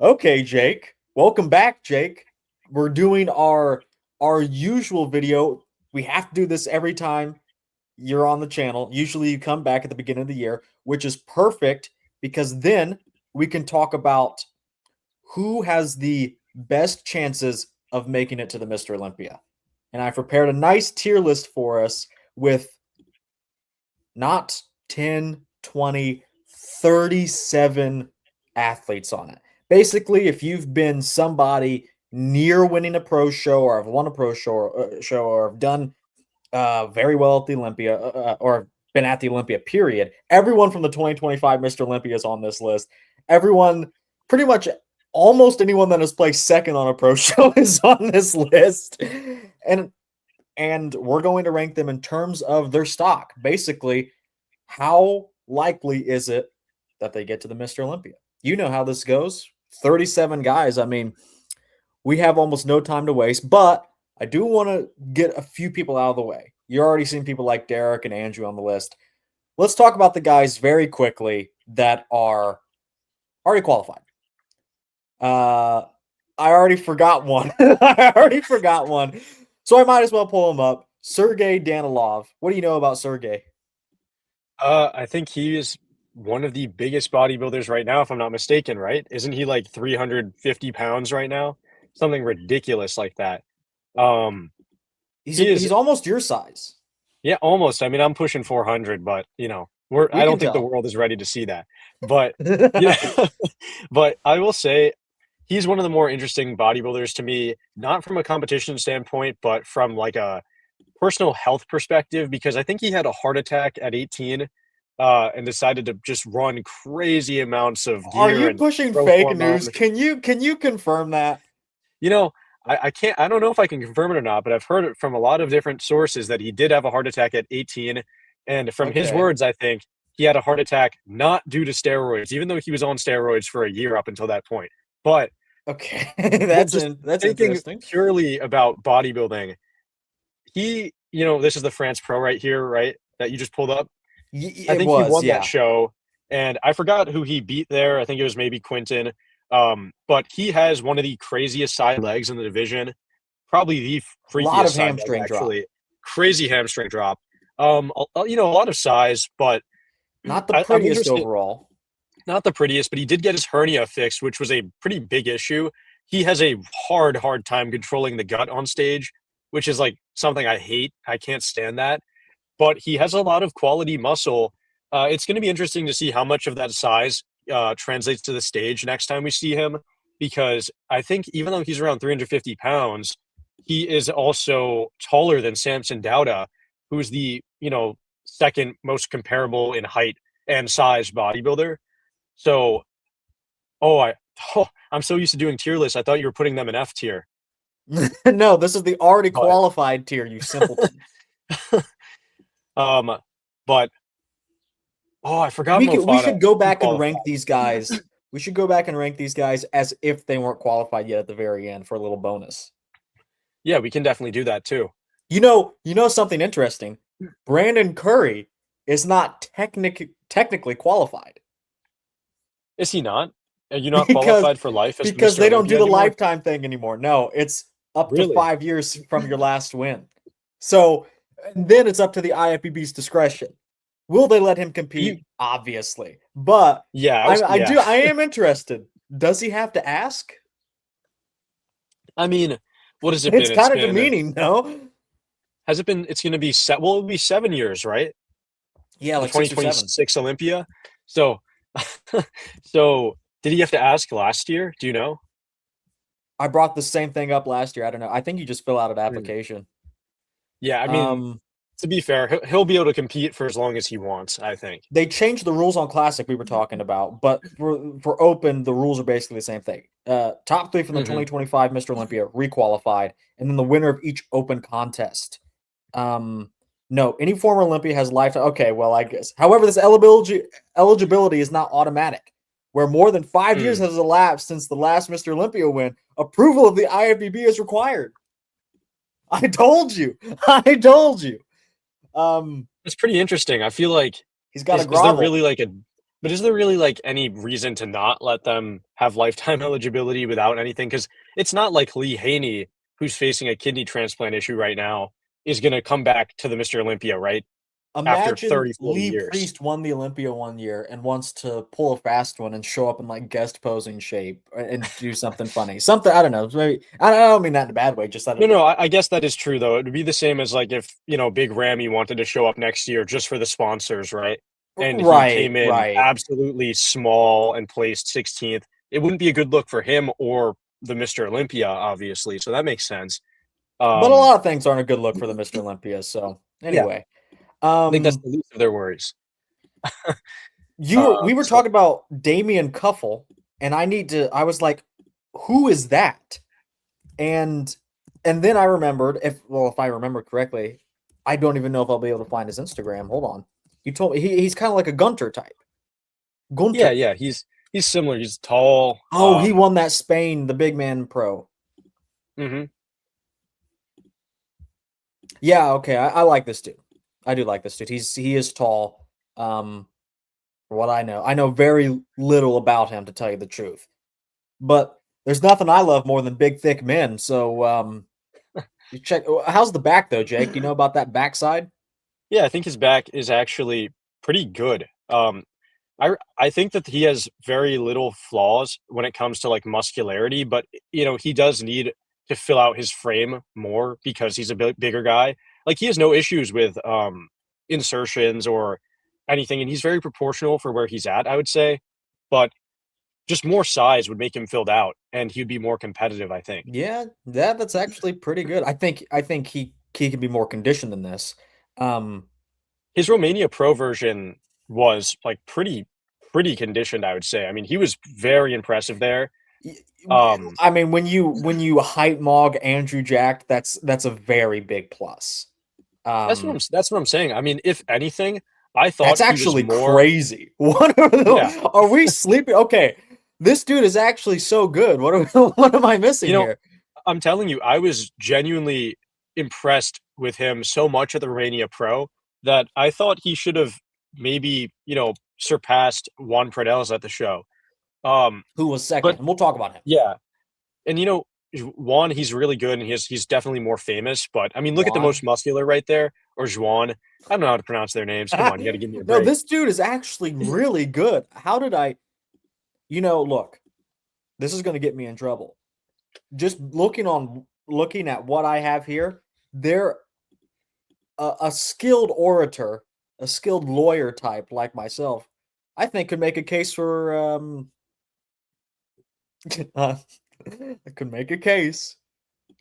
Okay, Jake. Welcome back, Jake. We're doing our usual video. We have to do this every time you're on the channel. Usually you come back at the beginning of the year, which is perfect because then we can talk about who has the best chances of making it to the Mr. Olympia. And I prepared a nice tier list for us with not 10, 20, 37 athletes on it. Basically, if you've been somebody near winning a pro show or have won a pro show or have done very well at the Olympia or been at the Olympia, period, everyone from the 2025 Mr. Olympia is on this list. Everyone, pretty much almost anyone that has placed second on a pro show is on this list. And we're going to rank them in terms of their stock. Basically, how likely is it that they get to the Mr. Olympia? You know how this goes. 37 guys. I mean, we have almost no time to waste, but I do want to get a few people out of the way. You're already seeing people like Derek and Andrew on the list. Let's talk about the guys very quickly that are already qualified. I already forgot one. I already forgot one. So I might as well pull him up. Sergey Danalov. What do you know about Sergey? I think he is one of the biggest bodybuilders right now, if I'm not mistaken, right? Isn't he like 350 pounds right now? Something ridiculous like that. Um, he is, He's almost your size. yeah, almost. I mean, I'm pushing 400, but We I can don't think the tell. world is ready to see that. But yeah, but I will say he's one of the more interesting bodybuilders to me, not from a competition standpoint, but from like a personal health perspective, because I think he had a heart attack at 18 and decided to just run crazy amounts of Are gear you and pushing growth fake news? hormone. Can you confirm that? You know, I can't, I don't know if I can confirm it or not, but I've heard it from a lot of different sources that he did have a heart attack at 18. And from his Okay. words, I think he had a heart attack not due to steroids, even though he was on steroids for a year up until that point. But Okay. just That's thinking interesting. purely about bodybuilding, this is the France Pro right here, right? That you just pulled up. I It think he was, won that yeah. show, and I forgot who he beat there. I think it was maybe Quinton. But he has one of the craziest side legs in the division, probably the A lot freakiest of side leg hamstring drop. actually. Crazy hamstring drop. A lot of size, but Not the I'm prettiest interested. overall. Not the prettiest, but he did get his hernia fixed, which was a pretty big issue. He has a hard time controlling the gut on stage, which is like something I hate. I can't stand that, but he has a lot of quality muscle. It's going to be interesting to see how much of that size translates to the stage next time we see him, because I think even though he's around 350 pounds, he is also taller than Samson Dauda, who's the second most comparable in height and size bodybuilder. So, oh, I'm so used to doing tier lists. I thought you were putting them in F tier, No, this is the already but qualified tier, you simpleton. um, but oh, I forgot We Mofada. should go He back and qualified. rank these guys. We should go back and rank these guys as if they weren't qualified yet at the very end for a little bonus. Yeah, we can definitely do that too. You know something interesting. Brandon Curry is not technically qualified Is he not? Are you not because qualified for life as because Mr. they don't do Olympia the anymore? lifetime thing anymore. No, it's up to Really? 5 years from your last win. So then it's up to the IFBB's discretion. Will they let him You, compete? Obviously, but yeah, I yeah. I am interested. Does he have to ask? I mean, what has it It's been? It's kind of been, demeaning, no? has it been, it's going to be set, well, it'll be 7 years, right? Yeah, The like 6 or 7. 2026 Olympia. So, so did he have to ask last year? Do you know? I brought the same thing up last year. I don't know. I think you just fill out an Hmm. application. Yeah, I mean, Um, to be fair, he'll be able to compete for as long as he wants, I think. they changed the rules on Classic we were talking about, but for Open, the rules are basically the same thing. Top three from the Hmm. 2025 Mr. Olympia requalified, and then the winner of each Open contest. No, any former Olympia has lifetime. Okay, well, I guess. However, this eligibility is not automatic. Where more than 5 years Mm. has elapsed since the last Mr. Olympia win, approval of the IFBB is required. I told you. I told you. Um, It's pretty interesting. I feel like he's got to is there grovel. really like a But is there really like any reason to not let them have lifetime eligibility without anything? Because it's not like Lee Haney, who's facing a kidney transplant issue right now, is going to come back to the Mr. Olympia, right? After Imagine 30, 40 Lee years. Priest won the Olympia one year and wants to pull a fast one and show up in like guest posing shape and do something funny. Something I don't know. Maybe I don't mean that in a bad way. Just I don't No, know. I guess that is true though. It would be the same as like if, Big Ramy wanted to show up next year just for the sponsors, right? And he Right, came in right. absolutely small and placed 16th. It wouldn't be a good look for him or the Mr. Olympia, obviously. So that makes sense. But a Um, lot of things aren't a good look for the Mr. Olympia. So yeah, anyway, I think that's um, the least of their worries. we were So talking about Damian Cuffle, and I was like, who is that? And then I remembered if I remember correctly, I don't even know if I'll be able to find his Instagram. Hold on. You told me he's kind of like a Gunter type. Gunter. yeah, he's similar. He's tall. Oh, he won that Spain, the big man pro. Mhm. Yeah, okay. I like this dude. I do like this dude. He is tall. For what I know very little about him to tell you the truth. But there's nothing I love more than big, thick men. So you check. How's the back though, Jake? Do you know about that backside? Yeah, I think his back is actually pretty good. I think that he has very little flaws when it comes to like muscularity, but he does need to fill out his frame more because he's a bigger guy. Like he has no issues with insertions or anything, and he's very proportional for where he's at, I would say. But just more size would make him filled out, and he'd be more competitive, I think. Yeah, that's actually pretty good. I think he can be more conditioned than this. Um, His Romania Pro version was like pretty conditioned, I would say. I mean, he was very impressive there. Um, I mean, when you height mog Andrew Jack, that's a very big plus. that's what I'm saying. I mean, if anything, I thought That's he was actually more. crazy. What Yeah, are we sleeping? Okay, this dude is actually so good. What am I missing you know, here? I'm telling you, I was genuinely impressed with him so much at the Romania Pro that I thought he should have maybe surpassed Juan Pradels at the show. Um, Who was second? but And we'll talk about him. yeah, and Juan, he's really good, and he's definitely more famous. But I mean, look at the Juan. most muscular right there, or Juan. I don't know how to pronounce their names. Come on, you got to give me a No, break. this dude is actually really good. How did I? Look, this is going to get me in trouble. Just looking at what I have here, they're a skilled orator, a skilled lawyer type like myself. I think could make a case for I could make a case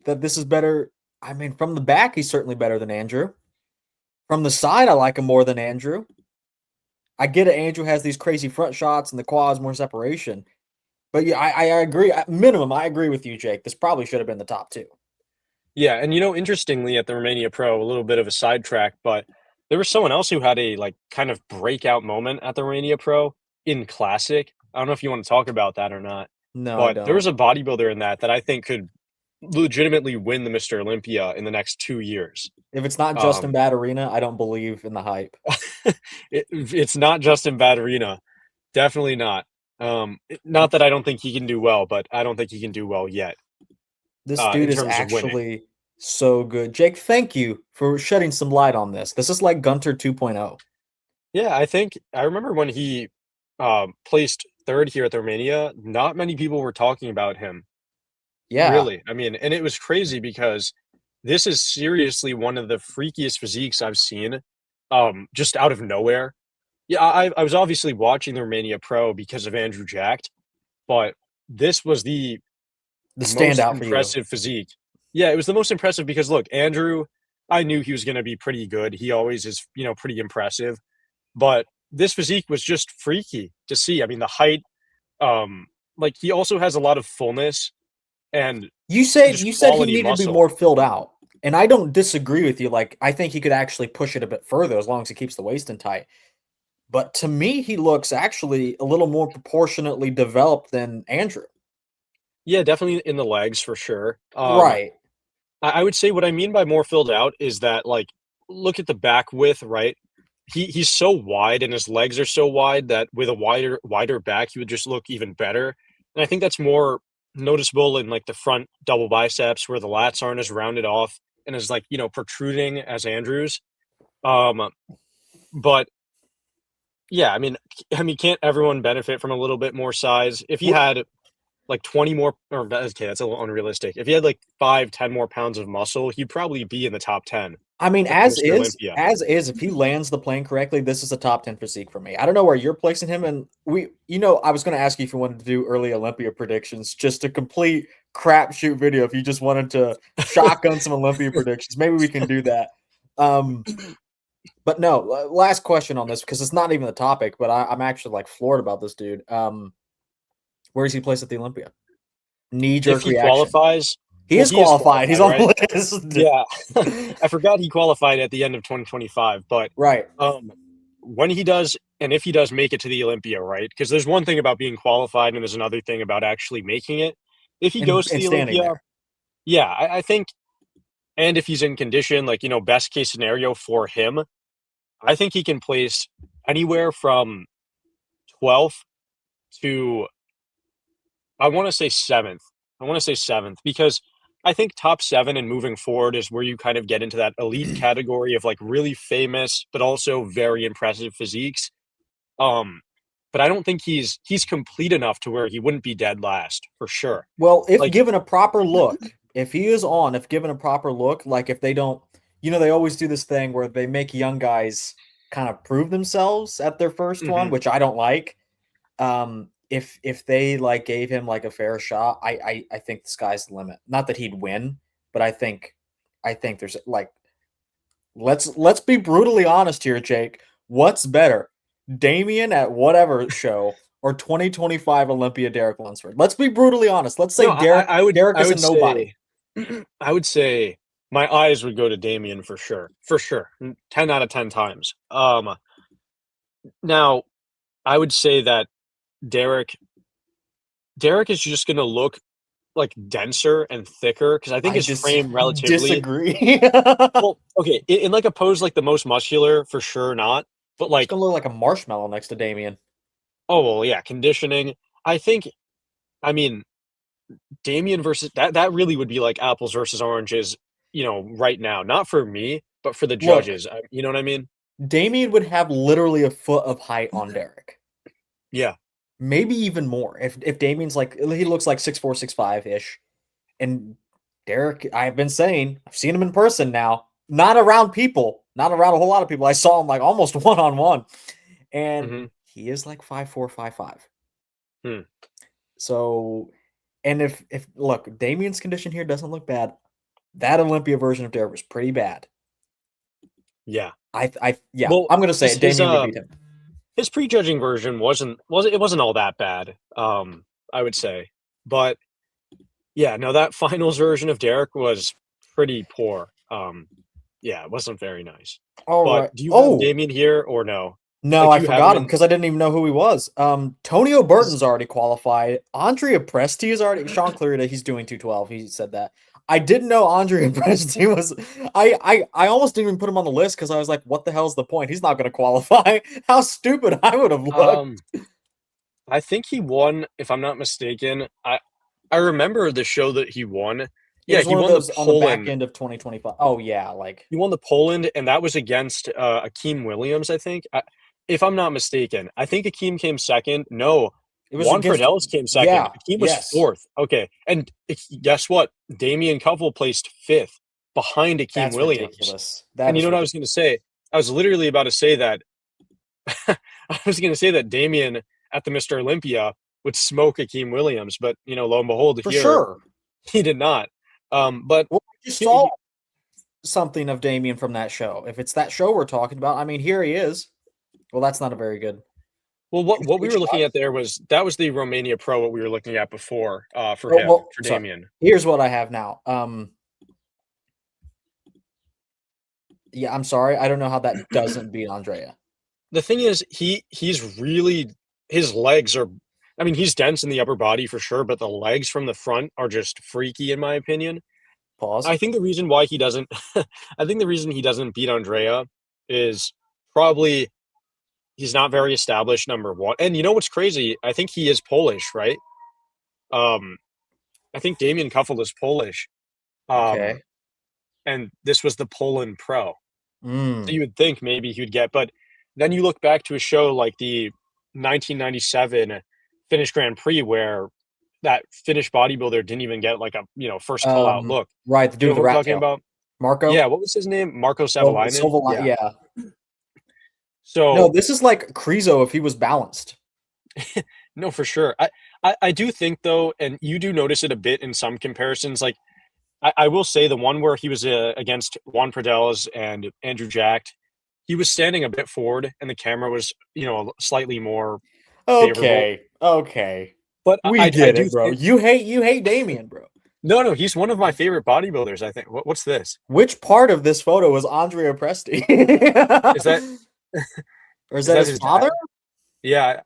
that this is better. I mean, from the back, he's certainly better than Andrew. From the side, I like him more than Andrew. I get it. Andrew has these crazy front shots and the quads, more separation. But yeah, I agree. At minimum, I agree with you, Jake. This probably should have been the top two. Yeah, and interestingly, at the Romania Pro, a little bit of a sidetrack, but there was someone else who had a like kind of breakout moment at the Romania Pro in Classic. I don't know if you want to talk about that or not, No, I but there was don't. a bodybuilder in that I think could legitimately win the Mr. Olympia in the next 2 years. If it's not Justin Um, Baturina, I don't believe in the hype. it's not Justin Baturina, definitely not. Not that I don't think he can do well, but I don't think he can do well yet This dude in is terms of winning. actually so good. Jake, thank you for shedding some light on this. This is like Gunter 2.0. Yeah, I think I remember when he placed third here at the Romania, not many people were talking about him, Yeah. really. I mean, and it was crazy because this is seriously one of the freakiest physiques I've seen, just out of nowhere. Yeah, I was obviously watching the Romania Pro because of Andrew Jacked, but this was the The most standout for you. impressive physique. Yeah, it was the most impressive because look, Andrew, I knew he was going to be pretty good. He always is, pretty impressive. But this physique was just freaky to see. I mean, the height, like he also has a lot of fullness and just You said he quality needed to be muscle. more filled out. And I don't disagree with you. Like, I think he could actually push it a bit further as long as he keeps the waist in tight. But to me, he looks actually a little more proportionately developed than Andrew. Yeah, definitely in the legs for sure. Right. I would say what I mean by more filled out is that like look at the back width, right? he's so wide and his legs are so wide that with a wider back, he would just look even better. And I think that's more noticeable in like the front double biceps where the lats aren't as rounded off and as like, protruding as Andrew's. But yeah, I mean, can't everyone benefit from a little bit more size? If he had like 20 more, or okay, that's a little unrealistic. If he had like 5-10 more pounds of muscle, he'd probably be in the top 10. I mean, Like as Mr. is, Olympia. if he lands the plane correctly, this is a top 10 physique for me. I don't know where you're placing him, and I was going to ask you if you wanted to do early Olympia predictions, just a complete crapshoot video. If you just wanted to shotgun some Olympia predictions, maybe we can do that. But no, last question on this because it's not even the topic, but I'm actually like floored about this dude. Where is he placed at the Olympia? Knee-jerk If he reaction. qualifies, He is qualified. He's on the list. Yeah. I forgot he qualified at the end of 2025, but right. When he does, and if he does make it to the Olympia, right? Because there's one thing about being qualified and there's another thing about actually making it. If he goes to the Olympia, there. Yeah, I think, and if he's in condition, like, best case scenario for him, I think he can place anywhere from 12th to, I want to say 7th because I think top 7 and moving forward is where you kind of get into that elite category of like really famous, but also very impressive physiques. But I don't think he's complete enough to where he wouldn't be dead last for sure. Well, if given a proper look, if given a proper look, like if they don't, they always do this thing where they make young guys kind of prove themselves at their first one, which I don't like. If they like gave him like a fair shot, I think the sky's the limit. Not that he'd win, but I think there's like, let's be brutally honest here, Jake. What's better, Damian at whatever show or 2025 Olympia Derek Lunsford? Let's be brutally honest. Let's say Derek is a nobody. I would say my eyes would go to Damian for sure. 10 out of 10 times. Now I would say that Derek is just going to look like denser and thicker because I think his frame relatively disagree. Well, okay, in like a pose like the most muscular for sure not, but like it's gonna look like a marshmallow next to Damian. Oh well, yeah, conditioning. I mean, Damian versus that really would be like apples versus oranges, right now. Not for me, but for the judges. You know what I mean? Damian would have literally a foot of height on Derek. Yeah. Maybe even more. If Damian's like, he looks like 6'4", 6'5"-ish. And Derek, I've been saying, I've seen him in person now. Not around people. Not around a whole lot of people. I saw him like almost one-on-one. And he is like 5'4", 5'5". So, and if look, Damian's condition here doesn't look bad. That Olympia version of Derek was pretty bad. Yeah. Well, I'm gonna say Damian would beat him. His prejudging version wasn't all that bad, I would say. But yeah, no, that finals version of Derek was pretty poor. Yeah, it wasn't very nice. But do you have Damian here or no? No, I forgot him because I didn't even know who he was. Tonio Burton's already qualified. Andrea Presti is already Sean Clarita, he's doing 212. He said that. I didn't know Andrea Presti was. I almost didn't even put him on the list because I was like, "What the hell's the point? He's not going to qualify." How stupid I would have looked. I think he won, if I'm not mistaken. I remember the show that he won. Yeah, he won the Poland on the back end of 2025. Oh yeah, like he won the Poland, and that was against Akeem Williams, I think. If I'm not mistaken, I think Akeem came second. No. It was Juan Friedels came second. Yeah, Akeem was fourth. Okay. And guess what? Damian Cuffle placed 5th behind Akeem Williams. Ridiculous. And you know what I was going to say? I was literally about to say that I was going to say that Damian at the Mr. Olympia would smoke Akeem Williams, but lo and behold, he did not. But you saw something of Damian from that show. If it's that show we're talking about, I mean, here he is. Well, that's not a very good. Well, what we were looking at there was the Romania Pro. What we were looking at before for him, for Damian. Here's what I have now. Yeah, I'm sorry. I don't know how that doesn't beat Andrea. The thing is, he's really, his legs are. I mean, he's dense in the upper body for sure, but the legs from the front are just freaky in my opinion. Pause. I think the reason why he doesn't, I think the reason he doesn't beat Andrea is probably he's not very established, number one. And you know what's crazy? I think he is Polish, right? I think Damian Cuffle is Polish. Okay. And this was the Poland Pro. So Mm. you would think maybe he would get, but then you look back to a show like the 1997 Finnish Grand Prix where that Finnish bodybuilder didn't even get like a first call out look. Right, the You dude know with the who I'm rat talking tail. about? Marco? Yeah, what was his name? Marco Savalainen? Yeah. Yeah. No, So this is like Kriso if he was balanced. no, for sure. I do think though, and you do notice it a bit in some comparisons. Like I will say the one where he was against Juan Pradelles and Andrew Jacked, he was standing a bit forward, and the camera was slightly more favorable. Okay. But We I get do it, bro. think You hate Damian, bro. no, he's one of my favorite bodybuilders. I think. What's this? Which part of this photo is Andrea Presti? Is that Or is is that that his his father? dad? Yeah, It's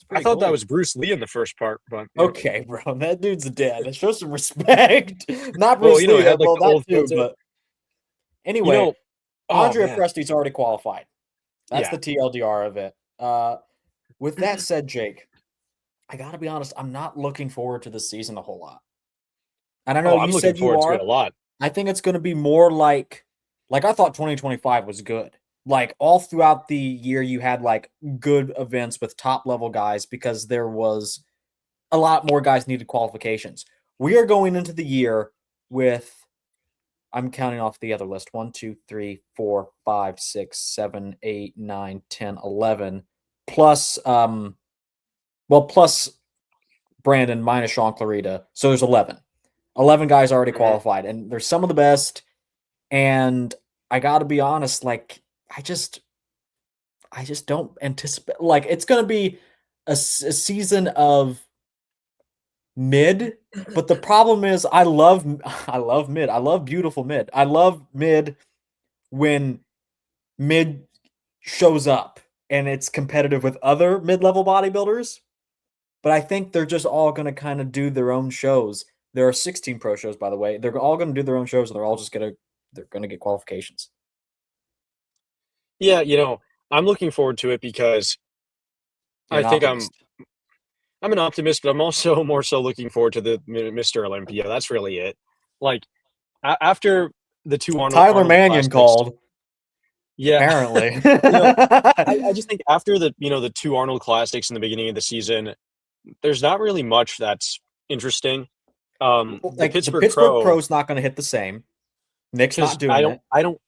I pretty thought that cool. was Bruce Lee in the first part, but yeah. Okay, bro. That dude's dead. Show some respect. Not Well, Bruce Lee, it had like well, the that old too, filter. but You anyway, know, oh Andrea man, Presti's already qualified. That's yeah. the TLDR of it. With that said, Jake, I gotta be honest, I'm not looking forward to this season a whole lot. And I know Oh, you I'm looking said you forward to it a are. lot. I think it's gonna be more like I thought 2025 was good. Like all throughout the year, you had like good events with top level guys because there was a lot more guys needed qualifications. We are going into the year with I'm counting off the other list. 1, 2, 3, 4, 5, 6, 7, 8, 9, 10, 11. Plus plus Brandon minus Sean Clarita. So there's 11. 11 guys already Mhm. qualified. And they're some of the best. And I gotta be honest, like I just don't anticipate like it's gonna be a season of mid, but the problem is I love mid. I love beautiful mid. I love mid when mid shows up and it's competitive with other mid-level bodybuilders. But I think they're just all going to kind of do their own shows. There are 16 pro shows, by the way. They're all going to do their own shows, and they're going to get qualifications. Yeah, I'm looking forward to it because You're I an think optimist. I'm an optimist, but I'm also more so looking forward to the Mr. Olympia. That's really it. Like after the two Tyler Arnold Mannion Classics, called, yeah, apparently. you know, I just think after the two Arnold Classics in the beginning of the season, there's not really much that's interesting. The Like the Pittsburgh Pittsburgh Pro, Pro's not going to hit the same. Nick's because not doing it. I don't.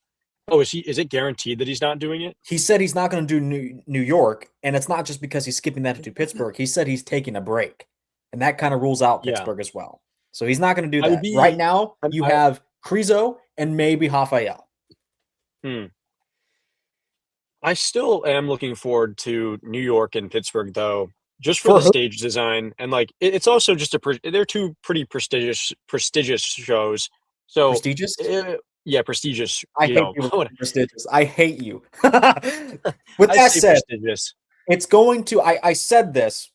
Oh, is it guaranteed that he's not doing it? He said he's not going to do New York, and it's not just because he's skipping that to do Pittsburgh. He said he's taking a break, and that kind of rules out Yeah, Pittsburgh as well. So he's not going to do I would that. Right be. now, you I have Kriso and maybe Rafael. hmm. I still am looking forward to New York and Pittsburgh, though, just for For the who? stage design and like it's also just they're two pretty prestigious shows. So, Prestigious? yeah, prestigious. I hate people who say prestigious. I hate you. With I that say said, prestigious. it's going to I said this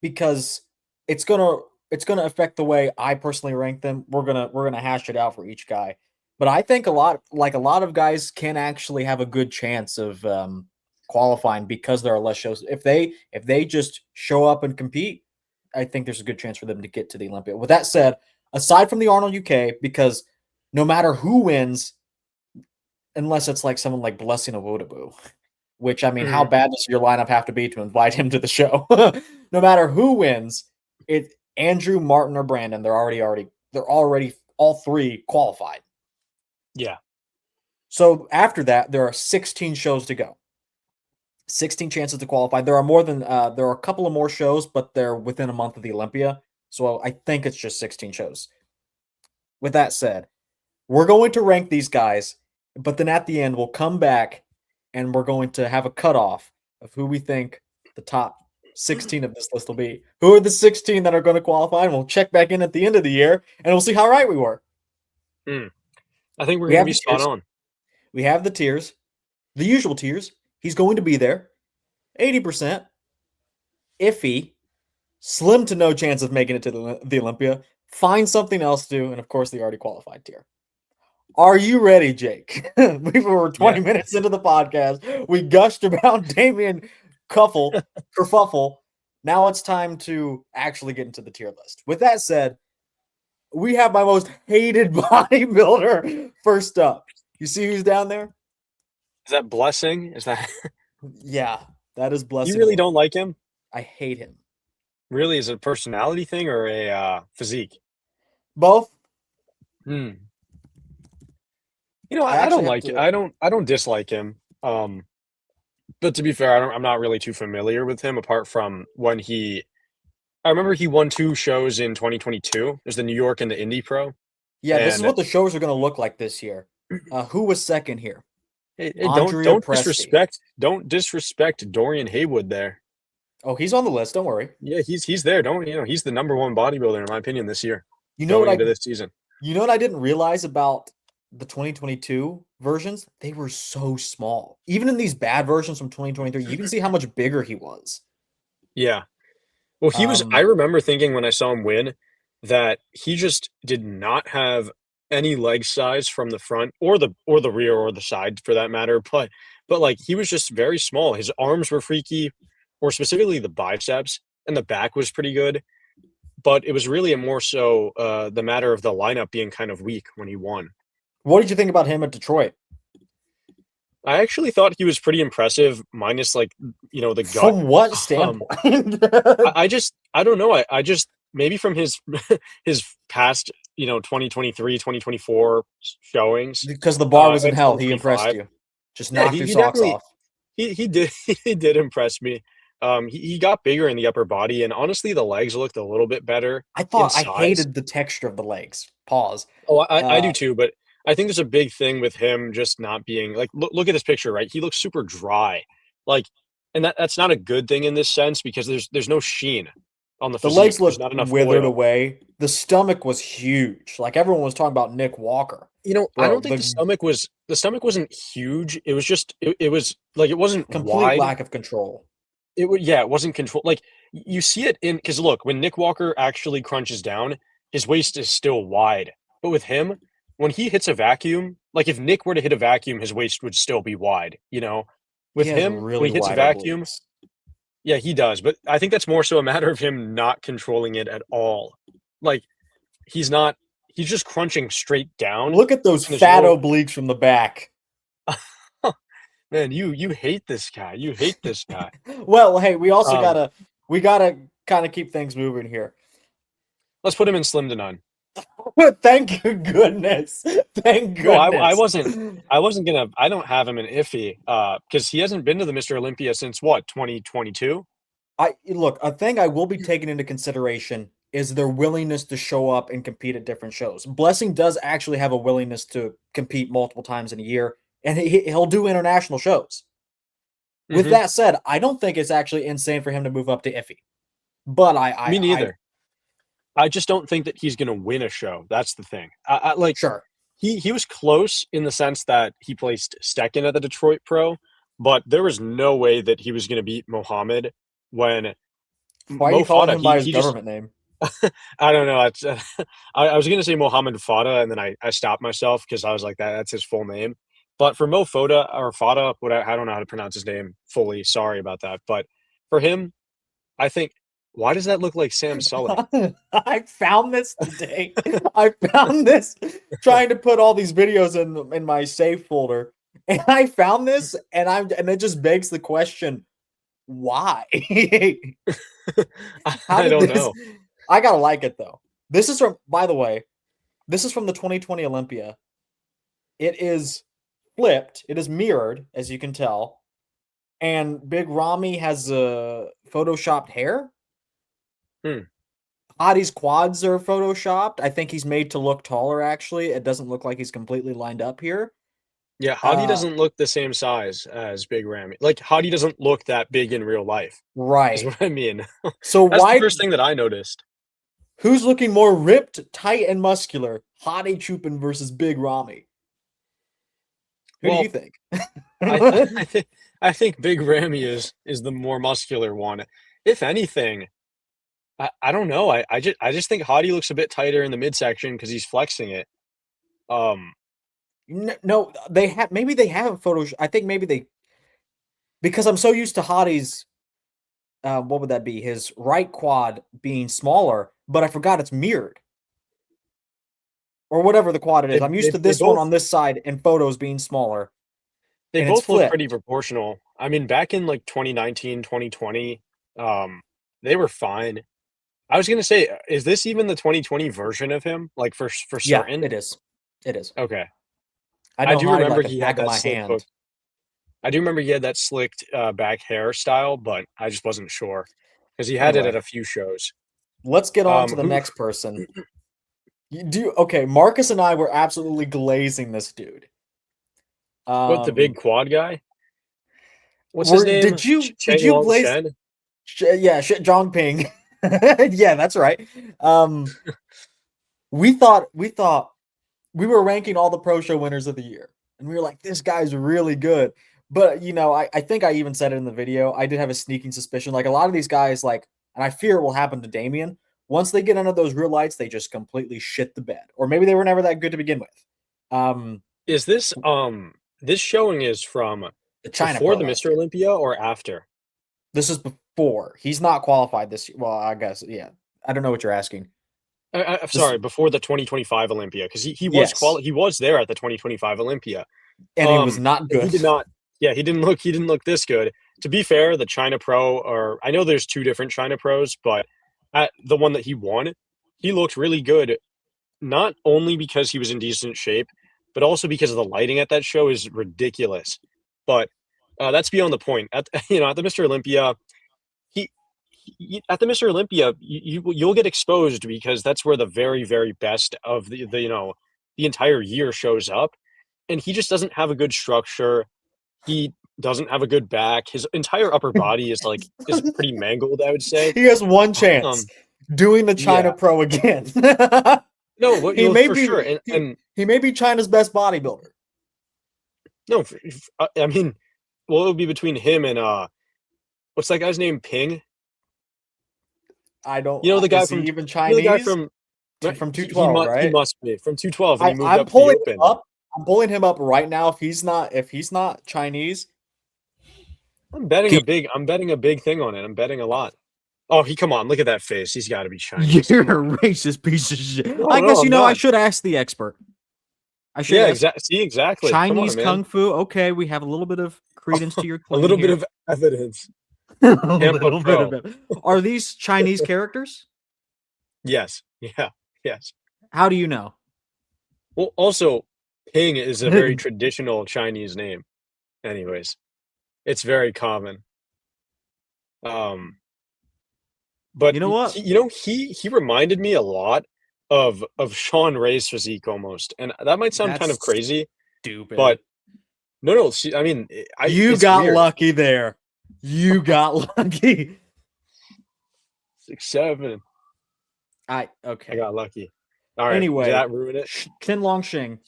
because it's gonna it's gonna affect the way I personally rank them. We're gonna hash it out for each guy. But I think a lot of guys can actually have a good chance of qualifying because there are less shows. If they just show up and compete, I think there's a good chance for them to get to the Olympia. With that said, aside from the Arnold UK, because no matter who wins, unless it's like someone like Blessing Awodibu, which I mean, how Mhm. bad does your lineup have to be to invite him to the show? No matter who wins, it Andrew, Martin, or Brandon, they're already all three qualified. Yeah. So after that, there are 16 shows to go. 16 chances to qualify. There are a couple of more shows, but they're within a month of the Olympia. So I think it's just 16 shows. With that said, we're going to rank these guys, but then at the end, we'll come back and we're going to have a cutoff of who we think the top 16 of this list will be. Who are the 16 that are going to qualify? And we'll check back in at the end of the year and we'll see how right we were. Mm. I think we're We going to have be the spot tiers. on. We have the tiers, the usual tiers. He's going to be there. 80%, iffy, slim to no chance of making it to the Olympia. Find something else to do, and of course, the already qualified tier. Are you ready, Jake? We were 20 Yeah. minutes into the podcast. We gushed about Damian Kerfuffle. Now it's time to actually get into the tier list. With that said, we have my most hated bodybuilder first up. You see who's down there? Is that Blessing? Is that Yeah, that is you Blessing. really don't like him? I hate him. Really, is it a personality thing or a physique? Both. Hmm. You know, I I don't actually have like it. to. I don't dislike him. But to be fair, I'm not really too familiar with him apart from when I remember he won 2 shows in 2022. There's the New York and the Indy Pro. Yeah, this is And what the shows are going to look like this year. Who was second here? hey, Andrea Presti. don't disrespect Dorian Haywood there. Oh, he's on the list. Don't worry. Yeah, he's there. Don't he's the #1 bodybuilder in my opinion this year, You know what going I into this season. You know what I didn't realize about the 2022 versions? They were so small. Even in these bad versions from 2023, you can see how much bigger he was. Yeah. Well, I Um, remember thinking when I saw him win that he just did not have any leg size from the front or the rear or the side for that matter, but like he was just very small. His arms were freaky, or specifically the biceps, and the back was pretty good. But it was really a more so the matter of the lineup being kind of weak when he won. what did you think about him at Detroit? I actually thought he was pretty impressive, minus like the gut. From what Um, standpoint? I don't know. I just maybe from his his past 2023 2024 showings Because the bar was in and hell, he impressed 2025. you. Just Yeah, knocked your he socks definitely off. he did he did impress me. He got bigger in the upper body, and honestly the legs looked a little bit better I in thought I size. hated the texture of the legs. Pause. Oh, I Uh, do too, but I think there's a big thing with him just not being like look at this picture, right? He looks super dry. Like and that's not a good thing in this sense because there's no sheen on the the legs physique. There's looked not enough withered oil. away. The stomach was huge. Like everyone was talking about Nick Walker. I don't Bro, think the stomach wasn't huge. It was just it was like it wasn't complete wide. lack of control. It wasn't control. Like you see it in because look, when Nick Walker actually crunches down, his waist is still wide. But with him, when he hits a vacuum, like if Nick were to hit a vacuum, his waist would still be wide, you know? He With has him, when really he hits a wide vacuum, obliques. yeah, he does. But I think that's more so a matter of him not controlling it at all. Like he's not he's just crunching straight down Look at those and there's fat no obliques from the back. man, you hate this guy. You hate this guy. Well, hey, Um, we gotta kind of keep things moving here. let's put him in slim to none. Thank goodness. Thank No, goodness. I wasn't gonna I don't have him in iffy because he hasn't been to the Mr. Olympia since what 2022. I look, a thing I will be taking into consideration is their willingness to show up and compete at different shows. Blessing does actually have a willingness to compete multiple times in a year, and he'll do international shows. With Hmm. that said, I don't think it's actually insane for him to move up to iffy. But Me neither. I just don't think that he's gonna win a show. That's the thing. Like sure. he was close in the sense that he placed second at the Detroit Pro, but there was no way that he was gonna beat Mohammed when Why are you Mo calling Fada him by his he just government name? I don't know. It's, I was gonna say Mohammed Fada, and then I stopped myself because I was like that's his full name. But for Mo Foda or Fada, what I don't know how to pronounce his name fully. Sorry about that. But for him, I think why does that look like Sam Sully? I found this today. I found this trying to put all these videos in my save folder, and I found this, and it just begs the question, why? How I did don't this? know. I gotta like it though. This is from, by the way, this is from the 2020 Olympia. It is flipped. It is mirrored, as you can tell, and Big Ramy has photoshopped hair. Hmm. Hadi's quads are photoshopped. I think he's made to look taller, actually. It doesn't look like he's completely lined up here. Yeah, Hadi Uh, doesn't look the same size as Big Ramy. Like Hadi doesn't look that big in real life. Is right. what I mean. So That's the first thing that I noticed. who's looking more ripped, tight, and muscular? Hadi Choopan versus Big Ramy. Who do you Well, think? I I think Big Ramy is the more muscular one. If anything, I don't know. I just think Hadi looks a bit tighter in the midsection because he's flexing it. Um, No, they have. Maybe they haven't photoshopped. I think maybe they, because I'm so used to Hadi's. What would that be? His right quad being smaller, but I forgot it's mirrored or whatever the quad it is. I'm used to this one on this side and photos being smaller. They and it's both look flipped. pretty proportional. I mean, back in like 2019, 2020, they were fine. I was gonna say, is this even the 2020 version of him? Like for Yeah, certain? it is. It is. Okay. I I know do Hadi remember like the he back had of that my slick hand. hook. I do remember he had that slicked back hairstyle, but I just wasn't sure because he had it at Anyway, a few shows. let's get on to the Who? next person. Okay, Marcus and I were absolutely glazing this dude. What, the big quad guy? What's his name? Did you Long glaze? Shen? Yeah, shit, Zhongping. Yeah, that's right. We thought we were ranking all the pro show winners of the year, and we were like, this guy's really good. But I think I even said it in the video. I did have a sneaking suspicion. Like a lot of these guys, like, and I fear it will happen to Damian. Once they get under those real lights, they just completely shit the bed. Or maybe they were never that good to begin with. Is this showing is from The China before Pro the last Mr. year. Olympia or after? This is before. He's not qualified this year. Well, I guess, yeah. I don't know what you're asking. I'm This, sorry, before the 2025 Olympia, because yes. he was there at the 2025 Olympia. And he was not And he good. did not. Yeah, he didn't look this good. To be fair, the China Pro, or I know there's two different China Pros, but at the one that he won, he looked really good. Not only because he was in decent shape, but also because of the lighting at that show is ridiculous. But that's beyond the point. At at the Mr. Olympia, at the Mr. Olympia, you'll get exposed because that's where the very, very best of the entire year shows up, and he just doesn't have a good structure. He doesn't have a good back. His entire upper body is pretty mangled, I would say. He has one chance Um, doing the China yeah, Pro again. no, what he you know may for be sure, and he may be China's best bodybuilder. no, I mean, well, it would be between him and what's that guy's name? Ping. I don't. You know the guy Is he from even you know the guy Chinese? from From he 212, he right? must be from 212, and he moved I'm up to the pulling him Open. up. I'm pulling him up right now. If he's not Chinese, I'm betting a big thing on it. I'm betting a lot. Oh, come on, look at that face. He's got to be Chinese. you're a racist piece of shit. No, I no, guess I'm I not. should ask the expert. I should Yeah, ask See, exactly. Come Chinese on, man. kung fu. Okay, we have a little bit of credence to your A claim little here. bit of evidence. A Tampa little bit Pro. of it. Are these Chinese characters? Yes. Yeah. Yes. How do you know? Well, also, Ping is a very traditional Chinese name. Anyways, it's very common. But You know what? he reminded me a lot of Sean Ray's physique almost, and that might sound kind of That's crazy, stupid. but no. See, I mean, You it's got weird. lucky there. You got lucky. 6'7". Okay. I got lucky. All right. Anyway, Did that ruin it? Chen Longshen.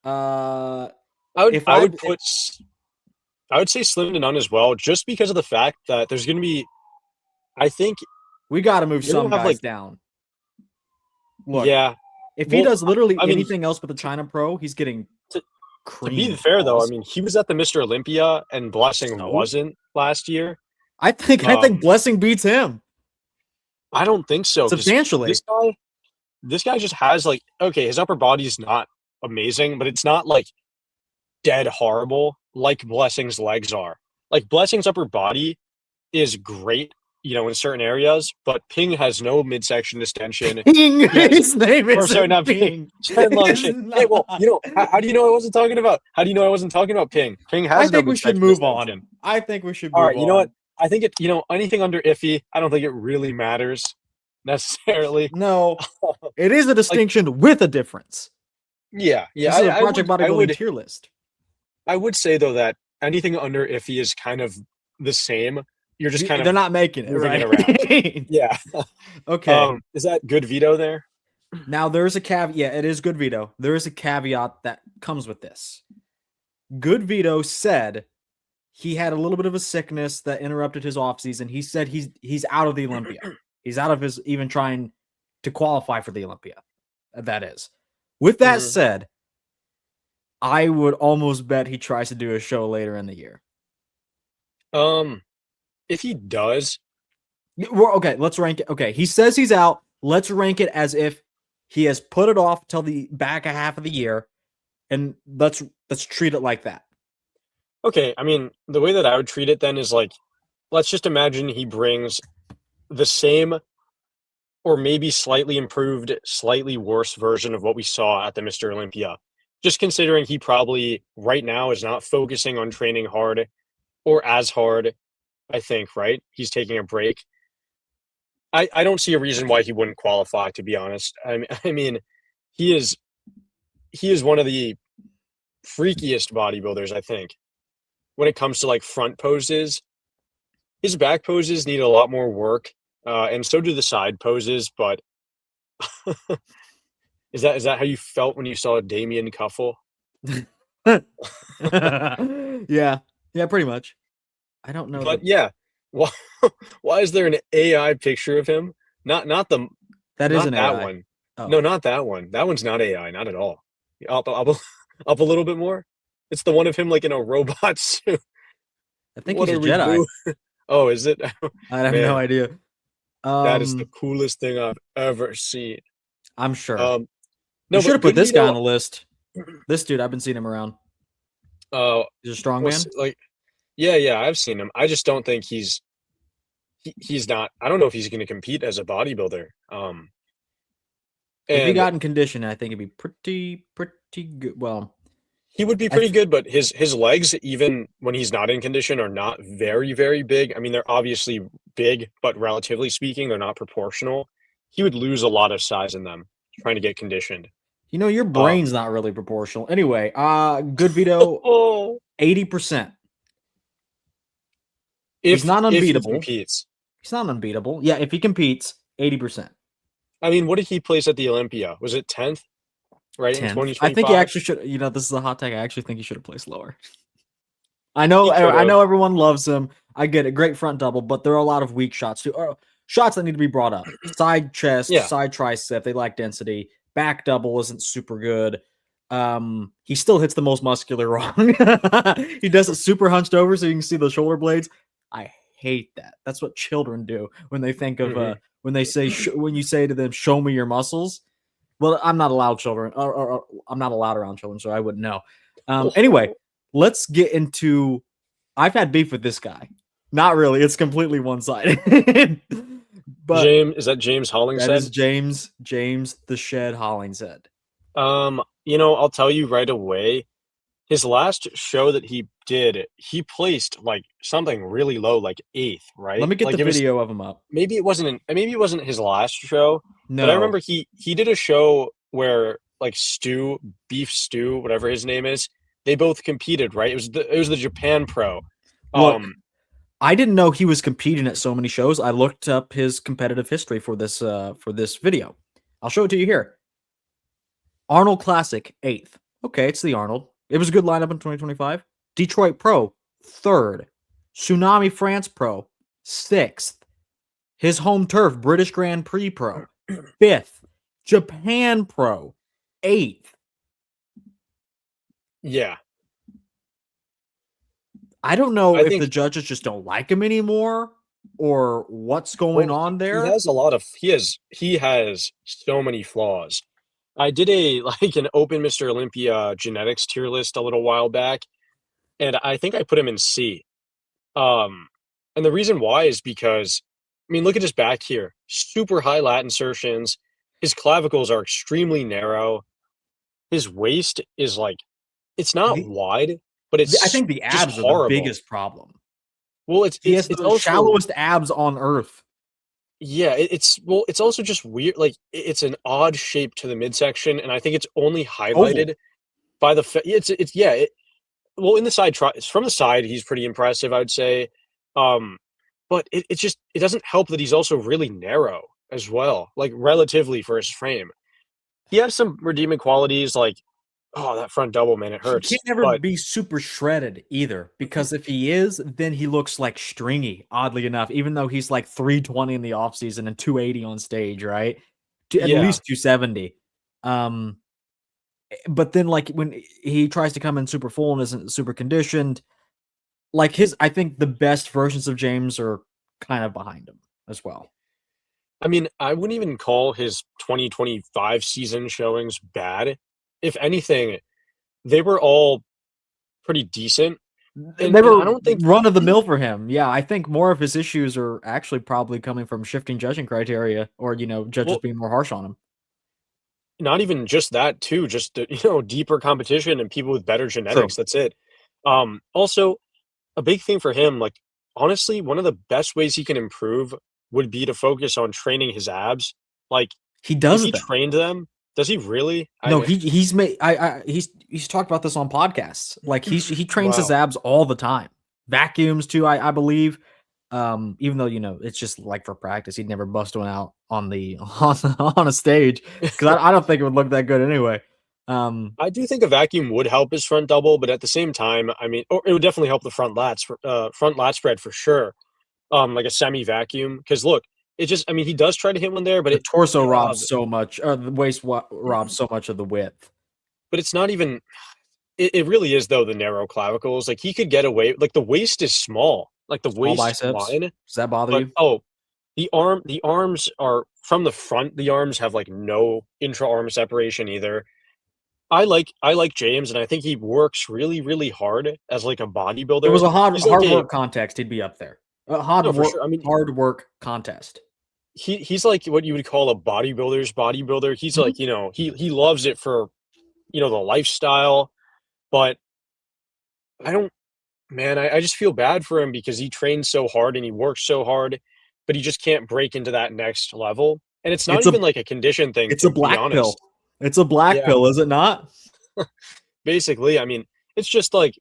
I I would say slim to none as well, just because of the fact that there's going to be. I think we got to move you're some gonna have guys down. Look, yeah. if he does literally I mean, anything else but the China Pro, he's getting to be creamed. fair though, I mean, he was at the Mr. Olympia and Blessing So? wasn't last year. I think Blessing beats him I don't think so. substantially. This guy just has okay, his upper body is not amazing, but it's not like dead horrible like Blessing's legs are. Like Blessing's upper body is great, in certain areas, but Ping has no midsection distension. Ping. His name is not Ping. Hey, well, how do you know I wasn't talking about? How do you know I wasn't talking about Ping? Ping has no midsection. We should move on. I think we should move on. All right, you know what? I think anything under iffy, I don't think it really matters necessarily. No, it is a distinction with a difference. Yeah. This is a Project Bodybuilding tier list. I would say though that anything under iffy is kind of the same. You're just kind of they're not making it moving right. it around. Yeah. Okay. Is that Goodvito there? Now there's a caveat. Yeah, it is Goodvito. There is a caveat that comes with this. Goodvito said he had a little bit of a sickness that interrupted his offseason. He said he's out of the Olympia. He's out of his even trying to qualify for the Olympia. That is. With that said, I would almost bet he tries to do a show later in the year. If he does, Okay, let's rank it. Okay, he says he's out. Let's rank it as if he has put it off till the back half of the year, and let's treat it like that. okay. I mean, the way that I would treat it then is like, let's just imagine he brings the same or maybe slightly improved, slightly worse version of what we saw at the Mr. Olympia. Just considering he probably right now is not focusing on training hard or as hard, I think, right? He's taking a break. I don't see a reason why he wouldn't qualify, to be honest. I mean, he is one of the freakiest bodybuilders, I think. When it comes to like front poses, his back poses need a lot more work, and so do the side poses. But is that how you felt when you saw Damian Cuffle? Yeah, pretty much. I don't know, But yeah, why why is there an AI picture of him? Not the that not isn't that AI. one. Oh. No, not that one. That one's not AI, not at all. Up up a little bit more. It's the one of him like in a robot suit. I think What he's are a we Jedi. doing? Oh, is it? I have no Man, idea. that is the coolest thing I've ever seen. I'm sure. No, you should have put this guy on Goodvito, the list. This dude, I've been seeing him around. He's a strong man. like, yeah, I've seen him. I just don't think he's not. I don't know if he's going to compete as a bodybuilder. If he And got in condition, I think it'd be pretty good. Well, he would be pretty good, but his legs, even when he's not in condition, are not very, very big. I mean, they're obviously big, but relatively speaking, they're not proportional. He would lose a lot of size in them trying to get conditioned. you know, your brain's not really proportional. Anyway, Goodvito, 80%. He's not unbeatable. If he competes. He's not unbeatable. Yeah, if he competes, 80%. I mean, what did he place at the Olympia? Was it 10th? Right, 10th. in 2025? I think he actually should. You know, this is a hot take. I actually think he should have placed lower. I know everyone loves him. I get it. Great front double, but there are a lot of weak shots too. Or shots that need to be brought up. Side chest, side tricep. They lack density. Back double isn't super good. He still hits the most muscular wrong. He does it super hunched over so you can see the shoulder blades. I hate that. That's what children do when they think of when they say when you say to them, "Show me your muscles." Well, I'm not allowed children, or I'm not allowed around children, so I wouldn't know. Anyway, let's get into. I've had beef with this guy. Not really. It's completely one-sided. But James, is that James Hollingshead? That is James the Shed Hollingshead. You know, I'll tell you right away. His last show that he did, he placed like something really low, like 8th, right? Let me get like the video of him up. Maybe it wasn't his last show. No. But I remember he did a show where like Beef Stew, whatever his name is, they both competed, right? It was the Japan Pro. Look, I didn't know he was competing at so many shows. I looked up his competitive history for this video. I'll show it to you here. Arnold Classic, 8th. Okay, it's the Arnold. It was a good lineup in 2025. Detroit Pro, 3rd. Tsunami France Pro, 6th. His home turf, British Grand Prix Pro, 5th. Japan Pro, 8th. Yeah. I don't know if the judges just don't like him anymore or what's going on there. He has so many flaws. I did an open Mr. Olympia genetics tier list a little while back, and I think I put him in C. And the reason why is because, I mean, look at his back here. Super high lat insertions. His clavicles are extremely narrow. His waist is like, it's not wide, but it's I think the abs are the biggest problem. Well, he has the shallowest abs on earth. Yeah, it's also just weird. Like, it's an odd shape to the midsection, and I think it's only highlighted by the well, in the side from the side, he's pretty impressive, I would say. But it doesn't help that he's also really narrow as well, like relatively for his frame. He has some redeeming qualities, like, oh, that front double, man, it hurts. He can't never be super shredded either, because if he is, then he looks like stringy, oddly enough, even though he's like 320 in the offseason and 280 on stage, right? At least 270. But then, like, when he tries to come in super full and isn't super conditioned, like I think the best versions of James are kind of behind him as well. I mean, I wouldn't even call his 2025 season showings bad. If anything, they were all pretty decent. They And were I don't think run of the mill for him. Yeah, I think more of his issues are actually probably coming from shifting judging criteria, or judges well, being more harsh on him. not even just that too, just deeper competition and people with better True. genetics. That's it. Also, a big thing for him, like honestly, one of the best ways he can improve would be to focus on training his abs. Like He if does he that. trained them, does he really? No, he's made he's talked about this on podcasts. Like he trains his Wow. abs all the time. Vacuums too, I believe. Even though it's just like for practice, he'd never bust one out on the on a stage because I don't think it would look that good anyway. I do think a vacuum would help his front double, but at the same time, I mean, or it would definitely help the front lat spread for sure. Like a semi vacuum, because look, it just, I mean, he does try to hit one there, but The torso uh, robs so much, or the waist robs so much of the width. but it's not even. It really is though the narrow clavicles. Like he could get away. Like the waist is small, like the Small waist biceps. line. Does that bother But you? the arms are from the front. The arms have like no intra arm separation either. I like James, and I think he works really really hard as like a It was bodybuilder. a hard He's like a work context. He'd be up there. no for sure. I mean, Hard work contest. he's like what you would call a bodybuilder's bodybuilder. He's Mhm. like he loves it for the lifestyle, but I don't. Man, I just feel bad for him because he trains so hard and he works so hard, but he just can't break into that next level. And it's not It's a even like a condition thing, it's a to be black pill. honest. It's a black Yeah, pill, is it not? basically, I mean, it's just like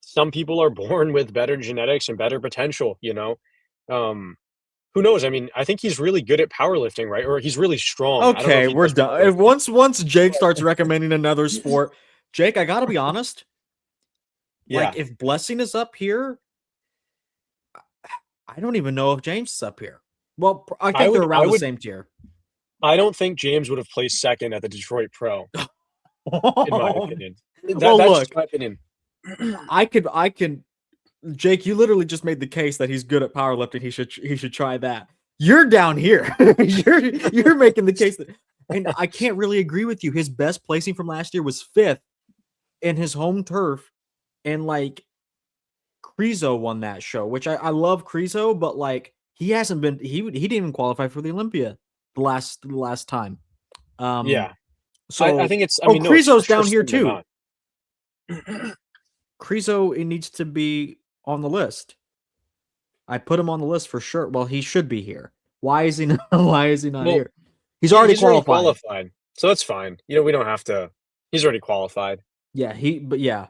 some people are born with better genetics and better potential. Um, who knows? I mean, I think he's really good at powerlifting, right? Or he's really strong. I don't know if Okay, he we're does done. powerlifting. Once Jake But starts recommending another sport, Jake, I gotta be honest. yeah, Like, if Blessing is up here, I don't even know if James is up here. Well, I I think they're would I around the would same tier. I don't think James would have placed second at the Detroit Pro, in my Well, opinion. That's just look, my opinion. I can. Jake, you literally just made the case that he's good at powerlifting. He should try that. You're down here. you're making the case that, and I can't really agree with you. His best placing from last year was 5th in his home turf, and like Kriso won that show, which I love Kriso, but like he hasn't been he didn't even qualify for the Olympia the last time. Um, Yeah. I so think I mean, no, it's for Kriso's sure down here slim to too. none. Kriso, it needs to be on the list. I put him on the list for sure. Well, he should be here. Why is he not? Why is he not Well, here? He's already he's already qualified. qualified, so that's fine. We don't have to. He's already qualified. Yeah, but yeah,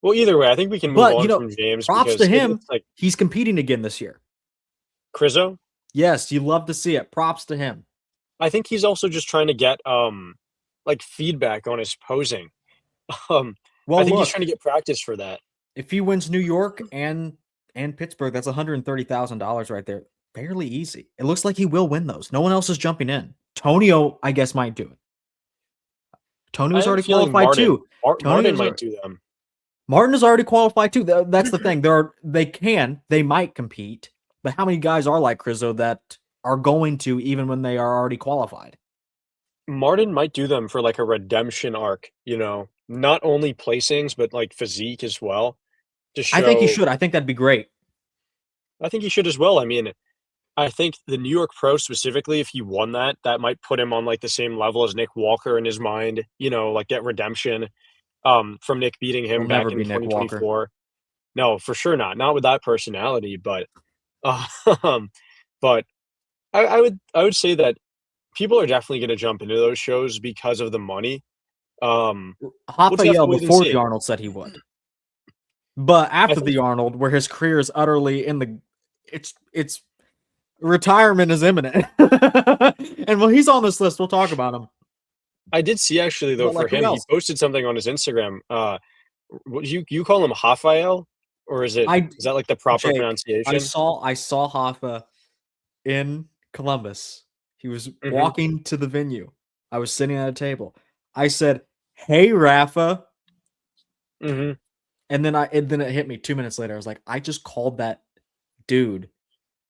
Well, either way, I think we can move but on from James props to because him. it's like He's competing again this year. Kriso. Yes, you love to see it. Props to him. I think he's also just trying to get like feedback on his posing. Um, I Well, think he's trying to look, get practice for that. if he wins New York and Pittsburgh, that's $130,000 right there. Fairly easy. It looks like he will win those. No one else is jumping in. Tonio, I guess, might do it. Tony I was have a already feeling qualified too. Tony Martin was might do them. Martin is already qualified too. That's the thing. They might compete, but how many guys are like Kriso that are going to even when they are already qualified? Martin might do them for like a redemption arc. Not only placings but like physique as well to I think he show. should. I think that'd be great. I think he should as well. I mean, I think the New York Pro specifically, if he won that might put him on like the same level as Nick Walker in his mind. Like get redemption from Nick beating He'll him never back in be Nick Walker. 2024. No, for sure not with that personality. But um, but I would say that people are definitely going to jump into those shows because of the money. We'll just have to Rafael wait and before the see. Arnold said he would, but I after think the Arnold, where his career is utterly in the, it's retirement is imminent, and when he's on this list, we'll talk about him. I did see actually though But for like, who him, he else? posted something on his Instagram. What you call him Rafael, or is that like the proper Jake, I pronunciation? saw I saw Hoffa in Columbus. He was Hmm. walking to the venue. I was sitting at a table. I said, hey Rafa. Mm-hmm. And then it hit me 2 minutes later. I was like, I just called that dude,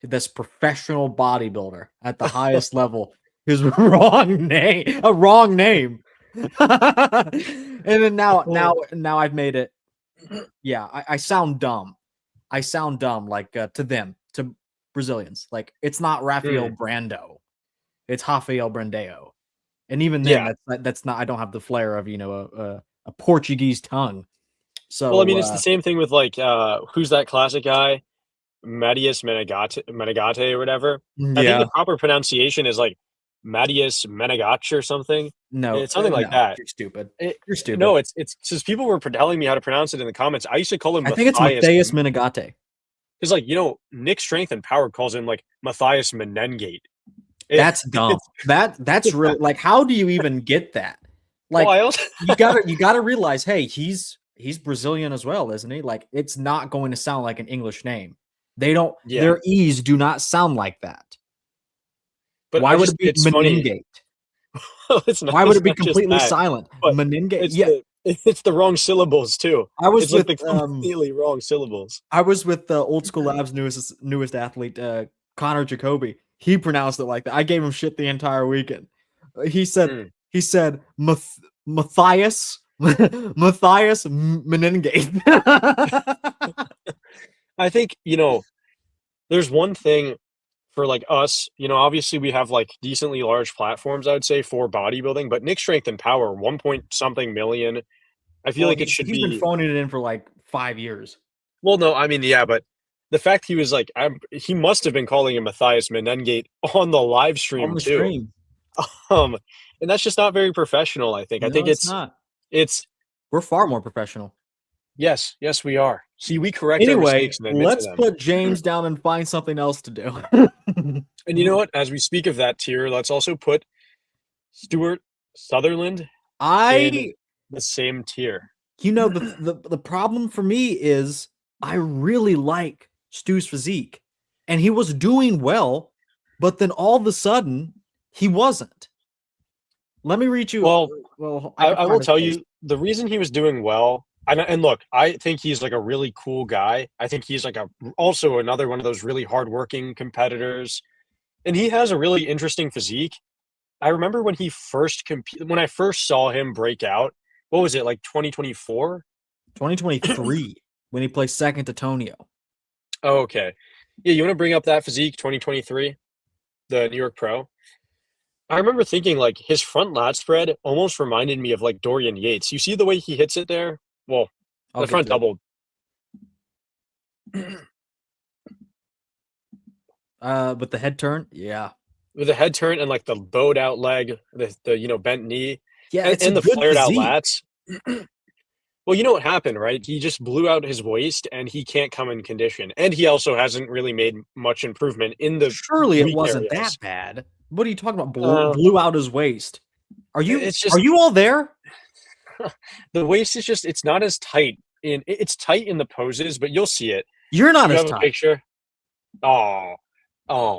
this professional bodybuilder at the highest level, his wrong name, a wrong name. And then now I've made it. Yeah, I sound dumb. I sound dumb, like to them, to Brazilians. Like it's not Rafael Brandao, it's Rafael Brandao. And even then, that's not. I don't have the flair of a Portuguese tongue. So well, I mean, it's the same thing with like who's that classic guy, Matias Menegate or whatever. I think yeah, the proper pronunciation is like Matias Menegate or something. no, It's something like no, that. you're stupid. You're stupid. No, it's because people were telling me how to pronounce it in the comments. I used to call him I think it's Matthias Menegate. because, like, Nick Strength and Power calls him like Matthias Menengate. That's dumb. That's really like, how do you even get that? Like, well, you gotta realize, hey, he's Brazilian as well, isn't he? Like, it's not going to sound like an English name. They don't. Yeah. Their E's do not sound like that. But why would it be Menengate? Why would it be completely silent? Menengate. It's the wrong syllables too. I was it's with like the completely wrong syllables. I was with the Old School Labs newest athlete, Connor Jacoby. He pronounced it like that. I gave him shit the entire weekend. He said Matthias Matthias Menengate. I think there's one thing for like us, obviously we have like decently large platforms, I would say, for bodybuilding, but Nick Strength and Power, 1 point something million. I feel like it should be. He's been phoning it in for like 5 years. Well, no, I mean, yeah, but the fact he was like, he must have been calling him Matthias Menengate on the live stream too. And that's just not very professional, I think. No, I think it's not. We're far more professional. Yes, we are. See, we correct our mistakes and admit let's to them. put James down and find something else to do. And you know what? As we speak of that tier, let's also put Stewart, Sutherland in the same tier. The problem for me is I really like Stu's physique, and he was doing well, but then all of a sudden he wasn't. Let me read you. Well, I will tell you the reason he was doing well. And look, I think he's like a really cool guy. I think he's like also another one of those really hardworking competitors, and he has a really interesting physique. I remember when he first when I first saw him break out. What was it, like 2024? 2023 when he placed second to Tonio. Oh, okay. Yeah, you want to bring up that physique, 2023, the New York Pro? I remember thinking like his front lat spread almost reminded me of like Dorian Yates. You see the way he hits it there? Well, the front double. With the head turn, yeah. With the head turn and like the bowed out leg, the bent knee, yeah, and the flared out lats. Well, you know what happened, right? He just blew out his waist, and he can't come in condition. And he also hasn't really made much improvement in the. Surely it wasn't that bad. What are you talking about? Blew out his waist. Are you all there? The waist is just, it's not as tight. It's tight in the poses, but you'll see it. You're not as tight. A picture? Oh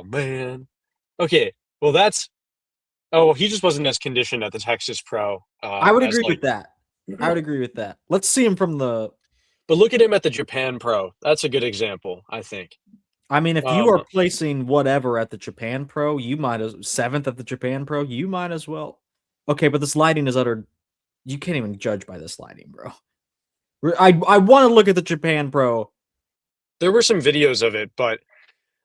man. Okay, well that's. Oh, he just wasn't as conditioned at the Texas Pro. I would agree with that. I would agree with that. Let's see him from the. But look at him at the Japan Pro. That's a good example, I think. I mean, if you are placing whatever at the Japan Pro, you might as 7th at the Japan Pro. You might as well. Okay, but the sliding is utter. You can't even judge by the sliding, bro. I want to look at the Japan Pro. There were some videos of it, but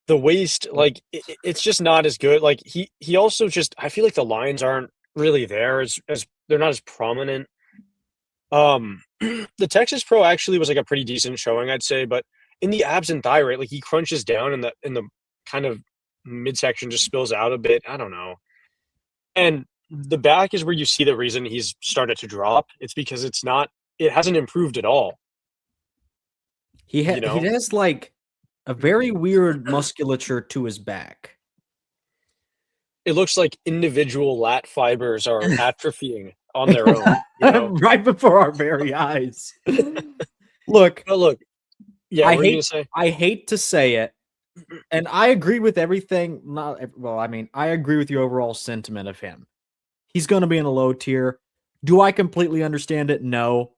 the waist, like, it's just not as good. Like, he also just, I feel like the lines aren't really there as they're not as prominent. The Texas Pro actually was like a pretty decent showing, I'd say, but in the abs and thigh, right, like he crunches down in the kind of midsection just spills out a bit. I don't know. And the back is where you see the reason he's started to drop. It's because it hasn't improved at all. He has like a very weird musculature to his back. It looks like individual lat fibers are atrophying on their own. Right before our very eyes. Look. Yeah, I hate to say it, and I agree with everything. I agree with the overall sentiment of him. He's going to be in a low tier. Do I completely understand it? No,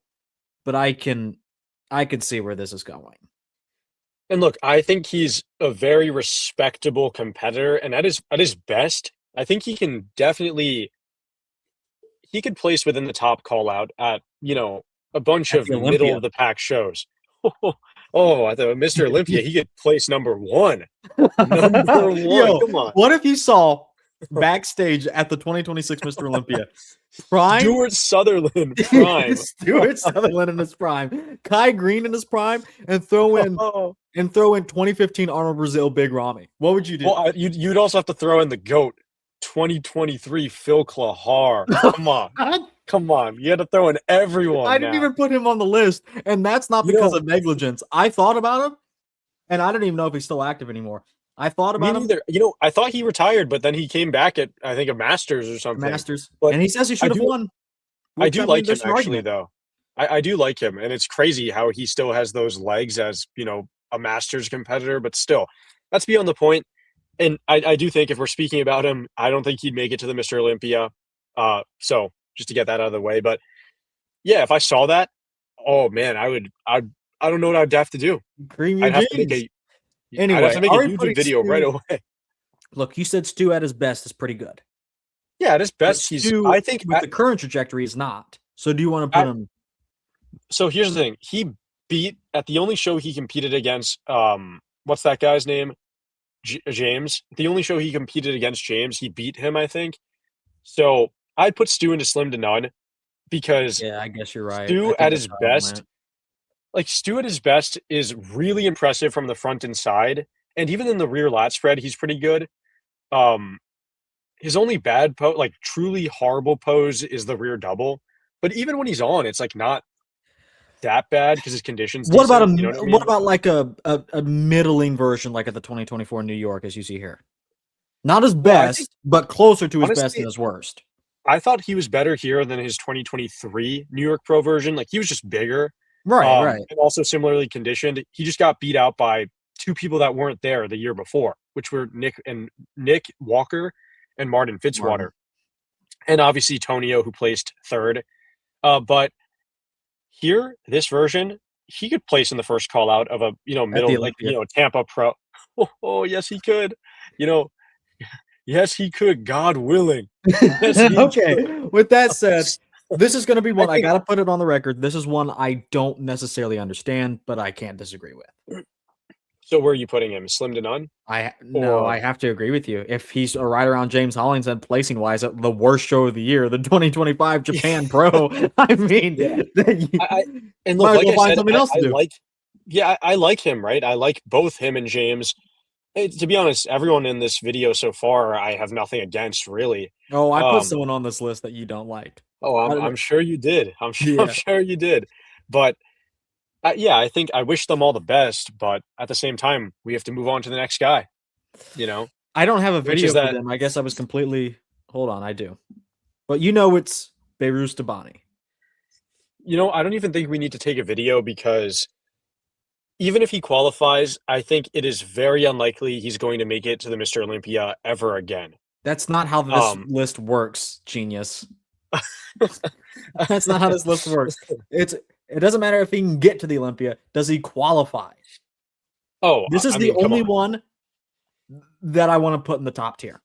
but I can see where this is going. And look, I think he's a very respectable competitor, and at his best, I think he can definitely he could place within the top call out at, a bunch At of the middle Olympia. of the pack shows. Oh, at the Mr. Olympia, he could place number one. Number one. Yo, Come on. what if you saw backstage at the 2026 Mr. Olympia prime Stewart Sutherland prime. Stewart Sutherland in his prime, Kai Green in his prime, and throw in 2015 Arnold Brazil Big Ramy? What would you do? Well, you'd also have to throw in the GOAT 2023 Phil Klahar. Come on. Come on. You had to throw in everyone. I didn't even put him on the list, and that's not because of negligence. I thought about him, and I didn't even know if he's still active anymore. I thought about him. Neither. I thought he retired, but then he came back at, I think, a Masters or something. But and he says he should have won. I do like him, actually, though. I do like him, and it's crazy how he still has those legs as, a Masters competitor, but still, that's beyond the point. And I do think if we're speaking about him, I don't think he'd make it to the Mr. Olympia. So just to get that out of the way. But yeah, if I saw that, oh man, I don't know what I'd have to do. I'd have to make I'd have to make a YouTube video right away. Look, you said Stu at his best is pretty good. Yeah, at his best, I think with the current trajectory is not. So do you want to put him? So here's the thing. He beat at the only show he competed against, what's that guy's name? James. The only show he competed against James, he beat him, I think. So I'd put Stu into slim to none because I guess you're right. Stu at his best, Stu at his best is really impressive from the front and side, and even in the rear lat spread, he's pretty good. His only bad truly horrible pose is the rear double, but even when he's on, it's not that bad because his conditions. What about what about like a middling version, like at the 2024 New York, as you see here? Not his best, but closer to his best and his worst. I thought he was better here than his 2023 New York Pro version. He was just bigger. Right. And also similarly conditioned. He just got beat out by two people that weren't there the year before, which were Nick Walker and Martin Fitzwater. And obviously Tonio, who placed third. But here, this version, he could place in the first call out of a middle, Tampa Pro. Oh, yes, he could. Yes, he could, God willing. Yes, okay. With that said, this is going to be one I got to put it on the record. This is one I don't necessarily understand, but I can't disagree with. So where are you putting him? Slim to none? I have to agree with you. If he's right around James Hollingshead placing wise at the worst show of the year, the 2025 Japan Pro. I mean, and look, like I said, I like him, right? I like both him and James. To be honest, everyone in this video so far, I have nothing against, really. Oh, I put someone on this list that you don't like. Oh, I'm sure you did. I'm sure you did. But I think I wish them all the best. But at the same time, we have to move on to the next guy. I don't have a video for them. I guess I was completely. Hold on, I do. But it's Beirus Dani. I don't even think we need to take a video because even if he qualifies, I think it is very unlikely he's going to make it to the Mr. Olympia ever again. That's not how this list works, genius. That's not how this list works. It doesn't matter if he can get to the Olympia. Does he qualify? Oh, this is the only one that I want to put in the top tier.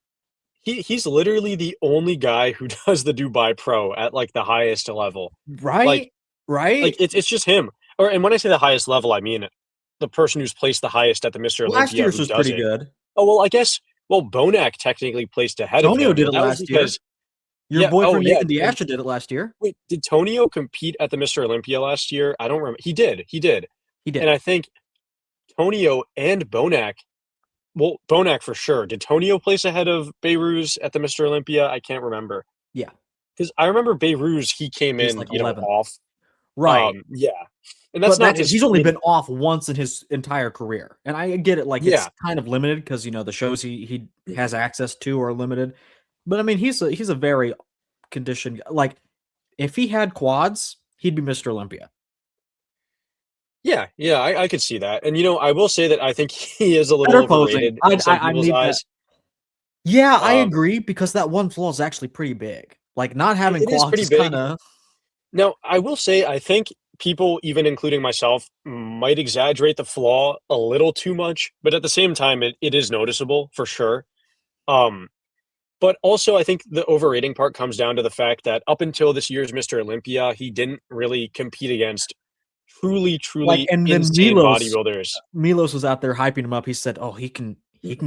He's literally the only guy who does the Dubai Pro at the highest level. Right? Right? It's just him. And when I say the highest level, I mean the person who's placed the highest at the Mr. Olympia. Last year's was pretty good. Oh, well, I guess Bonak technically placed ahead of him. Tonio did it last year. Your boyfriend Nathan D'Asha did it last year. Wait, did Tonio compete at the Mr. Olympia last year? I don't remember. He did. And I think Tonio and Bonak, Bonak for sure. Did Tonio place ahead of Beirus at the Mr. Olympia? I can't remember. Yeah. Because I remember Beirus, he came in, off. Right. Yeah. And that's not he's only been off once in his entire career. And I get it, it's kind of limited because the shows he has access to are limited. But I mean he's a very conditioned if he had quads, he'd be Mr. Olympia. Yeah, I could see that. And I will say that I think he is a little overrated in some people's eyes. Yeah, I agree because that one flaw is actually pretty big. Like not having It is quads pretty is big. kind of. Now, I will say, I think people, even including myself, might exaggerate the flaw a little too much, but at the same time, it is noticeable for sure. Um, but also, I think the overrating part comes down to the fact that up until this year's Mr. Olympia, he didn't really compete against truly, Like, truly and then insane bodybuilders. Milos was out there hyping him up. He said, "Oh, he can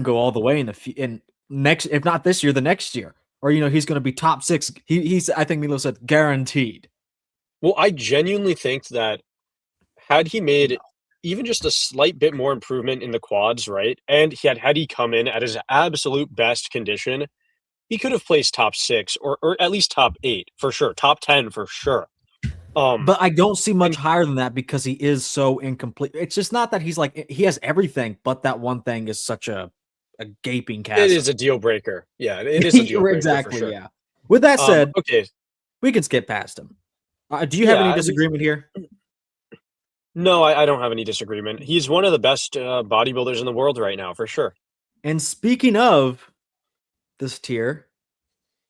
go all the way in next, if not this year, the next year, or he's going to be top 6." He's I think Milos said guaranteed. Well, I genuinely think that had he made even just a slight bit more improvement in the quads, right, and had he come in at his absolute best condition, he could have placed top 6 or at least top 8 for sure, top 10 for sure. But I don't see much higher than that because he is so incomplete. It's just not that he's like he has everything, but that one thing is such a gaping chasm. It is a deal breaker. Yeah, it is a deal breaker exactly. for sure. Yeah. With that said, okay, we can skip past him. Do you have any disagreement here? No, I don't have any disagreement. He's one of the best bodybuilders in the world right now, for sure. And speaking of this tier,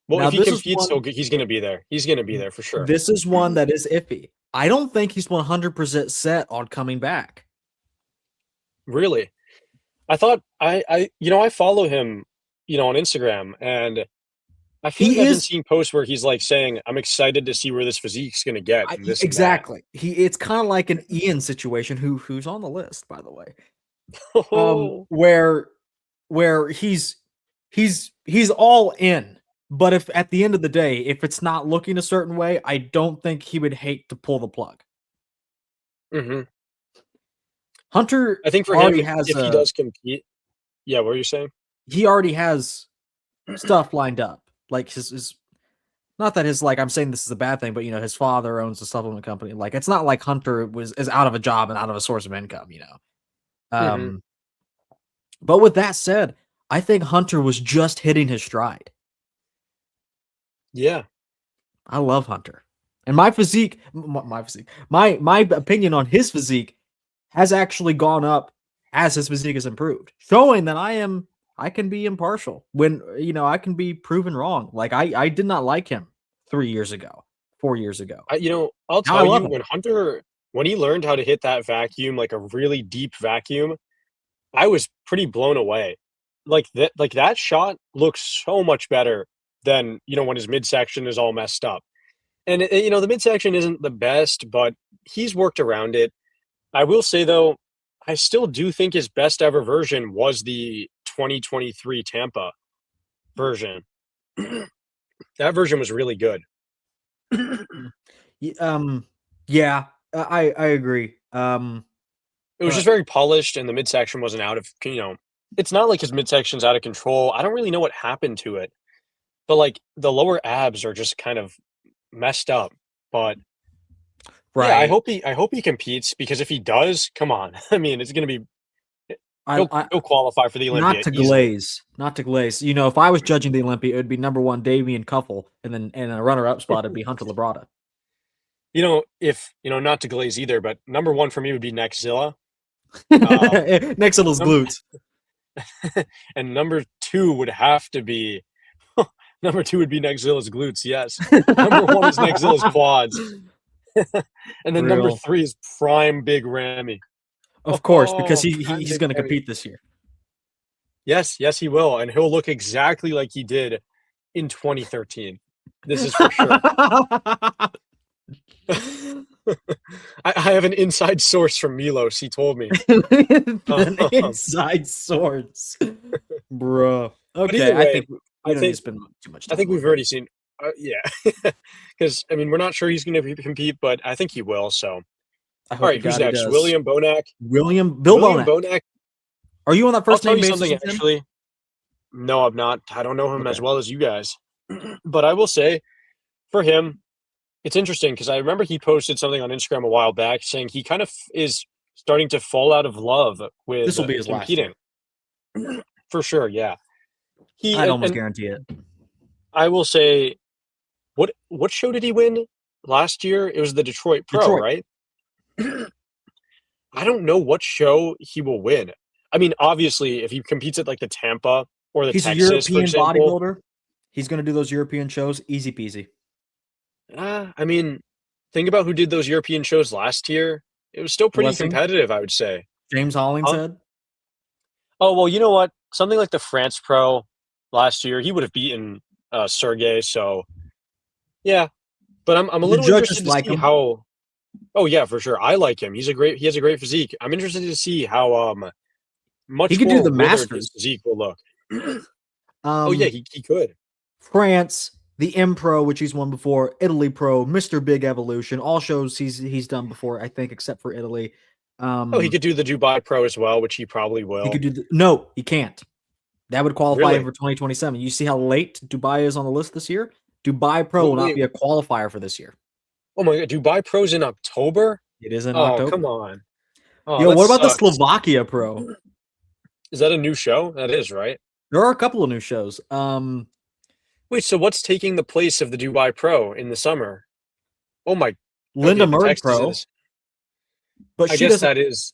well, if he competes, he's going to be there. He's going to be there for sure. This is one that is iffy. I don't think he's 100% set on coming back. Really? I thought I follow him, on Instagram, and I feel like I've been seeing posts where he's like saying, "I'm excited to see where this physique's going to get." Exactly. It's kind of like an Ian situation, who's on the list, by the way. Where he's all in, but if at the end of the day, if it's not looking a certain way, I don't think he would hate to pull the plug. Mm-hmm. Hunter, I think for him, if he does compete, yeah. What were you saying? He already has stuff lined up. Like his not that his I'm saying this is a bad thing, but his father owns a supplement company. Like it's not like Hunter is out of a job and out of a source of income. Mm-hmm. But with that said, I think Hunter was just hitting his stride. Yeah. I love Hunter. And my opinion on his physique has actually gone up as his physique has improved, showing that I can be impartial when, I can be proven wrong. Like I did not like him 3 years ago, 4 years ago. I'll tell you, when he learned how to hit that vacuum, like a really deep vacuum, I was pretty blown away. Like that shot looks so much better than, when his midsection is all messed up. And, the midsection isn't the best, but he's worked around it. I will say, though, I still do think his best ever version was the 2023 Tampa version. That version was really good. Yeah, I agree. It was just very polished, and the midsection wasn't out of, it's not like his midsection's out of control. I don't really know what happened to it, but the lower abs are just kind of messed up. But right. Yeah, I hope he competes, because if he does, come on. I mean, it's going to be he'll qualify for the Olympia. Not to glaze. If I was judging the Olympia, it would be number 1 Damian Cuffle, and then a runner-up spot would be Hunter Labrada. If not to glaze either, but number 1 for me would be Nexzilla. Nexzilla's glutes. And number 2 would have to be number 2 would be Nexzilla's glutes. Yes. Number 1 is Nexzilla's quads. And then number 3 is prime big Ramy. Of course, because he's going to compete this year. Yes, he will, and he'll look exactly like he did in 2013. This is for sure. I have an inside source from Milos. He told me. An inside source, bro. Okay, I think we don't need to spend too much time. I think we've already seen. Yeah, because we're not sure he's going to compete, but I think he will. So, all right, who's next? William Bonak. Bill Bonak. Are you on that first name basis? Actually, no, I'm not. I don't know him as well as you guys, but I will say, for him, it's interesting because I remember he posted something on Instagram a while back saying he kind of is starting to fall out of love with this will be his competing. Last year. For sure, yeah. I'd almost guarantee it. I will say, what show did he win last year? It was the Detroit Pro, right? I don't know what show he will win. Obviously, if he competes at the Tampa or the Texas, he's a European bodybuilder. He's going to do those European shows, easy peasy. I mean, think about who did those European shows last year. It was still pretty Blessing? competitive, I would say. James Hollingshead? Oh, well, you know what? Something like the France Pro last year, he would have beaten Sergey. So, yeah. But I'm a The little judges interested to like see him. how. Oh yeah, for sure. I like him. He has a great physique. I'm interested to see how much He could more do the withered his Masters. physique will look. Oh yeah, he could. France, the M Pro, which he's won before, Italy Pro, Mr. Big Evolution, all shows he's done before, I think, except for Italy. Oh, he could do the Dubai Pro as well, which he probably will. He could do no, he can't. That would qualify him Really? for 2027. You see how late Dubai is on the list this year? Dubai Pro will not Wait. be a qualifier for this year. Oh my god, Dubai Pro's in October? It is in Oh, October. come on. Oh, Yo, that what about the sucks. Slovakia Pro? Is that a new show? That is, right? There are a couple of new shows. Wait, so what's taking the place of the Dubai Pro in the summer? Oh my. Linda okay, the Murray text is in Pro, this- but I she guess doesn't. that is.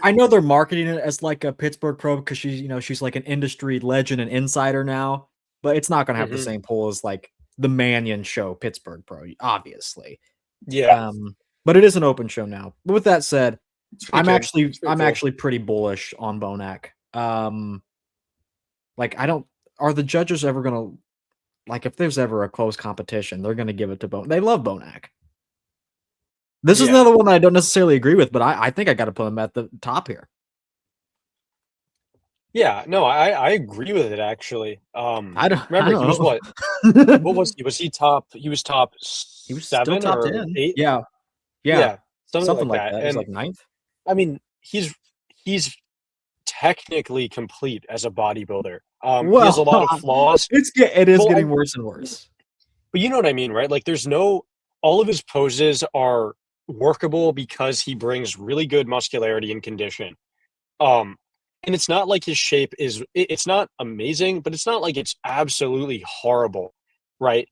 I know they're marketing it as like a Pittsburgh Pro because she's like an industry legend and insider now, but it's not going to have the Mhm. same pull as like the Mannion show Pittsburgh Pro, obviously. Yeah. But it is an open show now. But with that said, It's pretty I'm cool. actually pretty bullish on Bonak. Like are the judges ever going to, like, if there's ever a close competition, they're going to give it to Bonak. They love Bonak. This is another one I don't necessarily agree with, but I think I got to put him at the top here. Yeah, no, I agree with it actually. I don't Remember, I he was don't what? know. What was he? Was he top? He was top He was 7 still top or 10. 8? Yeah. Something like that. It was And like 9th. I mean, he's technically complete as a bodybuilder. He has a lot of flaws. It is Well, getting worse and worse. But you know what I mean, right? Like all of his poses are workable because he brings really good muscularity and condition. And it's not like his shape it's not amazing, but it's not like it's absolutely horrible, right?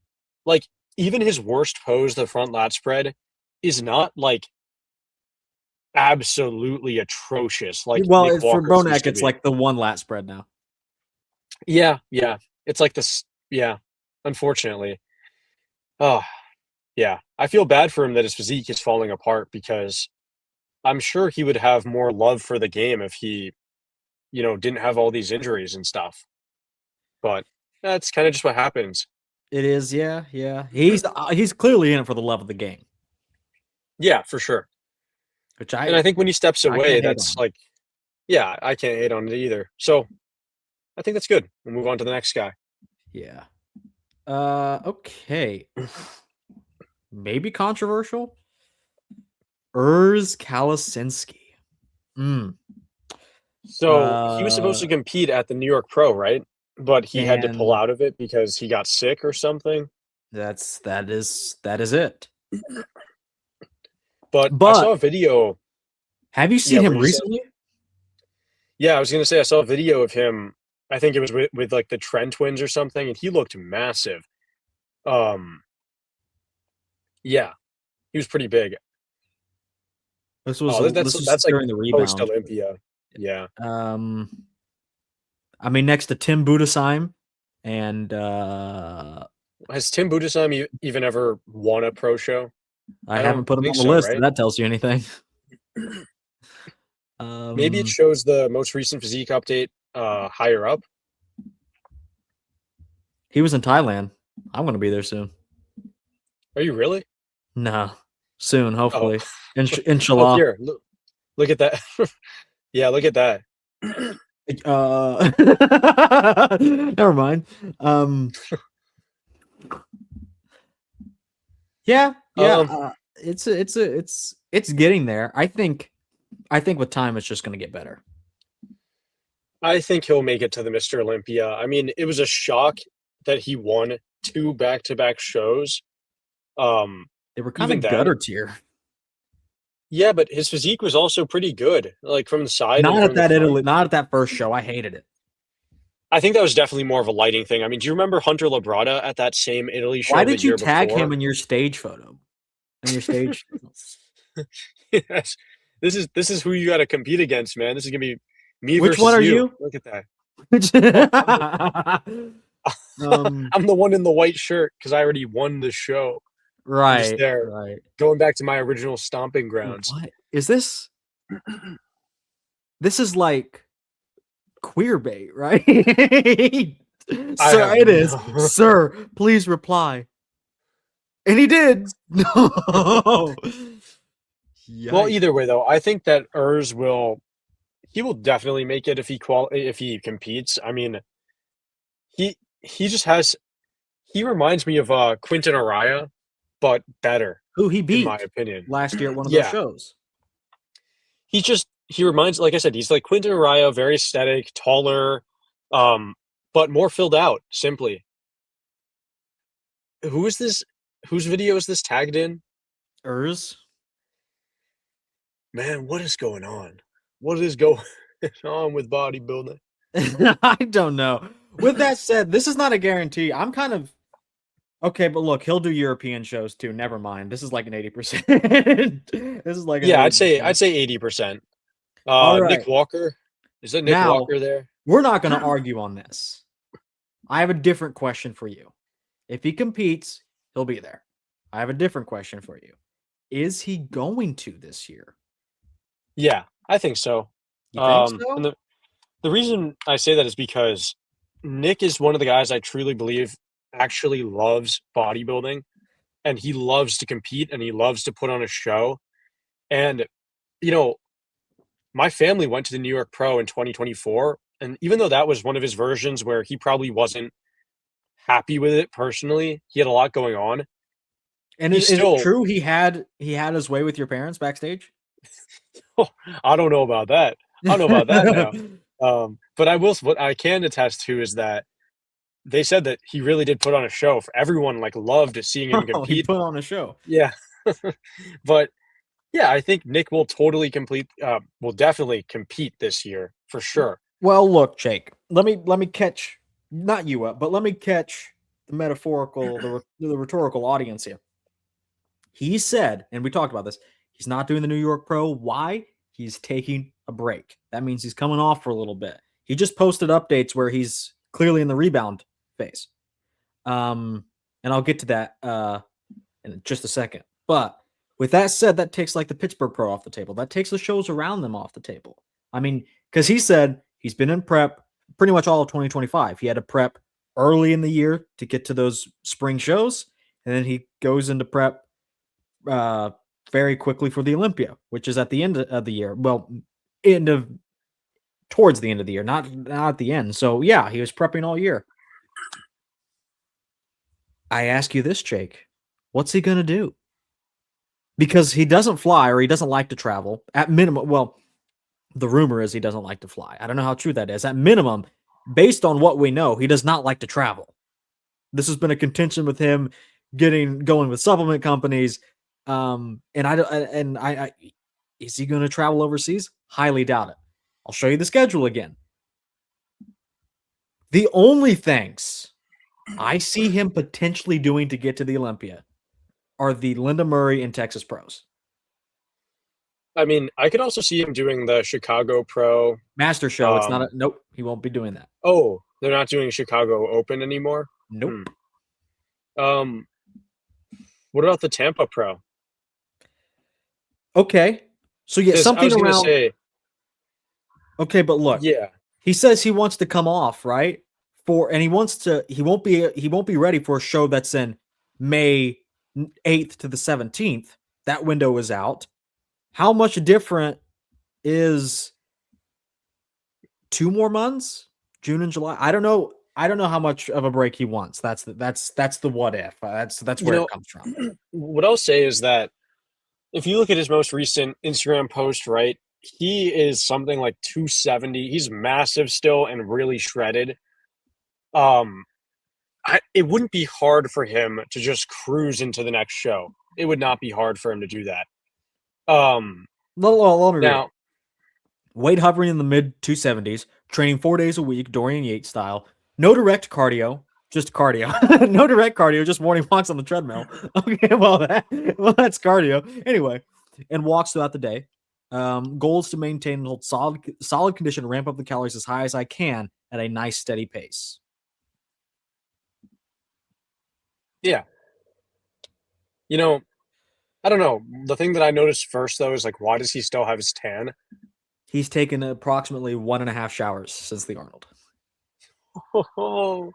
Like even his worst pose, the front lat spread, is not like absolutely atrocious. Like Well, Nick for Walker's used Bonak, to it's be. like the one lat spread now. Yeah. It's like this. Yeah, unfortunately. Oh, yeah. I feel bad for him that his physique is falling apart because I'm sure he would have more love for the game if he, didn't have all these injuries and stuff. But that's kind of just what happens. It is, yeah. He's clearly in it for the love of the game. Yeah, for sure. And I think when he steps away, that's like, yeah, I can't hate on it either. So I think that's good. We'll move on to the next guy. Yeah. Okay. Maybe controversial. Kalasinski. So he was supposed to compete at the New York Pro, right? But he had to pull out of it because he got sick or something. That is it. But I saw a video. Have you seen him recently? Yeah, I was gonna say I saw a video of him. I think it was with like the Trent twins or something, and he looked massive. Yeah, he was pretty big. This was that's like during the rebound. Post Olympia. Yeah. I mean, next to Tim Budesheim and has Tim Budesheim even ever won a pro show? I haven't put him on the list. Right? If that tells you anything. Maybe it shows the most recent physique update higher up. He was in Thailand. I'm going to be there soon. Are you really? No, soon, hopefully. Inshallah. Oh, here, look at that. Yeah, look at that. Never mind. Yeah. It's getting there. I think with time it's just going to get better. I think he'll make it to the Mr. Olympia. I mean, it was a shock that he won 2 back-to-back shows. They were kind of gutter tier. Yeah, but his physique was also pretty good, like from the side. Not at that first show. I hated it. I think that was definitely more of a lighting thing. I mean, do you remember Hunter Labrada at that same Italy show? Why did you tag him in your stage photo? In your stage? Yes. This is who you got to compete against, man. This is gonna be me. Which versus one are you? Look at that. I'm the one in the white shirt because I already won the show. I'm just right, there, right. going back to my original stomping grounds. What is this? This is like queer bait, right? I Sir, have it is. no. Sir, please reply. And he did. No. Well, Yikes. either way though, I think that Urs will. He will definitely make it if he competes. I mean, he just has. He reminds me of Quinton Eriya, but better, Who he in my beat opinion. last year at one of those Yeah, shows. he reminds, like I said, he's like Quinton Eriya, very aesthetic, taller, um, but more filled out. Simply, who is this? Whose video is this tagged in? Urs. Man, what is going on? What is going on with bodybuilding? I don't know. With that said, this is not a guarantee. I'm kind of okay, but look, he'll do European shows too. Never mind. This is like an 80%. This is like an Yeah, I'd 80%. say 80%. All Nick right. Walker. Is that Nick Now, Walker there? we're not going to argue on this. I have a different question for you. If he competes, he'll be there. I have a different question for you. Is he going to this year? Yeah, I think so. You think And so? the reason I say that is because Nick is one of the guys I truly believe actually loves bodybuilding, and he loves to compete and he loves to put on a show. And you know, my family went to the New York Pro in 2024, and even though that was one of his versions where he probably wasn't happy with it personally, he had a lot going on. And He is it still, true he had his way with your parents backstage? I don't know about that. I don't know about that now. But what I can attest to is that they said that he really did put on a show for everyone, like loved seeing him Oh, he compete. put on a show. Yeah. But yeah, I think Nick will will definitely compete this year for sure. Well, look, Jake. Let me catch not you up, but let me catch the metaphorical, the rhetorical audience here. He said, and we talked about this, he's not doing the New York Pro. Why? He's taking a break. That means he's coming off for a little bit. He just posted updates where he's clearly in the rebound phase. And I'll get to that in just a second. But with that said, that takes like the Pittsburgh Pro off the table. That takes the shows around them off the table. I mean, because he said he's been in prep pretty much all of 2025. He had to prep early in the year to get to those spring shows, and then he goes into prep very quickly for the Olympia, which is at the end of the year. Well, towards the end of the year, not at the end. So yeah, he was prepping all year. I ask you this, Jake. What's he gonna do? Because he doesn't fly or he doesn't like to travel. At minimum, well, the rumor is he doesn't like to fly. I don't know how true that is. At minimum, based on what we know, he does not like to travel. This has been a contention with him going with supplement companies. Is he going to travel overseas? Highly doubt it. I'll show you the schedule again. The only things I see him potentially doing to get to the Olympia are the Linda Murray and Texas Pros. I mean, I could also see him doing the Chicago Pro Master Show. It's not a nope. He won't be doing that. Oh, they're not doing Chicago Open anymore? Nope. What about the Tampa Pro? Okay. So yeah, something around. Okay, but look. Yeah. He says he wants to come off, right? And he won't be ready for a show that's in May 8th to the 17th. That window is out. How much different is 2 more months? June and July? I don't know how much of a break he wants. That's the what if. That's where it comes from. What I'll say is that if you look at his most recent Instagram post, right, he is something like 270. He's massive still and really shredded. It wouldn't be hard for him to just cruise into the next show. It would not be hard for him to do that. Let me now, read. Weight hovering in the mid 270s, training 4 days a week, Dorian Yates style. No direct cardio, just cardio. No direct cardio, just morning walks on the treadmill. Okay, that's cardio. Anyway, and walks throughout the day. Goals to maintain and hold solid condition, ramp up the calories as high as I can at a nice steady pace. Yeah. You know, I don't know. The thing that I noticed first though is like, why does he still have his tan? He's taken approximately 1.5 showers since the Arnold. Oh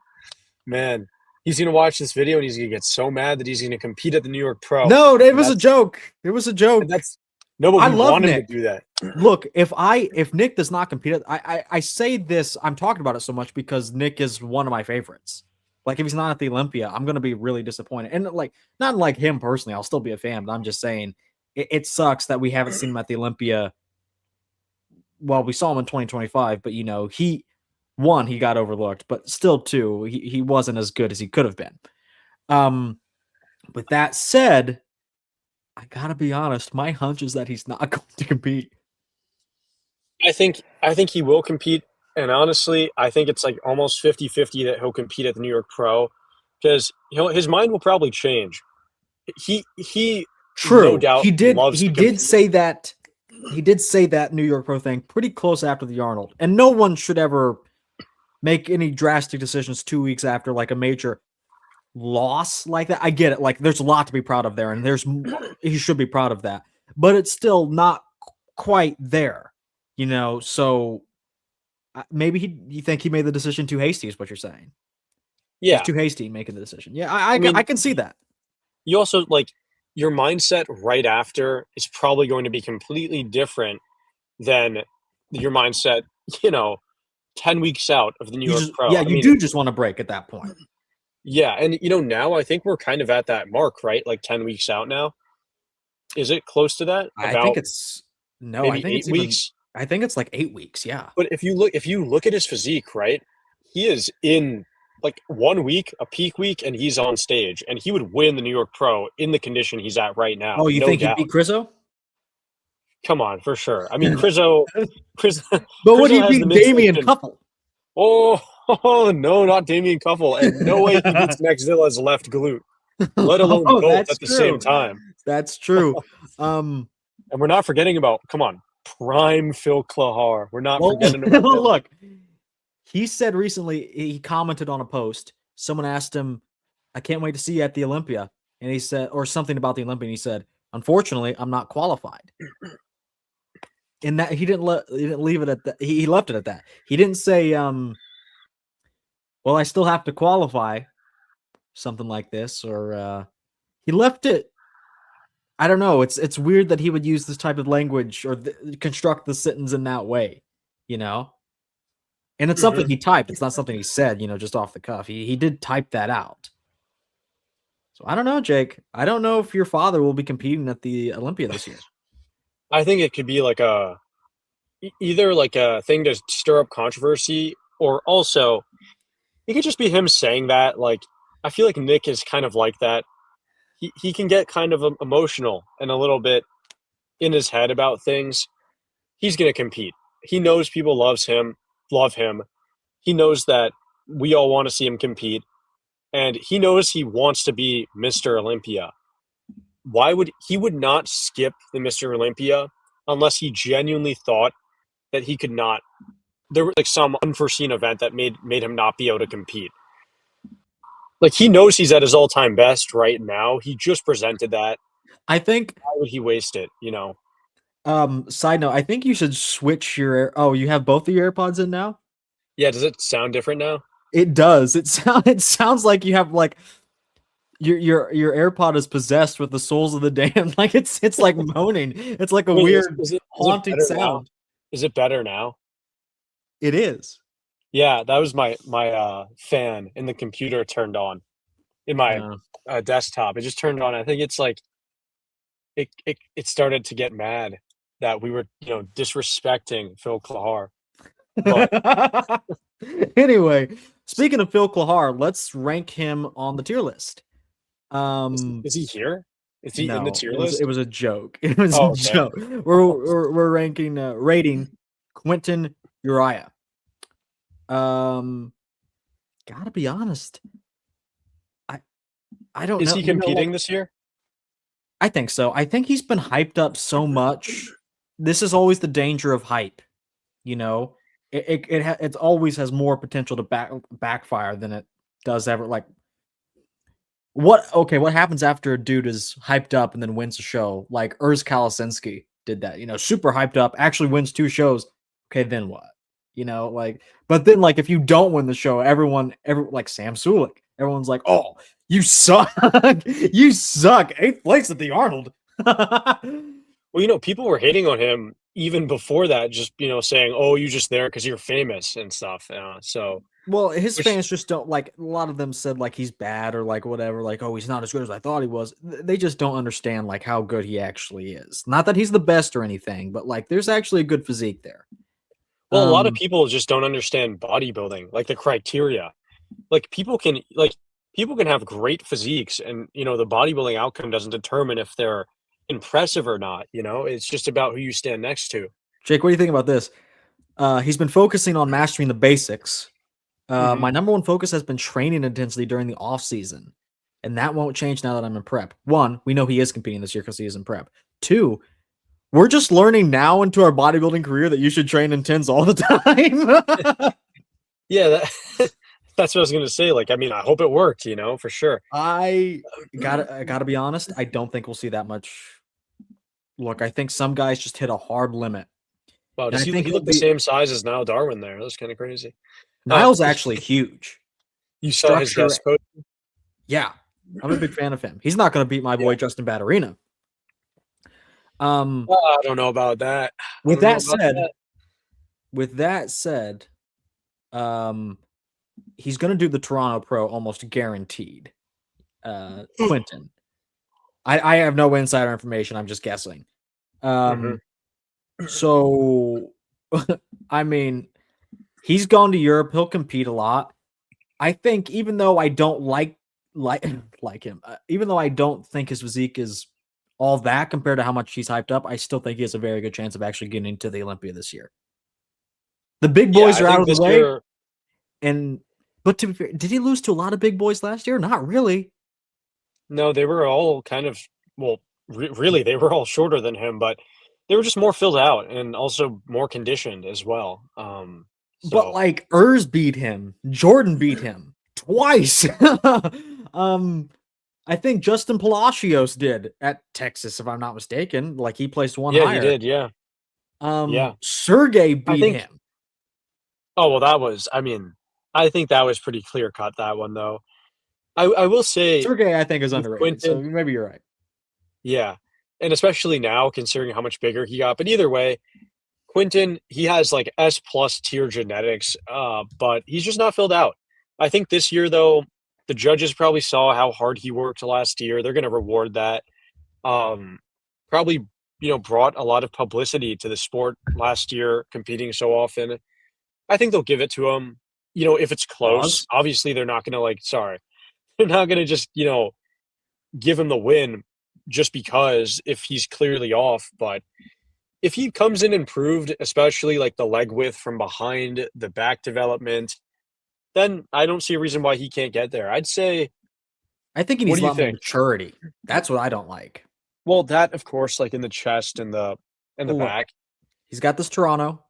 man, he's gonna watch this video and he's gonna get so mad that he's gonna compete at the New York Pro. No, it And was a joke. It was a joke. that's no, but I we love want him to Nick. do that. Look, if Nick does not compete, I say this. I'm talking about it so much because Nick is one of my favorites. Like if he's not at the Olympia, I'm gonna be really disappointed. And like not like him personally, I'll still be a fan. But I'm just saying it sucks that we haven't seen him at the Olympia. Well, we saw him in 2025, but he got overlooked, but still two, he wasn't as good as he could have been. With that said, I gotta be honest, my hunch is that he's not going to compete. I think he will compete, and honestly, I think it's like almost 50-50 that he'll compete at the New York Pro because his mind will probably change. He no True. doubt loves He to did compete. say that. He did say that New York Pro thing pretty close after the Arnold. And no one should ever make any drastic decisions 2 weeks after like a major loss like that. I get it. Like there's a lot to be proud of there, and he should be proud of that. But it's still not quite there, So maybe you think he made the decision too hasty, is what you're saying. Yeah, He's too hasty in making the decision. Yeah, I mean, can see that. you also like your mindset right after is probably going to be completely different than your mindset, 10 weeks out of the New York Pro. I mean, do just want to break at that point. yeah, and now I think we're kind of at that mark, right? Like 10 weeks out now. Is it close to that? I About think it's no, I maybe think 8 it's even weeks? I think it's like 8 weeks, yeah. But if you look at his physique, right? He is in like 1 week, a peak week, and he's on stage, and he would win the New York Pro in the condition he's at right now, Oh, you no think he'd doubt. beat Kriso? Come on, for sure. I mean, Kriso, But would he Kriso has the beat Damian midsection. Cuffle? Oh no, not Damian Cuffle, and no way he beats Maxzilla's left glute, let alone Oh, both that's at the same true. time. That's true. And we're not forgetting about, come on, prime Phil Klahar. We're not Well, forgetting about him. look, he said recently, he commented on a post. Someone asked him, I can't wait to see you at the Olympia. And he said, or something about the Olympia. And he said, unfortunately, I'm not qualified. And that he didn't leave it at that. He left it at that. He didn't say, well, I still have to qualify, something like this, or he left it. I don't know. It's weird that he would use this type of language or construct the sentence in that way, And it's something he typed. It's not something he said, just off the cuff. He did type that out. So I don't know, Jake. I don't know if your father will be competing at the Olympia this year. I think it could be like either like a thing to stir up controversy, or also it could just be him saying that. Like, I feel like Nick is kind of like that. He can get kind of emotional and a little bit in his head about things. He's going to compete. He knows people love him. He knows that we all want to see him compete, and he knows he wants to be Mr. Olympia. He would not skip the Mr. Olympia unless he genuinely thought that he could not. There was like some unforeseen event that made him not be able to compete. Like, he knows he's at his all-time best right now. He just presented that. I think. Why would he waste it? Side note, I think you should switch your. Oh, you have both of your AirPods in now? Yeah. Does it sound different now? It does. It sounds like you have like your AirPod is possessed with the souls of the damned. Like it's like moaning. It's like a weird haunting sound. Now? Is it better now? It is. Yeah, that was my fan in the computer turned on in my desktop. It just turned on. I think it's like it started to get mad that we were disrespecting Phil Klahar. But anyway, speaking of Phil Klahar, let's rank him on the tier list. Is he here? Is he in the tier list? It was a joke. It was a joke. We're rating Quinton Eriya. Gotta be honest. I don't know. Is he competing this year? I think so. I think he's been hyped up so much. This is always the danger of hype. It always has more potential to backfire than it does ever. Like What happens after a dude is hyped up and then wins a show? Like Kalasinski did that, super hyped up, actually wins 2 shows. Okay, then what? But then like if you don't win the show, like Sam Sulik, everyone's like, "Oh, you suck. You suck. 8th place at the Arnold." Well, people were hating on him even before that, just saying, "Oh, you just there because you're famous and stuff." So, Well, his which, fans just don't like. A lot of them said like he's bad or like whatever, like, oh, he's not as good as I thought he was. They just don't understand like how good he actually is. Not that he's the best or anything, but like there's actually a good physique there. well, a lot of people just don't understand bodybuilding, like the criteria. Like people can have great physiques, and the bodybuilding outcome doesn't determine if they're impressive or not. It's just about who you stand next to. Jake, what do you think about this? He's been focusing on mastering the basics. Hmm. My number one focus has been training intensity during the off season, and that won't change now that I'm in prep. 1, we know he is competing this year because he is in prep. 2, we're just learning now into our bodybuilding career that you should train intense all the time. Yeah, that's what I was gonna say. Like, I mean, I hope it worked, for sure. I gotta be honest. I don't think we'll see that much. Look, I think some guys just hit a hard limit, Wow, and does I he think he he'll looked the be. same size as Niall Darwin there? That's kind of crazy. Um, Niall's actually huge. you saw his Structure, guest post? yeah, I'm a big fan of him. He's not going to beat my Yeah. boy Justin Batterina. I don't know about that. I With don't know that about said, that. with that said, um, he's going to do the Toronto Pro almost guaranteed. Quinton. I have no insider information. I'm just guessing. Mhm. So I mean, he's gone to Europe. He'll compete a lot. I think even though I don't like like him, even though I don't think his physique is all that compared to how much he's hyped up, I still think he has a very good chance of actually getting into the Olympia this year. The big Yeah, boys I are out think of the this way, year. and but to be fair, did he lose to a lot of big boys last year? Not really. No, they were all kind of, well, really, they were all shorter than him, but they were just more filled out and also more conditioned as well. But So like beat him, Jordan beat him twice. um, I think Justin Palacios did at Texas, if I'm not mistaken. Like he placed one yeah, he higher. did. Yeah, yeah. Sergey I beat think. him. Oh well, that was. I mean, I think that was pretty clear cut. That one though. I will say Sergey, I think, is with underrated. So Quinton, maybe you're right. yeah, and especially now considering how much bigger he got. But either way, Quinton, he has like S plus tier genetics, but he's just not filled out. I think this year though, the judges probably saw how hard he worked last year. They're going to reward that. Um, Probably brought a lot of publicity to the sport last year, competing so often. I think they'll give it to him. If it's close, Pause. obviously they're not going to like. Sorry, they're not going to just give him the win just because if he's clearly off. But if he comes in improved, especially like the leg width from behind, the back development, then I don't see a reason why he can't get there. I'd say, I think he what needs do a you lot more think? maturity. That's what I don't like. Well, that of course, like in the chest and the Look, back. he's got this Toronto.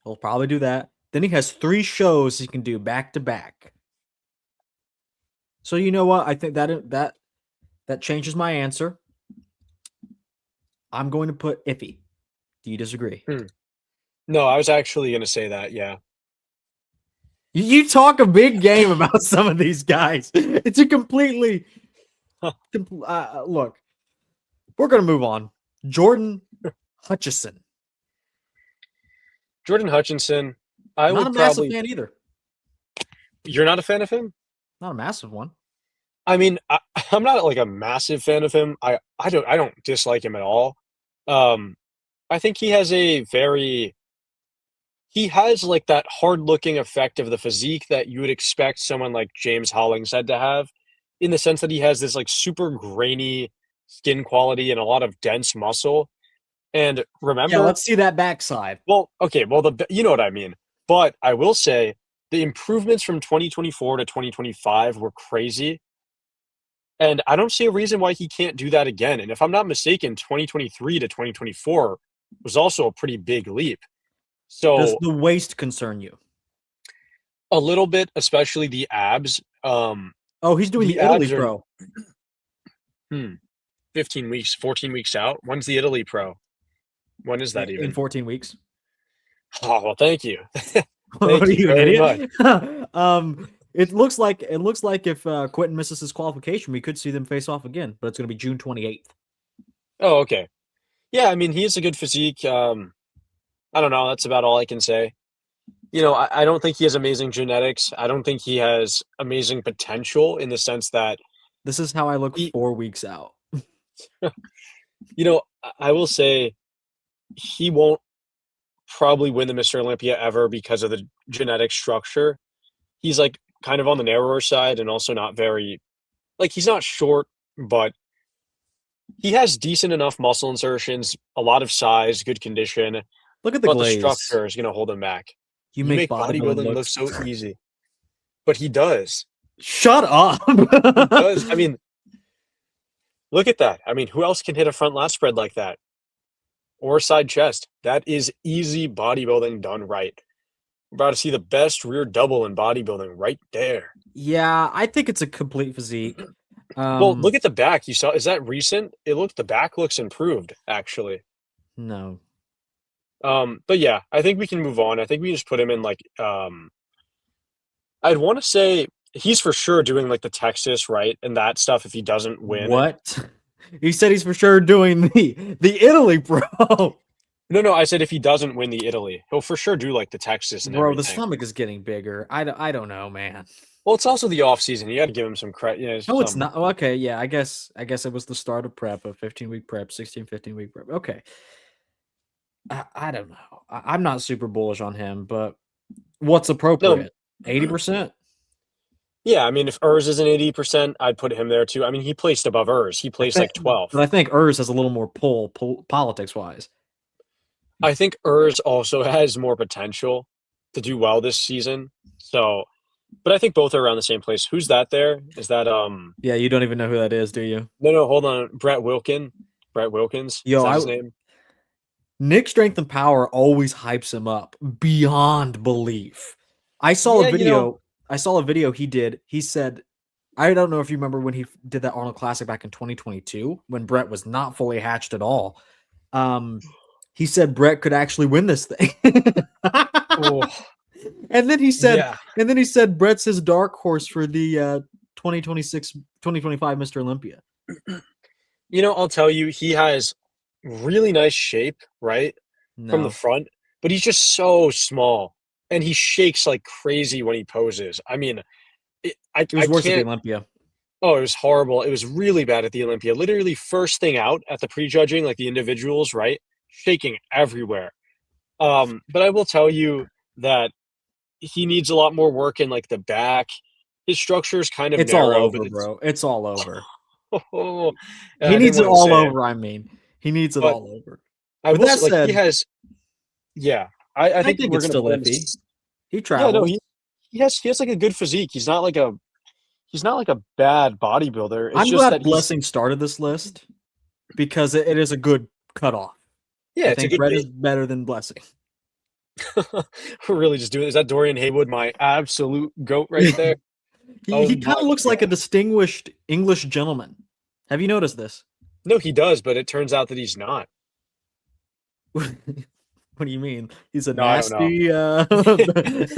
He'll probably do that. Then he has 3 shows he can do back to back. So you know what? I think that changes my answer. I'm going to put iffy. Do you disagree? Hmm. No, I was actually going to say that. Yeah. You talk a big game about some of these guys. It's a completely look. We're gonna move on. Jordan Hutchinson. Jordan Hutchinson, I Not a would massive probably. fan either. You're not a fan of him? Not a massive one. I mean, I'm not like a massive fan of him. I don't dislike him at all. Um, I think he has like that hard looking effect of the physique that you would expect someone like James Hollingshead to have, in the sense that he has this like super grainy skin quality and a lot of dense muscle. And Yeah, remember, let's see that backside. well, okay, well you know what I mean. But I will say the improvements from 2024 to 2025 were crazy. And I don't see a reason why he can't do that again. And if I'm not mistaken, 2023 to 2024 was also a pretty big leap. Does So the waist concern you? a little bit, especially the abs. Oh, he's doing the Italy abs are Pro. 15 weeks, 14 weeks out. When's the Italy Pro? When is that In even? 14 weeks. Oh, well, thank you. What are you, an very much. idiot? It looks like if Quinton misses his qualification, we could see them face off again, but it's going to be June 28th. Oh, okay. Yeah, I mean, he has a good physique. I don't know. That's about all I can say. You know, I don't think he has amazing genetics. I don't think he has amazing potential in the sense that This is how I look he, 4 weeks out. you know, I will say he won't probably win the Mr. Olympia ever because of the genetic structure. He's like kind of on the narrower side and also not very, like, he's not short, but he has decent enough muscle insertions, a lot of size, good condition, Look at the but the glaze. structure is going to hold him back. You You make bodybuilding bodybuilding look so easy, but he does. Shut up. He does. I mean, look at that. I mean, who else can hit a front lat spread like that? Or side chest? That is easy bodybuilding done right. We're about to see the best rear double in bodybuilding right there. Yeah, I think it's a complete physique. Well, look at the back. You saw, is that recent? The back looks improved, actually. No. But yeah, I think we can move on. I think we just put him in like, I'd want to say he's for sure doing like the Texas, right? And that stuff if he doesn't win. What? He said he's for sure doing the Italy Pro. No, I said if he doesn't win the Italy, he'll for sure do like the Texas and Bro, everything. the stomach is getting bigger. I don't know, man. Well, it's also the off season. You got to give him some credit. You know, No, it's not. Okay, yeah, I guess it was the start of prep, a 15-week prep, 15-week prep. Okay. I don't know. I'm not super bullish on him, but what's appropriate? 80%? Yeah, I mean, if Urs is an 80%, I'd put him there too. I mean, he placed above Urs. He placed like 12. But I think Urs has a little more pull politics-wise. I think Urs also has more potential to do well this season. So, but I think both are around the same place. Who's that there? Is that Yeah, you don't even know who that is, do you? No, hold on. Brett Wilkins. Yo, is that his name? Nick Strength and Power always hypes him up beyond belief. I saw a video. I saw a video he did. He said, I don't know if you remember when he did that Arnold Classic back in 2022 when Brett was not fully hatched at all. He said Brett could actually win this thing. Oh. And then he said, Brett's his dark horse for the 2025 Mr. Olympia. You know, I'll tell you, he has really nice shape, right? No. From the front, but he's just so small. And he shakes like crazy when he poses. I mean, it was worse at the Olympia. Oh, it was horrible. It was really bad at the Olympia. Literally first thing out at the prejudging, like the individuals, right? Shaking everywhere. But I will tell you that he needs a lot more work in like the back. His structure is kind of narrow. All over, bro. It's all over. He needs it all over. I mean, he needs it all over. I will say, like, he has. Yeah, I think we're it's still iffy. He travels. Yeah, no, he has like a good physique. He's not like a bad bodybuilder. I'm glad Blessing started this list because it is a good cutoff. Yeah, I think Brett is better than Blessing. We're really just doing. Is that Dorian Haywood, my absolute goat right there? He kind of looks like a distinguished English gentleman. Have you noticed this? No, he does, but it turns out that he's not. What do you mean? He's a nasty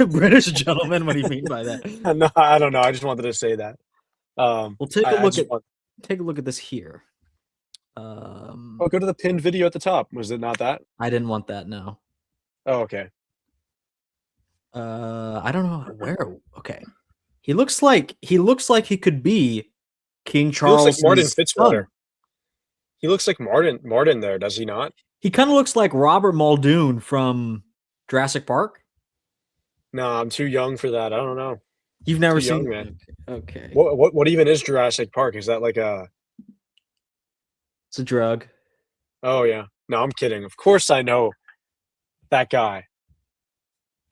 British gentleman. What do you mean by that? No, I don't know. I just wanted to say that. Well, take a look at this here. Go to the pinned video at the top. Was it not that? I didn't want that. No. Oh, okay. I don't know where. Okay. He looks like he could be King Charles. He looks like Martin Fitzwater. He looks like Martin there, does he not? He kind of looks like Robert Muldoon from Jurassic Park. No, I'm too young for that. I don't know. You've never seen, man. Okay. What even is Jurassic Park? Is that like a? It's a drug. Oh yeah. No, I'm kidding. Of course I know that guy.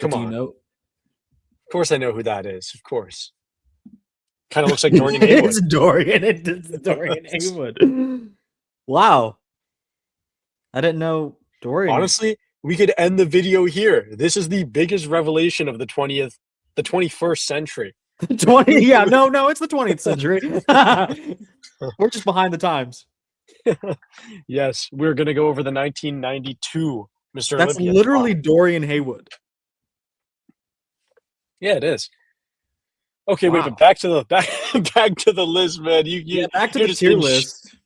Come on. Do you know? Of course I know who that is. Of course. Kind of looks like Dorian Haywood. It's Dorian. It's Dorian Haywood. Wow. I didn't know Dorian. Honestly, we could end the video here. This is the biggest revelation of the 21st century. 20, yeah, no, it's the 20th century. We're just behind the times. Yes, we're gonna go over the 1992 Mr. That's Olympia. literally Dorian Haywood. Yeah, it is. Okay, wait, Wow. but back to the back to the list, man. Back to you're the just tier in list.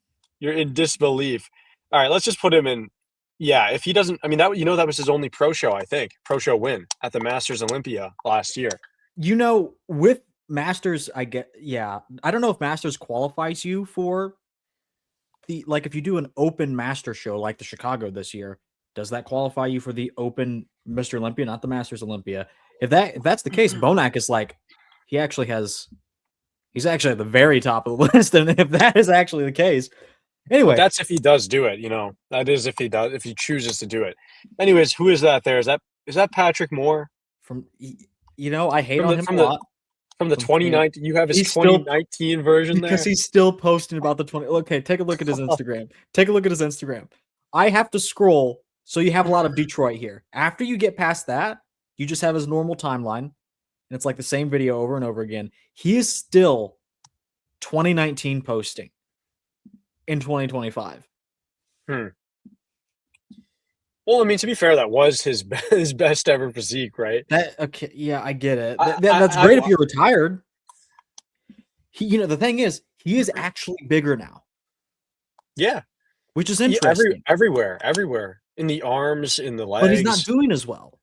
you're in disbelief. All right, let's just put him in. Yeah, if he doesn't, I mean, that was his only pro show, I think, pro show win at the Masters Olympia last year. With Masters, I don't know if Masters qualifies you for if you do an open Master show like the Chicago this year, does that qualify you for the open Mr. Olympia, not the Masters Olympia? If that's the case, Bonak is he's actually at the very top of the list, and if that is actually the case, anyway, but that's if he does do it. That is if he chooses to do it. Anyways, who is that? There is that Patrick Moore from I hate on him a lot. From the 2019, you have his 2019 version there? Because he's still posting about the 20. Okay, take a look at his Instagram. Take a look at his Instagram. I have to scroll, so you have a lot of Detroit here. After you get past that, you just have his normal timeline, and it's like the same video over and over again. He is still 2019 posting in 2025. Well, I mean, to be fair, that was his best ever physique, right? Okay, yeah, I get it. That's great if you're retired. The thing is, he is actually bigger now. Yeah, which is interesting. Everywhere, in the arms, in the legs. But he's not doing as well.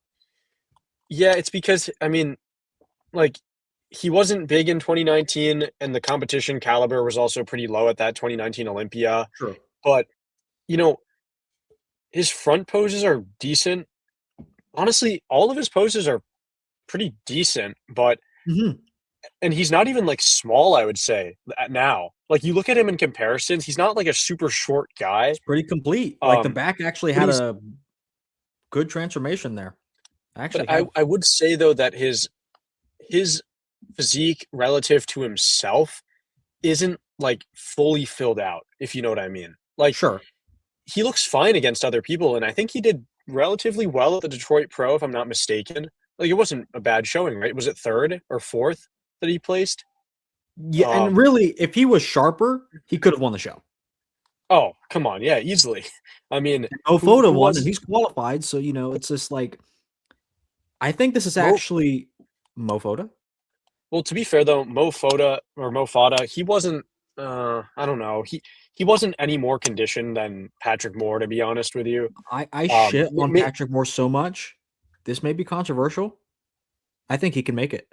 Yeah, it's because he wasn't big in 2019, and the competition caliber was also pretty low at that 2019 Olympia. True, but his front poses are decent. Honestly, all of his poses are pretty decent, but and he's not even small, I would say, now. You look at him in comparisons, he's not a super short guy. It's pretty complete. The back actually had a good transformation there. I would say though that his physique relative to himself isn't fully filled out, if you know what I mean. Sure. He looks fine against other people, and I think he did relatively well at the Detroit Pro, if I'm not mistaken. It wasn't a bad showing, right? Was it third or fourth that he placed? Yeah, and really, if he was sharper, he could have won the show. Oh, come on. Yeah, easily. I mean, Photo won, and he's qualified, so, it's just I think this is actually Mofota. Well, to be fair, though, Mofata, he wasn't, I don't know. He wasn't any more conditioned than Patrick Moore, to be honest with you. I shit on Patrick Moore so much. This may be controversial. I think he can make it.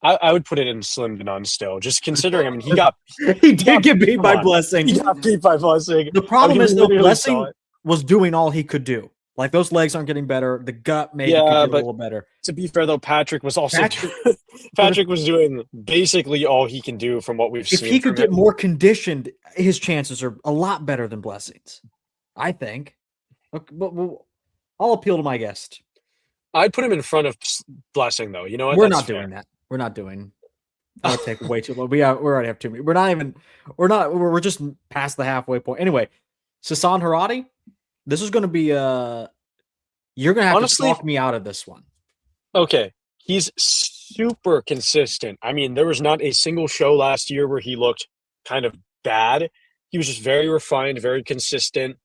I would put it in slim to none still, just considering. I mean, he did get beat by Blessing. He got beat by Blessing. The problem is, though, Blessing was doing all he could do. Those legs aren't getting better. The gut maybe could get a little better. To be fair, though, Patrick was also Patrick was doing basically all he can do from what we've seen. If he could get more conditioned, his chances are a lot better than Blessing's, I think. Okay, but I'll appeal to my guest. I'd put him in front of Blessing, though. You know what? We're not doing that. We're not doing. That would take way too long. We already have too many. We're just past the halfway point. Anyway, Sasan Harati. This is going to be you're going to have to talk me out of this one. Okay. He's super consistent. I mean, there was not a single show last year where he looked kind of bad. He was just very refined, very consistent.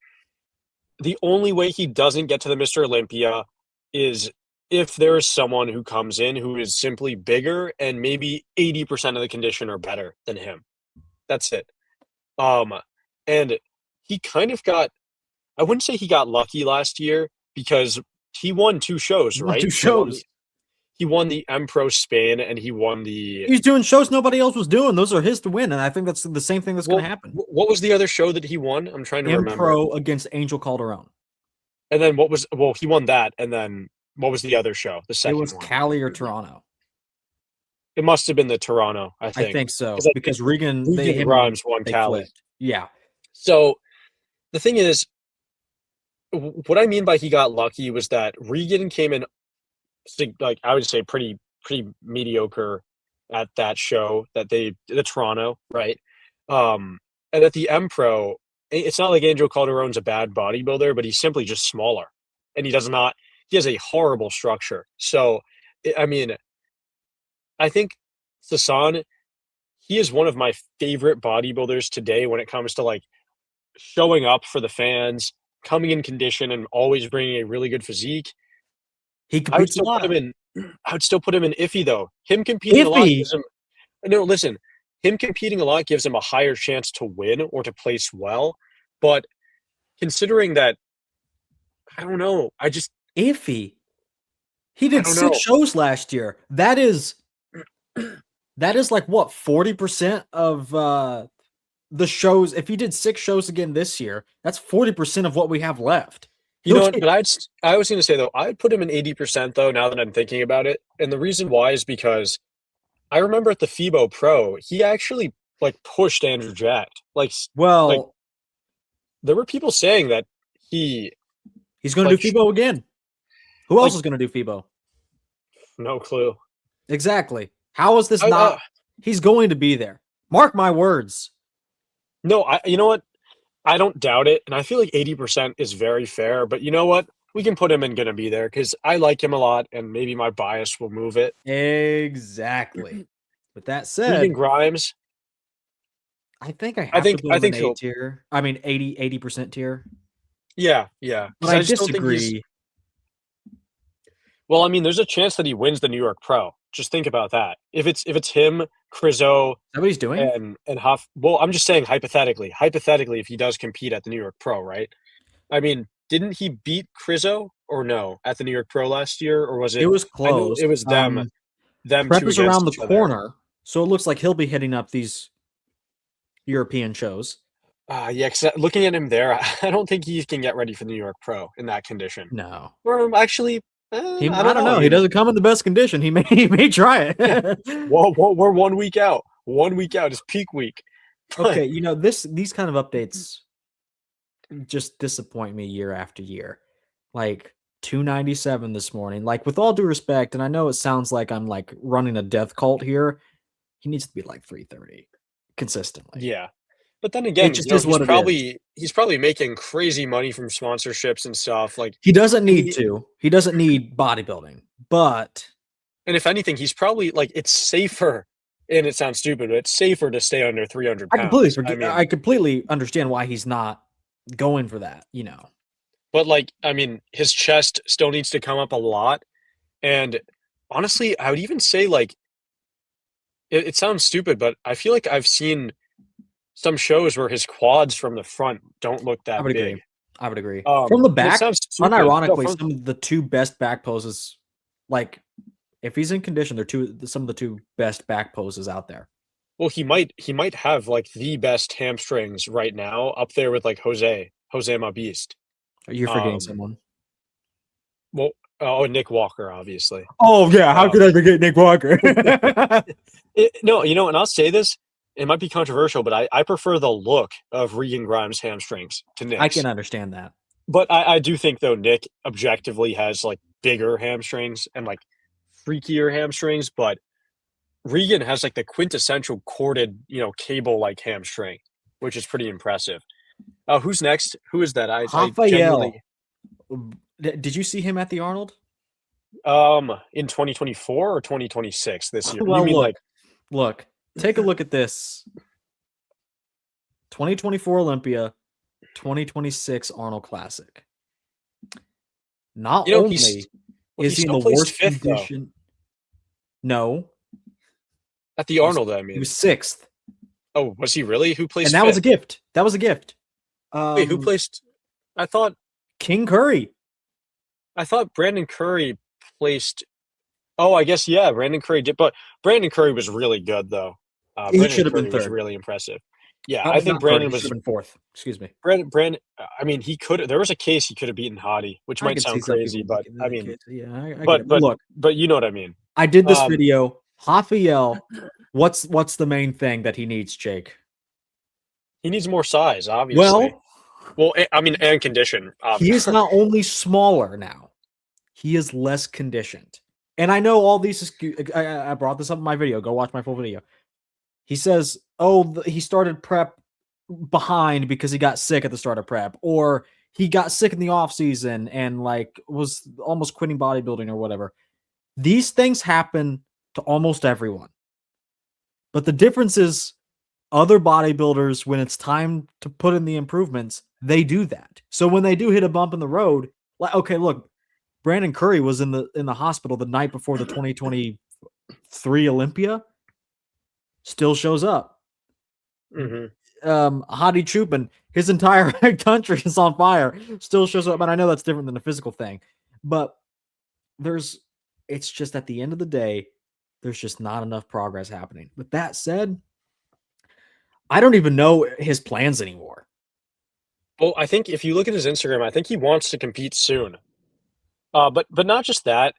The only way he doesn't get to the Mr. Olympia is if there is someone who comes in who is simply bigger and maybe 80% of the condition are better than him. That's it. And he kind of got, I wouldn't say he got lucky last year because he won two shows, right? He won the M-Pro Spain and he won the... He's doing shows nobody else was doing. Those are his to win, and I think that's the same thing that's going to happen. What was the other show that he won? I'm trying to remember. M-Pro against Angel Calderon. And then he won that, and then what was the other show? The second one. It was Cali or Toronto. It must have been the Toronto, I think. I think so, because Regan Grimes won Cali. Yeah. So the thing is, what I mean by he got lucky was that Regan came in, I would say pretty mediocre at that show the Toronto, right? And at the M-Pro, it's not like Angel Calderon's a bad bodybuilder, but he's simply just smaller, and he has a horrible structure. So, I mean, I think Sasan, he is one of my favorite bodybuilders today when it comes to like showing up for the fans, coming in condition, and always bringing a really good physique. He I would competes a still put him lot. in. I would still put him in iffy though. Him competing a lot Iffy. gives him. No, listen. Him competing a lot gives him a higher chance to win or to place well. But considering that, I don't know. Iffy. He I did don't 6 know. shows last year. That is like what, 40% of the shows. If he did 6 shows again this year, that's 40% of what we have left. You know what? But I was going to say though, I'd put him in 80% though. Now that I'm thinking about it, and the reason why is because I remember at the FIBO Pro, he actually like pushed Andrew Jack. Like Well, there were people saying that he's going to like, do FIBO again. Who else like, is going to do FIBO? No clue. Exactly. How is this not? He's going to be there. Mark my words. No, you know what? I don't doubt it, and I feel like 80% is very fair. But you know what? We can put him in gonna be there because I like him a lot, and maybe my bias will move it. Exactly. With that said, Regan Grimes. I think I have to put him in A he'll. tier. I mean, 80% tier. Yeah, yeah. But I just don't think he's. disagree. Well, I mean, there's a chance that he wins the New York Pro. Just think about that. If it's him, Kriso, Is that what he's doing? and Huff. Well, I'm just saying hypothetically. Hypothetically, if he does compete at the New York Pro, right? I mean, didn't he beat Kriso or no at the New York Pro last year, or was it? It was I know close. it was them. Them Prep two is against around the each other. corner, so it looks like he'll be hitting up these European shows. Yeah, because looking at him there, I don't think he can get ready for the New York Pro in that condition. No. Or actually, I don't know. He doesn't come in the best condition. He may try it. Yeah. Well, we're 1 week out. 1 week out is peak week. Okay, these kind of updates just disappoint me year after year. Like 297 this morning. Like, with all due respect, and I know it sounds like I'm like running a death cult here, he needs to be like 330 consistently. Yeah. But then again, he's probably making crazy money from sponsorships and stuff. Like, he doesn't need to. He doesn't need bodybuilding. But and if anything, he's probably like, it's safer. And it sounds stupid, but it's safer to stay under 300 pounds. I completely understand why he's not going for that, But like, I mean, his chest still needs to come up a lot. And honestly, I would even say like, it sounds stupid, but I feel like I've seen some shows where his quads from the front don't look that big. I would agree. From the back, unironically, some of the 2 best back poses, like if he's in condition, they're some of the 2 best back poses out there. Well, he might have like the best hamstrings right now, up there with like Jose Mabiste. You're forgetting someone. Well, Nick Walker, obviously. Oh yeah, how could I forget Nick Walker? No, and I'll say this. It might be controversial, but I prefer the look of Regan Grimes' hamstrings to Nick's. I can understand that. But I do think, though, Nick objectively has, like, bigger hamstrings and, like, freakier hamstrings. But Regan has, like, the quintessential corded, cable-like hamstring, which is pretty impressive. Who's next? Who is that? Rafael. Did you see him at the Arnold? In 2024 or 2026 this year? Well, you mean look. Take a look at this. 2024 Olympia, 2026 Arnold Classic. Not only is he in the worst condition. No. At the Arnold, I mean. He was 6th. Oh, was he really? Who placed? And that was a gift. Wait, who placed? I thought King Curry. I thought Brandon Curry placed. Oh, I guess yeah, Brandon Curry did, but Brandon Curry was really good though. He should have been 3rd. Was really impressive. Yeah, I think Brandon was 4th. Excuse me. Brandon. I mean, he could. There was a case he could have beaten Hadi, which might sound crazy, but I mean, but look, but you know what I mean. I did this video. Rafael, what's the main thing that he needs, Jake? He needs more size, obviously. Well, I mean, and condition. He is not only smaller now; he is less conditioned. And I know all these. I brought this up in my video. Go watch my full video. He says, "Oh, he started prep behind because he got sick at the start of prep, or he got sick in the off season and like was almost quitting bodybuilding or whatever." These things happen to almost everyone. But the difference is other bodybuilders, when it's time to put in the improvements, they do that. So when they do hit a bump in the road, like, okay, look, Brandon Curry was in the hospital the night before the 2023 Olympia, still shows up. Hadi Choopan, his entire country is on fire, still shows up. And I know that's different than a physical thing, but it's just at the end of the day, there's just not enough progress happening. With that said, I don't even know his plans anymore. Well, I think if you look at his Instagram, I think he wants to compete soon. But not just that.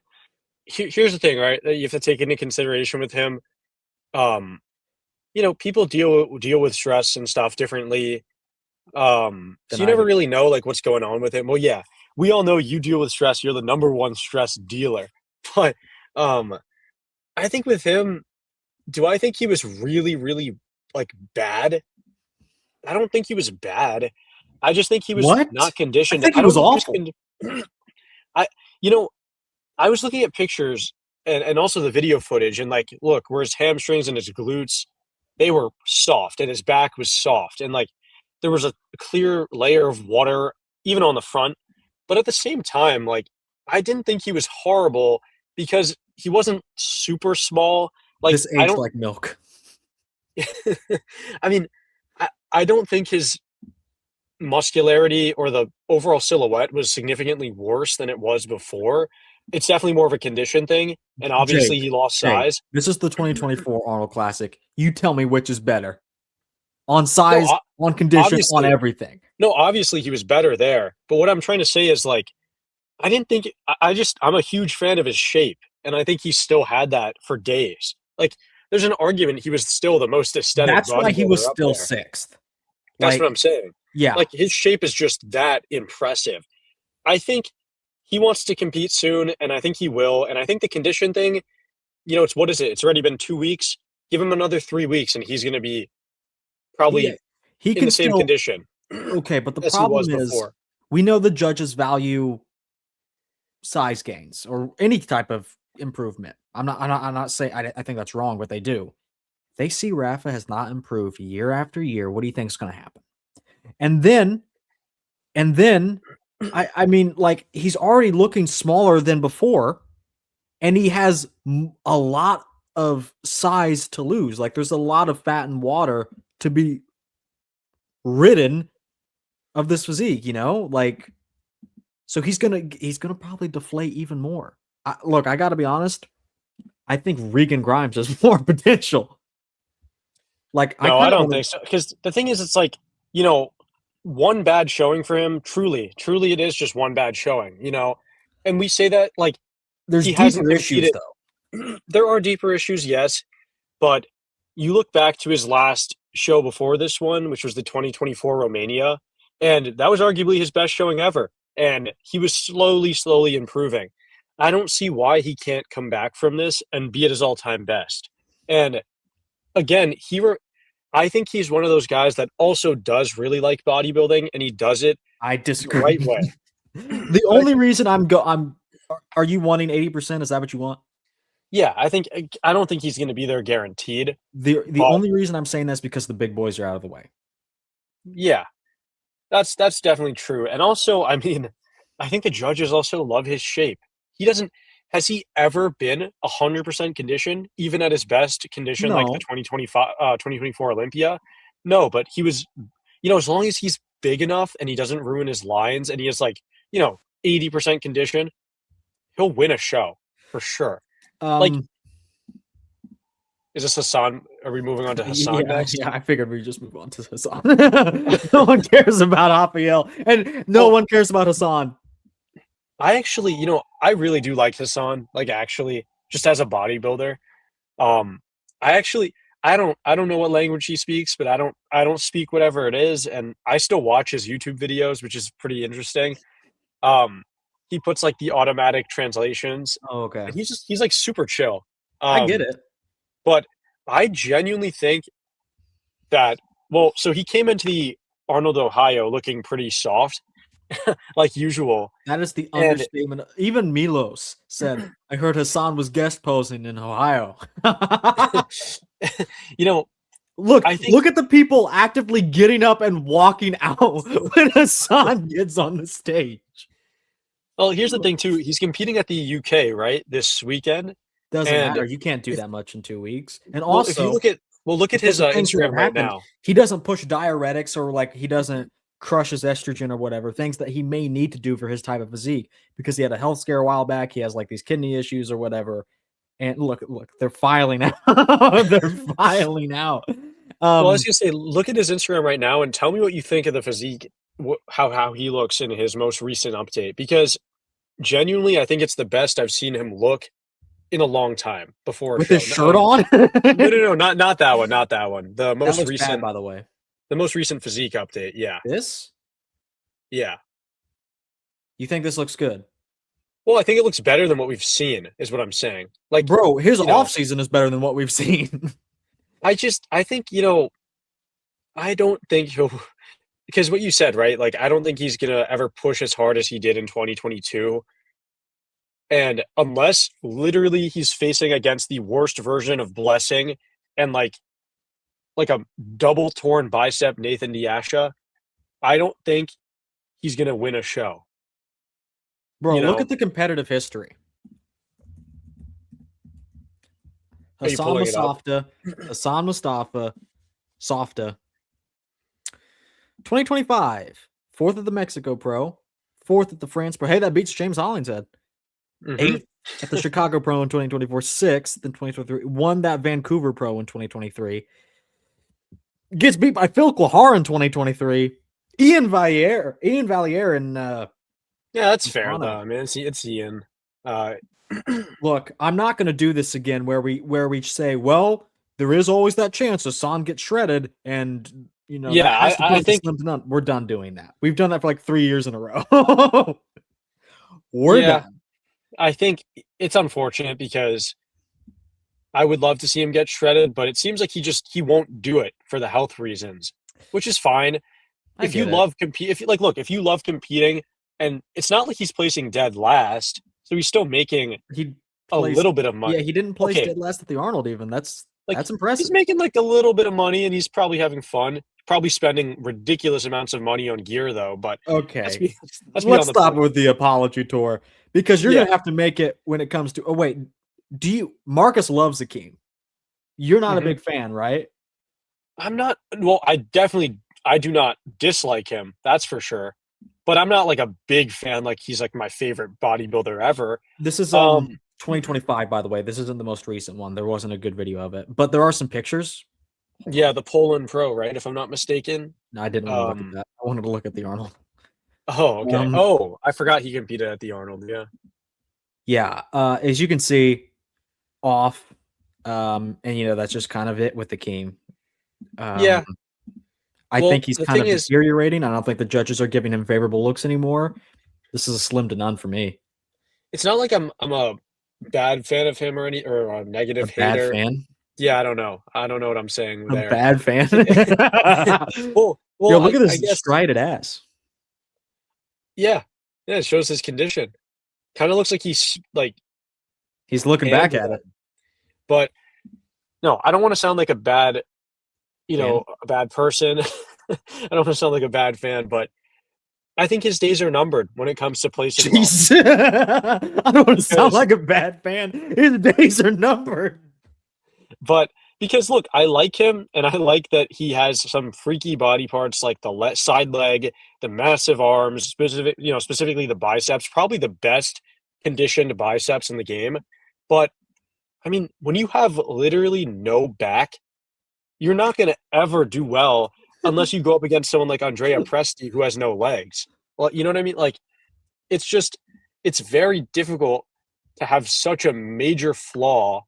Here's the thing, right? That you have to take into consideration with him. People deal with stress and stuff differently. So you never really know like what's going on with him. Well, yeah, we all know you deal with stress. You're the number one stress dealer. But I think with him, do I think he was really, really like bad? I don't think he was bad. I just think he was not conditioned. I think he was awful. I was looking at pictures and also the video footage, and like, look, where his hamstrings and his glutes, they were soft, and his back was soft, and like there was a clear layer of water even on the front. But at the same time, like I didn't think he was horrible because he wasn't super small. Like this aged like milk. I mean, I don't think his muscularity or the overall silhouette was significantly worse than it was before. It's definitely more of a condition thing, and obviously he lost size. This is the 2024 Arnold Classic. You tell me which is better. On size, on condition, on everything. No, obviously he was better there. But what I'm trying to say is like, I didn't think I'm a huge fan of his shape, and I think he still had that for days. Like there's an argument he was still the most aesthetic. That's why he was still sixth. That's what I'm saying. Yeah. Like his shape is just that impressive. I think he wants to compete soon, and I think he will. And I think the condition thing, it's what is it? It's already been 2 weeks. Give him another 3 weeks, and he's going to be probably in the same condition. Okay, but the problem is we know the judges value size gains or any type of improvement. I'm not saying I think that's wrong, but they do. They see Rafa has not improved year after year. What do you think is going to happen? And then I mean, like he's already looking smaller than before, and he has a lot of size to lose. Like there's a lot of fat and water to be ridden of this physique, like, so he's gonna probably deflate even more. Look, I gotta be honest. I think Regan Grimes has more potential. Like, no, I don't think so. Because the thing is, it's like, one bad showing for him, truly it is just one bad showing, and we say that like there's deeper issues though. There are deeper issues, yes, but you look back to his last show before this one, which was the 2024 Romania, and that was arguably his best showing ever, and he was slowly improving. I don't see why he can't come back from this and be at his all-time best. And again, I think he's one of those guys that also does really like bodybuilding, and he does it I disagree. the right way. The only reason are you wanting 80%? Is that what you want? Yeah, I don't think he's going to be there guaranteed. The only reason I'm saying that is because the big boys are out of the way. Yeah, that's definitely true. And also, I mean, I think the judges also love his shape. Has he ever been 100% conditioned, even at his best condition, like the 2024 Olympia? No, but he was, as long as he's big enough and he doesn't ruin his lines and he has 80% condition, he'll win a show for sure. Is this Hassan? Are we moving on to Hassan next? Yeah, I figured we'd just move on to Hassan. No one cares about Rafael, and no one cares about Hassan. I actually, I really do like Hassan, actually, just as a bodybuilder. I don't know what language he speaks, but I don't speak whatever it is, and I still watch his YouTube videos, which is pretty interesting. He puts the automatic translations. Oh, okay. And he's super chill. I get it. But I genuinely think that, so he came into the Arnold, Ohio looking pretty soft, like usual. That is the understatement. Even Milos said, I heard Hassan was guest posing in Ohio. Look, I think look at the people actively getting up and walking out when Hassan gets on the stage. well, here's the thing too. He's competing at the UK, right, this weekend. Doesn't And matter. You can't do if that much in 2 weeks. And well, if you also, look at because his the things that have Instagram right happened, now. he doesn't push diuretics or like he doesn't crush his estrogen or whatever, things that he may need to do for his type of physique because he had a health scare a while back. He has like these kidney issues or whatever. And look, they're filing out. They're filing out. Well, I was gonna say, look at his Instagram right now and tell me what you think of the physique, how he looks in his most recent update. Because genuinely, I think it's the best I've seen him look in a long time before a with show. his shirt on. No, not that one, not that one. The That most looks recent, bad, by the way. the most recent physique update. Yeah, This? yeah. You think this looks good? Well, I think it looks better than what we've seen, is what I'm saying. Like, Bro, his you know, off season is better than what we've seen. I think, I don't think he'll, because what you said, right? Like, I don't think he's gonna ever push as hard as he did in 2022. And unless literally he's facing against the worst version of Blessing and like a double torn bicep Nathan Diasha, I don't think he's gonna win a show. Bro, You look know? at the competitive history. Are you Hassan pulling it up? Mustafa, Hassan Mustafa, Softa. 2025, 4th at the Mexico Pro, 4th at the France Pro. Hey, that beats James Hollingshead. Mhm. 8th at the Chicago Pro in 2024, 6th in 2023, won that Vancouver Pro in 2023. Gets beat by Phil Quahar in 2023. Ian Valier in Yeah, that's fair Bonak. though. I mean, it's Ian. Look, I'm not going to do this again where we say, well, there is always that chance Hassan gets shredded and Yeah, that has to I go to think slim to none. We're done doing that. We've done that for like 3 years in a row. We're yeah, done. I think it's unfortunate because I would love to see him get shredded, but it seems like he won't do it for the health reasons, which is fine. I If you get it. love compete, if you like, look, if you love competing, and it's not like he's placing dead last, so he's still making He a placed, little bit of money. yeah, he didn't place Okay, dead last at the Arnold even. That's like impressive. he's making like a little bit of money, and he's probably having fun. Probably spending ridiculous amounts of money on gear though. But Okay. let's be Let's on the stop point. with the apology tour because you're Yeah. going to have to make it when it comes to. Oh, wait. Marcus loves Akeem. You're not a Mhm. big fan, right? I'm not. Well, I do not dislike him. That's for sure. But I'm not like a big fan. Like he's like my favorite bodybuilder ever. This is 2025, by the way. This isn't the most recent one. There wasn't a good video of it, but there are some pictures. Yeah, the Poland Pro, right? If I'm not mistaken. No, I didn't want to look at that. I wanted to look at the Arnold. Oh, okay. Um, Oh, I forgot he competed at the Arnold. Yeah. Yeah, as you can see, off, and that's just kind of it with the King. Yeah. I Well, think he's the kind thing of is, deteriorating. I don't think the judges are giving him favorable looks anymore. This is a slim to none for me. it's not like I'm a bad fan of him or a negative A bad hater. fan. Yeah, I don't know. I don't know what I'm saying A there. bad fan. Well, Yo, look at I this guess strided ass. yeah. Yeah, it shows his condition. Kind of looks like he's like He's looking back handled at it. But no, I don't want to sound like a bad, Fan. a bad person. I don't want to sound like a bad fan, but I think his days are numbered when it comes to placing well. Jeez. I don't want to sound Because- like a bad fan. His days are numbered. But because look, I like him, and I like that he has some freaky body parts like the side leg, the massive arms, specifically the biceps, probably the best conditioned biceps in the game. But I mean, when you have literally no back, you're not going to ever do well unless you go up against someone like Andrea Presti who has no legs. Well, you know what I mean? Like, it's very difficult to have such a major flaw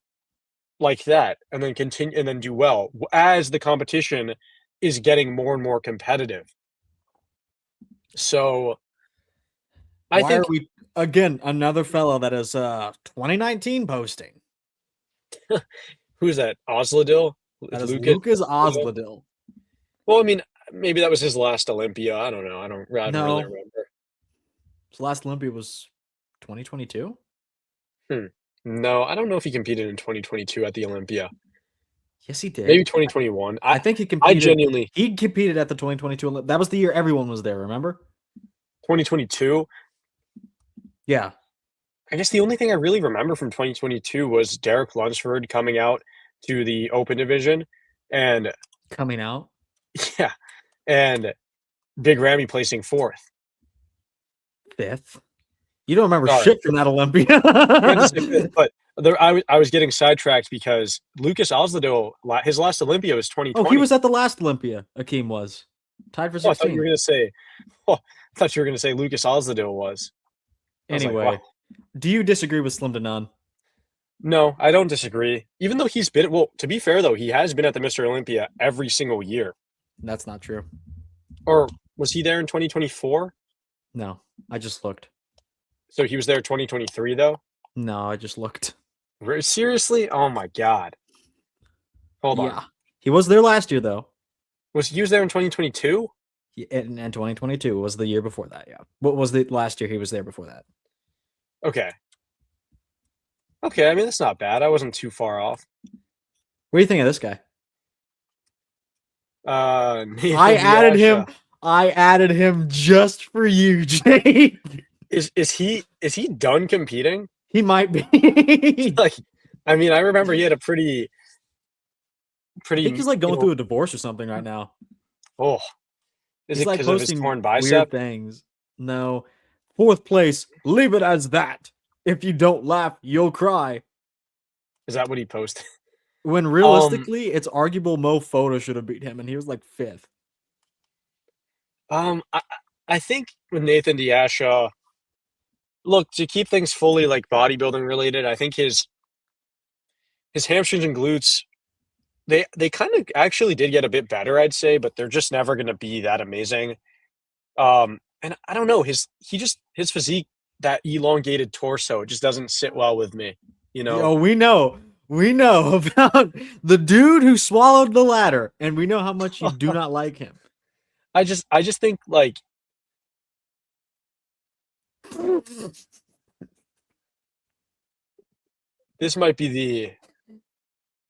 like that and then continue and then do well as the competition is getting more and more competitive. So I Why think are we again another fellow that is 2019 posting? who's that? Osladil? That is Lucas? Lucas Osladil. Well, I mean, maybe that was his last Olympia. I don't know. I don't really No. remember. His last Olympia was 2022. No, I don't know if he competed in 2022 at the Olympia. Yes, he did. Maybe 2021. I think he I competed. genuinely He competed at the 2022. That was the year everyone was there. Remember? 2022. Yeah. I guess the only thing I really remember from 2022 was Derek Lunsford coming out to the open division, and Coming out. yeah, and Big Ramy placing 4th. 5th. You don't remember Sorry. shit from that Olympia. I meant to say 5th, but I was getting sidetracked because Lucas Osladil, his last Olympia was 2020. Oh, he was at the last Olympia. Akeem was tied for 16. I thought you were gonna say. Oh, I thought you were gonna say Lucas Osladil was. Anyway, like, wow. Do you disagree with Slim to None? No, I don't disagree. Even though he's been, well, to be fair though, he has been at the Mr. Olympia every single year. That's not true. Or was he there in 2024? No, I just looked. So he was there 2023 though? No, I just looked. Seriously? Oh my god. Hold on. Yeah, he was there last year though. He was there in 2022? And 2022 was the year before that. Yeah, what was the last year he was there before that? Okay. Okay, I mean that's not bad. I wasn't too far off. What do you think of this guy? I added him just for you, Jake. Is he done competing? He might be. Like, I mean, I remember he had a pretty. I think he's like going through a divorce or something right now. Oh, is he's it like because of his posting torn bicep? weird things. No, 4th place. Leave it as that. If you don't laugh, you'll cry. Is that what he posted? When realistically, it's arguable Mo Photo should have beat him, and he was like 5th. I think with Nathan Diasha, look, to keep things fully like bodybuilding related, I think his hamstrings and glutes, they kind of actually did get a bit better, I'd say, but they're just never going to be that amazing. And I don't know, his physique, that elongated torso, it just doesn't sit well with me, you know. Oh, we know about the dude who swallowed the ladder, and we know how much you do not like him. I just think like this might be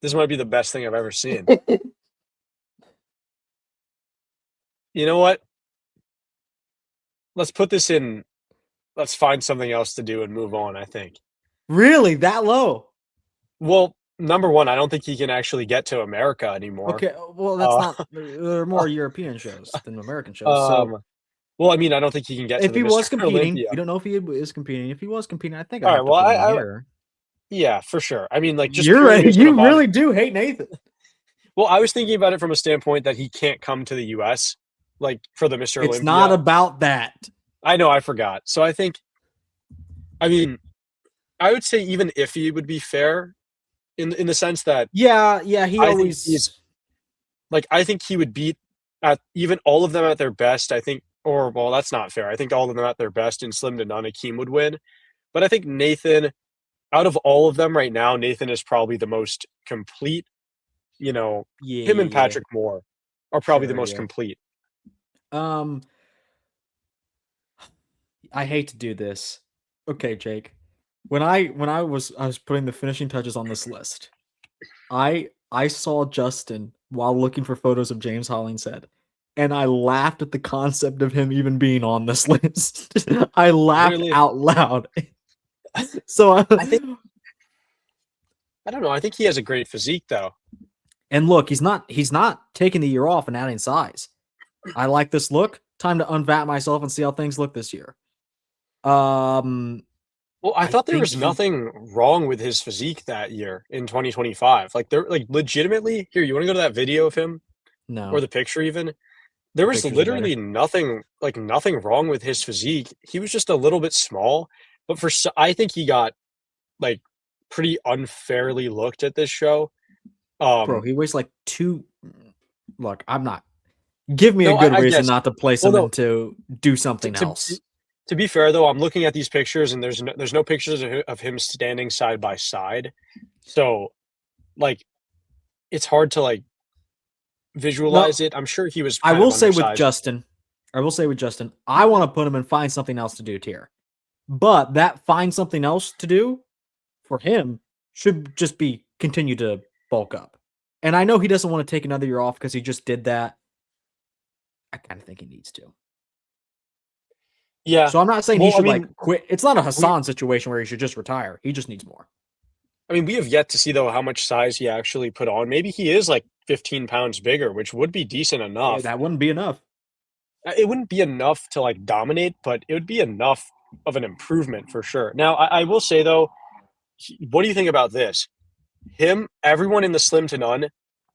the best thing I've ever seen. You know what? Let's put this in. Let's find something else to do and move on, I think. Really? That low? Well, number one, I don't think he can actually get to America anymore. Okay, well, that's not. There are more European shows than American shows. So, well, I mean, I don't think he can get. If to he the was Mr. competing, Olympia. we don't know if he is competing. If he was competing, I think. All right. Well, yeah, for sure. I mean, like, just you're right. You really do hate Nathan. Well, I was thinking about it from a standpoint that he can't come to the U.S. like for the Mr. Olympia. It's not about that. I know, I forgot. So I think, I mean, I would say even Iffy would be fair in the sense that he always I think he would beat at even all of them at their best. I think, or well, that's not fair. I think all of them at their best in Slim to None, Akeem would win. But I think Nathan, out of all of them right now, Nathan is probably the most complete. You know, him and Patrick Moore are probably the most complete. I hate to do this. Okay, Jake. When I was putting the finishing touches on this list, I saw Justin while looking for photos of James Hollingshead, and I laughed at the concept of him even being on this list. I laughed out loud. So I think, I don't know. I think he has a great physique though. And look, he's not taking the year off and adding size. I like this look. Time to unvat myself and see how things look this year. Well, I thought there was nothing wrong with his physique that year in 2025. Like, they're like legitimately here. You want to go to that video of him? No. Or the picture even? There was literally nothing wrong with his physique. He was just a little bit small, but I think he got like pretty unfairly looked at this show. Bro, he weighs like 2. Look, I'm not. Give me a good reason not to place him and to do something else. To be fair, though, I'm looking at these pictures and there's no pictures of him standing side by side. So, like, it's hard to like visualize it. I'm sure he was. I will say with Justin, I want to put him and find something else to do here. But that find something else to do for him should just be continue to bulk up. And I know he doesn't want to take another year off because he just did that. I kind of think he needs to. Yeah. So I'm not saying he should like quit. It's not a Hassan situation where he should just retire. He just needs more. I mean, we have yet to see though how much size he actually put on. Maybe he is like 15 pounds bigger, which would be decent enough. Yeah, that wouldn't be enough. It wouldn't be enough to like dominate, but it would be enough of an improvement for sure. Now, I will say though, what do you think about this? Him, everyone in the slim to none,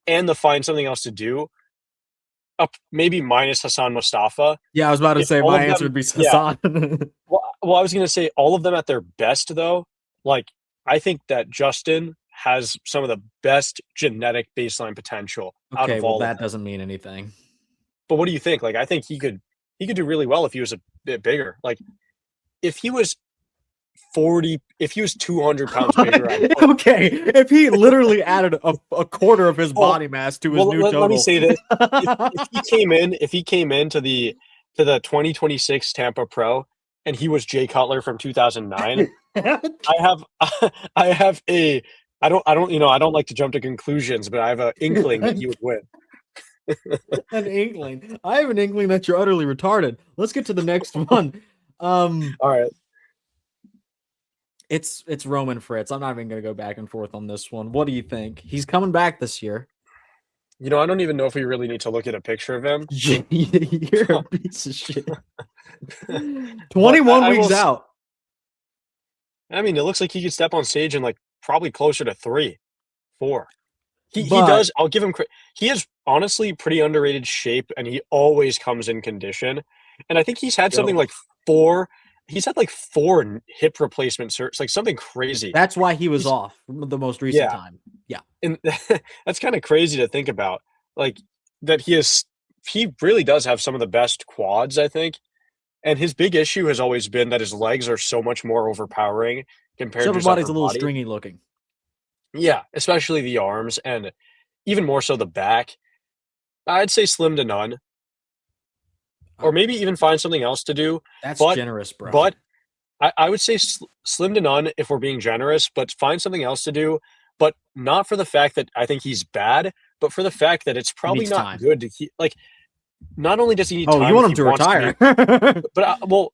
and the find something else to do, up maybe minus Hassan Mustafa. Yeah, I was about to say my answer would be Hassan. Yeah. Well, I was going to say all of them at their best though. Like, I think that Justin has some of the best genetic baseline potential out of all. That doesn't mean anything. But what do you think? Like, I think he could do really well if he was a bit bigger. Like, if he was 200 pounds bigger. Okay, if he literally added a quarter of his body mass to his new total. Let me say this: if he came in to the 2026 Tampa Pro and he was Jay Cutler from 2009, I don't like to jump to conclusions, but I have an inkling that he would win. An inkling. I have an inkling that you're utterly retarded. Let's get to the next one. All right. It's Roman Fritz. I'm not even going to go back and forth on this one. What do you think? He's coming back this year. I don't even know if we really need to look at a picture of him. You're a piece of shit. 21 weeks out. I mean, it looks like he could step on stage in like probably closer to 3, 4. He does. I'll give him credit. He has honestly pretty underrated shape, and he always comes in condition. And I think he's had something like 4. He's had like 4 hip replacement surgeries, like something crazy. That's why he was off the most recent time. Yeah, and that's kind of crazy to think about. Like that he really does have some of the best quads, I think. And his big issue has always been that his legs are so much more overpowering compared to his upper body's a little stringy looking. Yeah, especially the arms and even more so the back. I'd say slim to none. Or maybe even find something else to do. That's generous, bro. But I would say slim to none if we're being generous, but find something else to do. But not for the fact that I think he's bad, but for the fact that it's probably not good to keep. Like, not only does he need time. Oh, you want him to retire. But,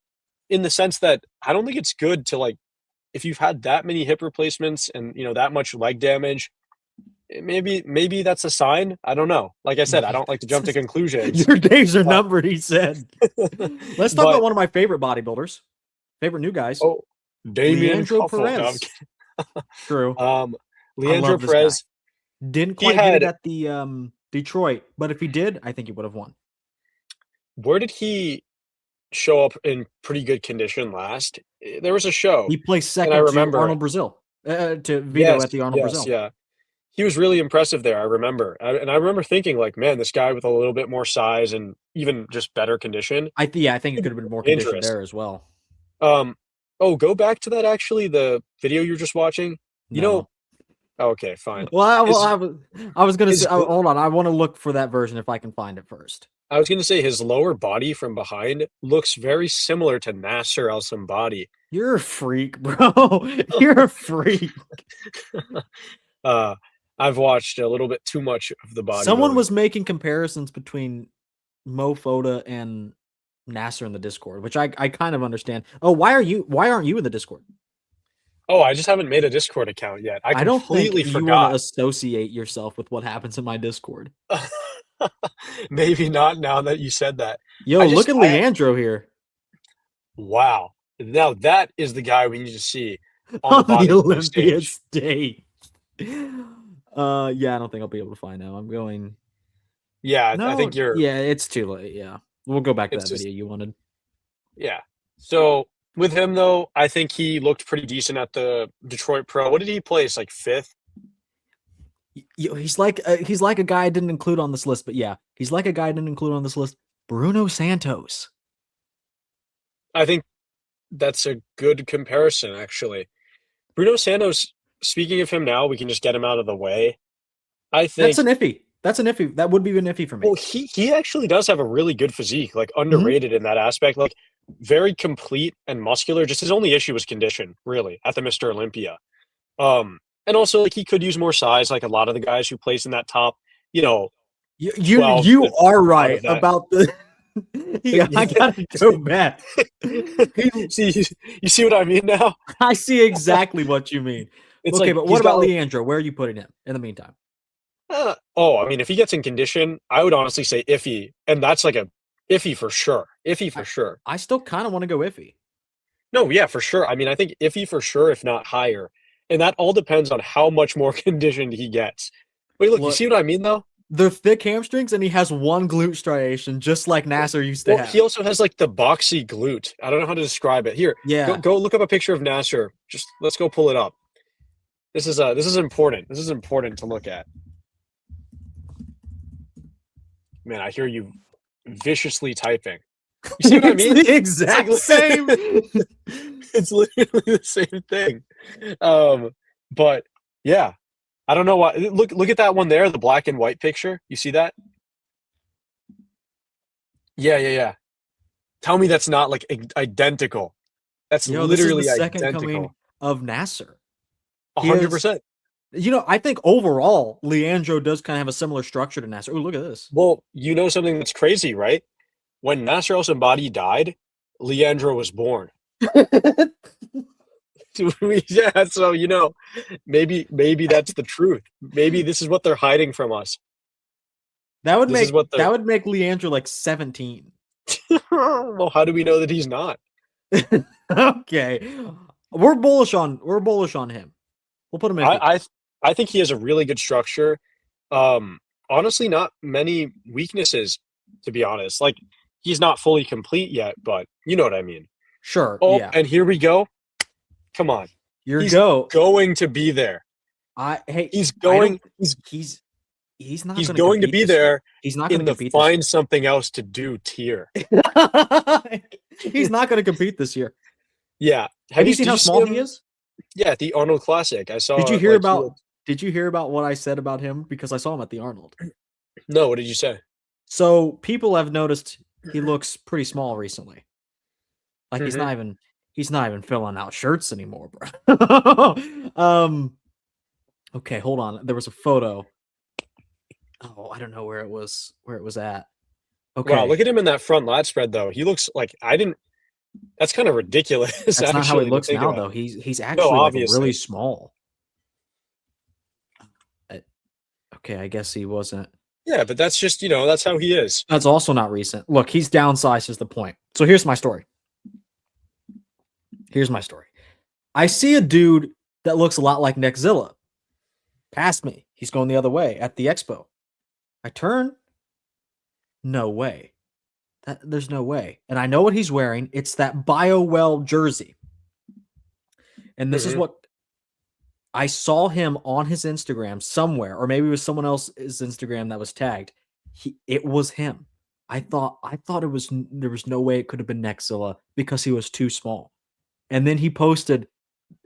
in the sense that I don't think it's good to, like, if you've had that many hip replacements and, that much leg damage, maybe that's a sign. I don't know. Like I said, I don't like to jump to conclusions. Your days are numbered, he said. Let's talk about one of my favorite bodybuilders. Favorite new guys. Oh, Damian Cuffle. True. Leandro Perez didn't quite get it at the Detroit, but if he did, I think he would have won. Where did he show up in pretty good condition last? There was a show. He placed second to Arnold Brazil. To Vito at the Arnold Brazil. Yeah. He was really impressive there, I remember. And I remember thinking, like, man, this guy with a little bit more size and even just better condition. I think it could have been more condition there as well. Go back to that, actually, the video you're just watching. Okay, fine. Well, I was going to say, hold on. I want to look for that version if I can find it first. I was going to say his lower body from behind looks very similar to Nasser Al-Sambadi. You're a freak, bro. You're a freak. I've watched a little bit too much of the body. Someone was making comparisons between Mo Foda and Nasser in the Discord, which I kind of understand. Oh, why aren't you in the Discord? Oh, I just haven't made a Discord account yet. I completely forgot. You want to associate yourself with what happens in my Discord. Maybe not now that you said that. Yo, look at Leandro here. Wow. Now that is the guy we need to see on the Olympia stage. I don't think I'll be able to find out. I'm going. Yeah, I think you're. Yeah, it's too late. Yeah, we'll go back to that video you wanted. Yeah. So with him though, I think he looked pretty decent at the Detroit Pro. What did he place? Like 5th? He's like a guy I didn't include on this list, but yeah, he's like a guy I didn't include on this list. Bruno Santos. I think that's a good comparison, actually. Bruno Santos. Speaking of him now, we can just get him out of the way. I think that's an iffy. That would be an iffy for me. Well, he actually does have a really good physique, like underrated in that aspect, like very complete and muscular. Just his only issue was condition, really, at the Mr. Olympia. And also, like, he could use more size, like a lot of the guys who place in that top, you know, You are out right of that. about the. Yeah, I gotta go back. See, you see what I mean now? I see exactly what you mean. It's Okay, like but he's what about got like, Leandro? Where are you putting him in the meantime? I mean, if he gets in condition, I would honestly say iffy, and that's like a iffy for sure. Iffy for sure. I still kind of want to go iffy. No, yeah, for sure. I mean, I think iffy for sure, if not higher. And that all depends on how much more conditioned he gets. Wait, look, you see what I mean, though? They're thick hamstrings, and he has one glute striation, just like Nasser used to have. He also has like the boxy glute. I don't know how to describe it. Here, go look up a picture of Nasser. Just let's go pull it up. This is important. This is important to look at. Man, I hear you viciously typing. You see what I mean? The exact same. It's literally the same thing. But yeah, I don't know why. Look at that one there, the black and white picture. You see that? Yeah. Tell me that's not like identical. That's literally this is the second identical. coming of Nasser. 100%. You know, I think overall, Leandro does kind of have a similar structure to Nasser. Oh, look at this. Well, you know something that's crazy, right? When Nasser El Somebody died, Leandro was born. Yeah, so you know, maybe that's the truth. Maybe this is what they're hiding from us. That would make Leandro like 17. Well, how do we know that he's not? Okay, we're bullish on him. We'll put him in. I think he has a really good structure. Honestly, not many weaknesses, to be honest. Like, he's not fully complete yet, but you know what I mean. Sure. Oh, yeah. And here we go. Come on. He's going to be there. He's going to be there. He's not going to compete. Find something else to do tier. He's not going to compete this year. Yeah. Have you seen how small he is? Yeah, at the Arnold Classic. I saw. Did you hear about what I said about him? Because I saw him at the Arnold. No, what did you say? So people have noticed he looks pretty small recently. Like he's not even filling out shirts anymore, bro. Okay, hold on. There was a photo. Oh, I don't know where it was at. Okay. Wow, look at him in that front lat spread though. He looks like that's kind of ridiculous. That's not how he looks now, though. He's actually really small. Okay, I guess he wasn't. Yeah, but that's just, that's how he is. That's also not recent. Look, he's downsized is the point. So here's my story. I see a dude that looks a lot like Nexzilla. Past me. He's going the other way at the expo. I turn. No way. There's no way. And I know what he's wearing. It's that BioWell jersey. And this is what I saw him on his Instagram somewhere, or maybe it was someone else's Instagram that was tagged. It was him. I thought there was no way it could have been Nexzilla because he was too small. And then he posted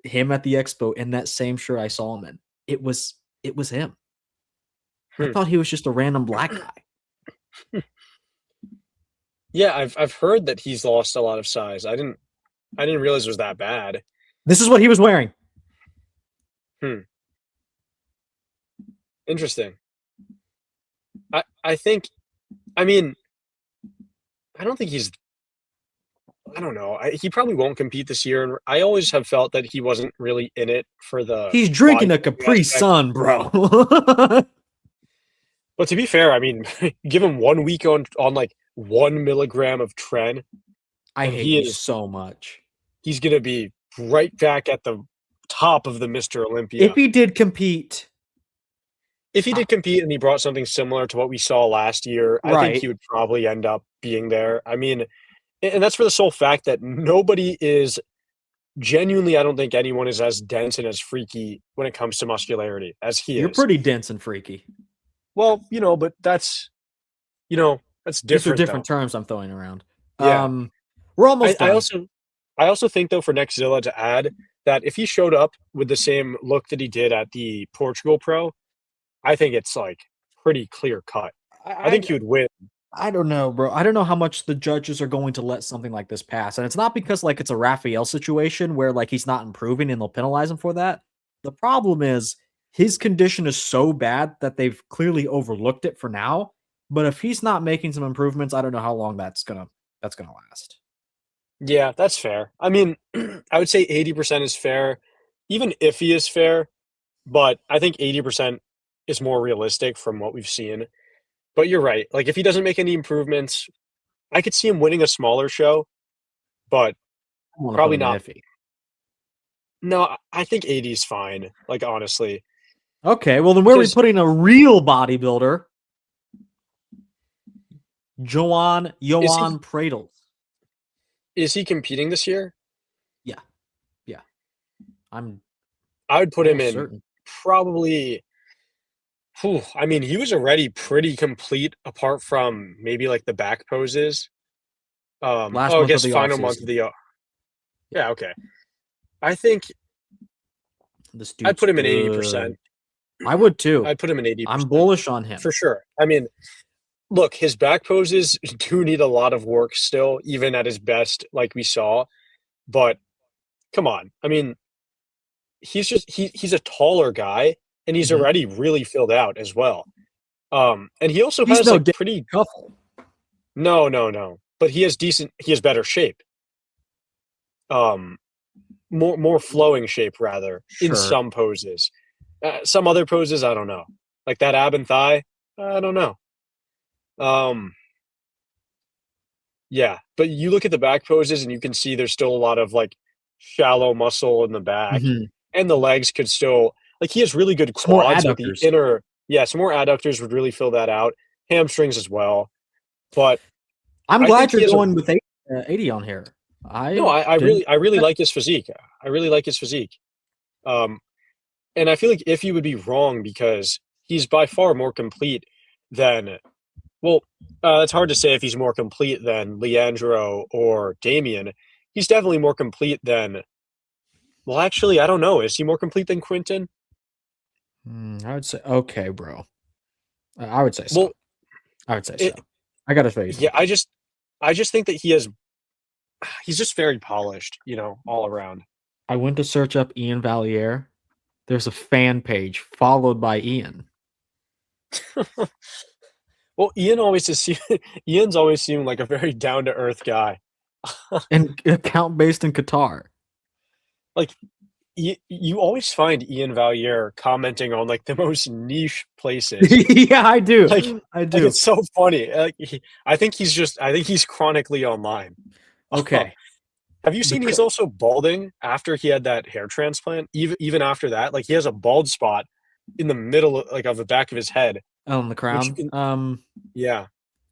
him at the expo in that same shirt I saw him in. It was him. I thought he was just a random black guy. Yeah, I've heard that he's lost a lot of size. I didn't realize it was that bad. This is what he was wearing. Interesting. I think, I mean, I don't think I don't know. He probably won't compete this year. And I always have felt that he wasn't really in it for the. He's drinking a Capri Sun, bro. But to be fair, I mean, give him 1 week on like 1 milligram of tren. I hate you so much. He's going to be right back at the top of the Mr. Olympia. If he did compete and he brought something similar to what we saw last year, I think he would probably end up being there. I mean, and that's for the sole fact that nobody is genuinely, I don't think anyone is as dense and as freaky when it comes to muscularity as he is. You're pretty dense and freaky. Well, but that's different. These are different terms I'm throwing around. Yeah. We're almost done. I also think, though, for Nexzilla to add that if he showed up with the same look that he did at the Portugal Pro, I think it's like pretty clear cut. I think he would win. I don't know, bro. I don't know how much the judges are going to let something like this pass. And it's not because like it's a Rafael situation where like he's not improving and they'll penalize him for that. The problem is his condition is so bad that they've clearly overlooked it for now. But if he's not making some improvements, I don't know how long that's gonna last. Yeah, that's fair. I mean, I would say 80% is fair, even if he is fair, but I think 80% is more realistic from what we've seen. But you're right. Like, if he doesn't make any improvements, I could see him winning a smaller show, but I want to put probably him in not. iffy. No, I think 80 is fine. Like, honestly, Okay, well then where are we because putting a real bodybuilder? Joan is he Pradels. is he competing this year? Yeah, yeah. I'm I would put him almost in certain. probably. Whew, I mean, he was already pretty complete apart from maybe like the back poses. Last Oh, I month of guess the final month of offseason. the. Yeah, okay. I think This I'd dude's put him in good. 80%. I would too. I'd put him in I'm 80% bullish on him. for sure. I mean, look, his back poses do need a lot of work still, even at his best, like we saw. But come on, I mean, he's a taller guy, and he's Mhm. already really filled out as well. And he also He's has no like Damian pretty Cuffle. no, but he has better shape. Um, more flowing shape rather in Sure. some poses. Some other poses, I don't know. Like that ab and thigh, I don't know. Um, yeah, but you look at the back poses and you can see there's still a lot of like shallow muscle in the back, Mhm. and the legs could still like he has really good Some more quads, but the adductors. inner, yeah, some more adductors would really fill that out. Hamstrings as well, but I'm I think glad he you're has a going with 80 on here. no. I I didn't. really like his physique. I really like his physique. Um, and I feel like if he would be wrong because he's by far more complete than well, it's hard to say if he's more complete than Leandro or Damian. He's definitely more complete than well, actually, I don't know. Is he more complete than Quinton? I would say okay, bro. I would say so. Well, I would say it, so. I gotta show you yeah, something. I just think that he's just very polished, you know, all around. I went to search up Ian Valier. There's a fan page followed by Ian. Well, Ian's always seemed like a very down to earth guy. And account based in Qatar. Like you always find Ian Valier commenting on like the most niche places. Yeah, I do. Like I like do. it's so funny. I think he's chronically online. Okay. Have you The seen he's also balding after he had that hair transplant? Even after that, like he has a bald spot in the middle like of the back of his head, on the which you crown. can yeah,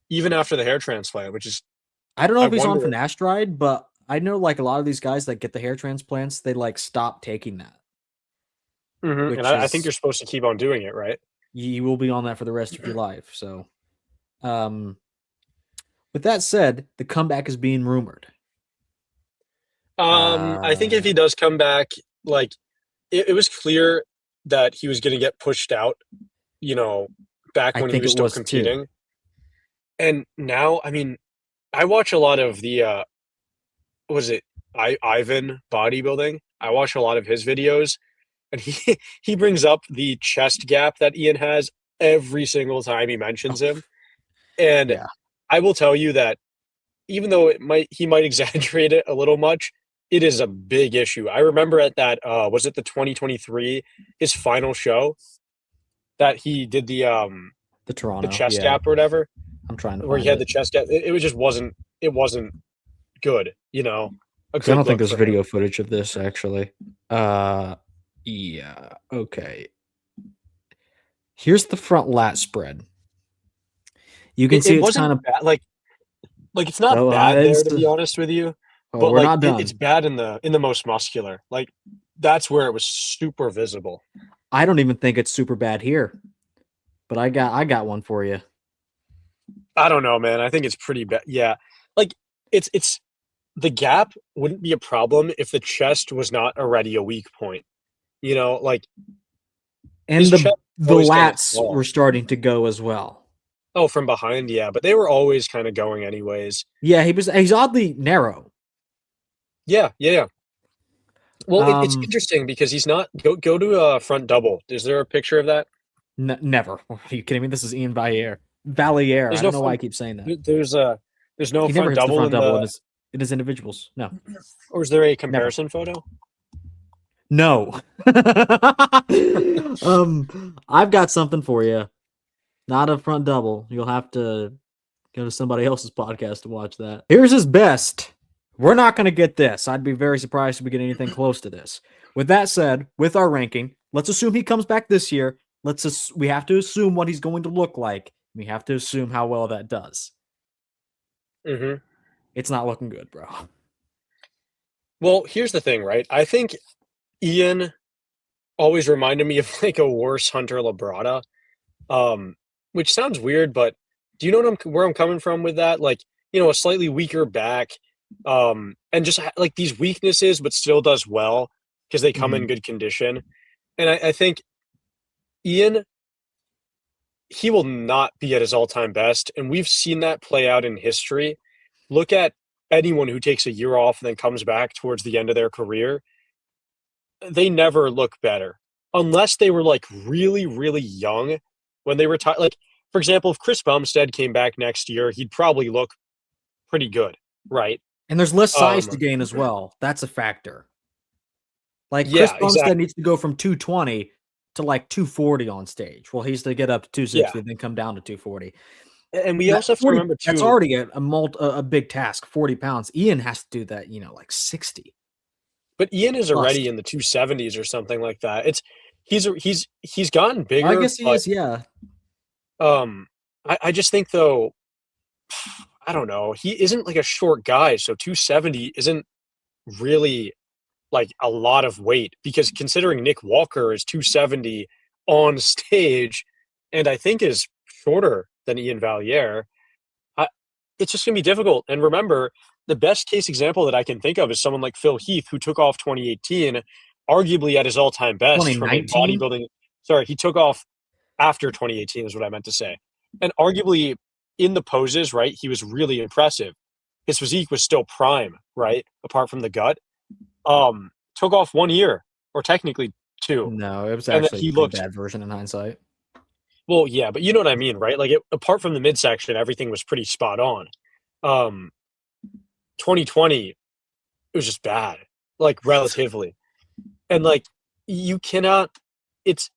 even after the hair transplant, which is I don't know I if he's on wonder. finasteride, but I know like a lot of these guys that get the hair transplants, they like stop taking that, And which I think is you're supposed to keep on doing it, right? you will be on that for the rest of your life. So, um, with that said, the comeback is being rumored. I think if Uh, he does come back, like it was clear that he was going to get pushed out, you know, back I when he think was it still was too. competing. And now, I mean, I watch a lot of the was it Ivan bodybuilding? I watch a lot of his videos, and he brings up the chest gap that Ian has every single time he mentions him. And Yeah, I will tell you that even though he might exaggerate it a little much, it is a big issue. I remember at that was it the 2023 his final show that he did the the Toronto. chest Yeah, gap or whatever I'm trying to where he find had it the chest gap. It was just wasn't good, you know, a because I good don't think look there's for him. video footage of this actually. Uh, yeah. Okay. Here's the front lat spread. You can see It it's wasn't kind of bad. Like it's not oh, bad there to be honest with you, but we're like not done. it's bad in the most muscular. Like that's where it was super visible. I don't even think it's super bad here, but I got one for you. I don't know, man. I think it's pretty bad. Yeah, like it's the gap wouldn't be a problem if the chest was not already a weak point. You know, like his And chest the always kind of lats tall. were starting to go as well. Oh, from behind, yeah, but they were always kind of going anyways. Yeah, he's oddly narrow. Yeah. Well, it's interesting because he's not go to a front double. Is there a picture of that? Never. Are you kidding me? This is Ian Valier. Valier. There's I no don't know why I front. keep saying that. There's no He never front hits the double front in double the. in his individuals. No, Or is there a never. comparison photo? No. I've got something for you. Not a front double. You'll have to go to somebody else's podcast to watch that. Here's his best. We're not going to get this. I'd be very surprised if we get anything close to this. With that said, with our ranking, let's assume he comes back this year. We have to assume what he's going to look like. We have to assume how well that does. Mm-hmm. It's not looking good, bro. Well, here's the thing, right? I think Ian always reminded me of like a worse Hunter Labrada, which sounds weird, but do you know where I'm coming from with that? Like, a slightly weaker back, and just like these weaknesses, but still does well because they come in good condition. And I think Ian, he will not be at his all-time best, and we've seen that play out in history. Look at anyone who takes a year off and then comes back towards the end of their career. They never look better unless they were like really, really young when they retired. Like, for example, if Chris Bumstead came back next year, he'd probably look pretty good, right? And there's less size to gain as well. That's a factor. Like, Chris Bumstead needs to go from 220 to like 240 on stage. Well, he's to get up to 260, then come down to 240. And we also have to remember too, that's already a big task. 40 pounds. Ian has to do that, like 60. But Ian is already in the 270s or something like that. He's gotten bigger. I guess he is, yeah. I just think though, I don't know. He isn't like a short guy, so 270 isn't really like a lot of weight because considering Nick Walker is 270 on stage, and I think is shorter than Ian Valier, it's just gonna be difficult. And remember, the best case example that I can think of is someone like Phil Heath, who took off 2018, arguably at his all-time best from a bodybuilding. Sorry, he took off after 2018 is what I meant to say. And arguably in the poses, right, he was really impressive. His physique was still prime, right, apart from the gut. Took off 1 year, or technically 2. No, it was actually a bad version in hindsight. Well, yeah, but you know what I mean, right? Like, apart from the midsection, everything was pretty spot on. 2020, it was just bad, like, relatively. And, like, you cannot – it's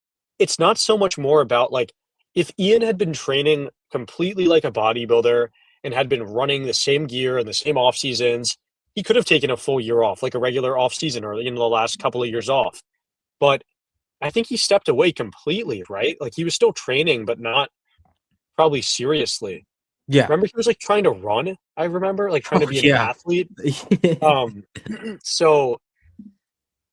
not so much more about, like, if Ian had been training completely like a bodybuilder and had been running the same gear and the same off seasons, he could have taken a full year off, like a regular off season or the last couple of years off. But I think he stepped away completely, right? Like he was still training, but not probably seriously. Yeah. Remember he was like trying to run, I remember, like trying to be an athlete. So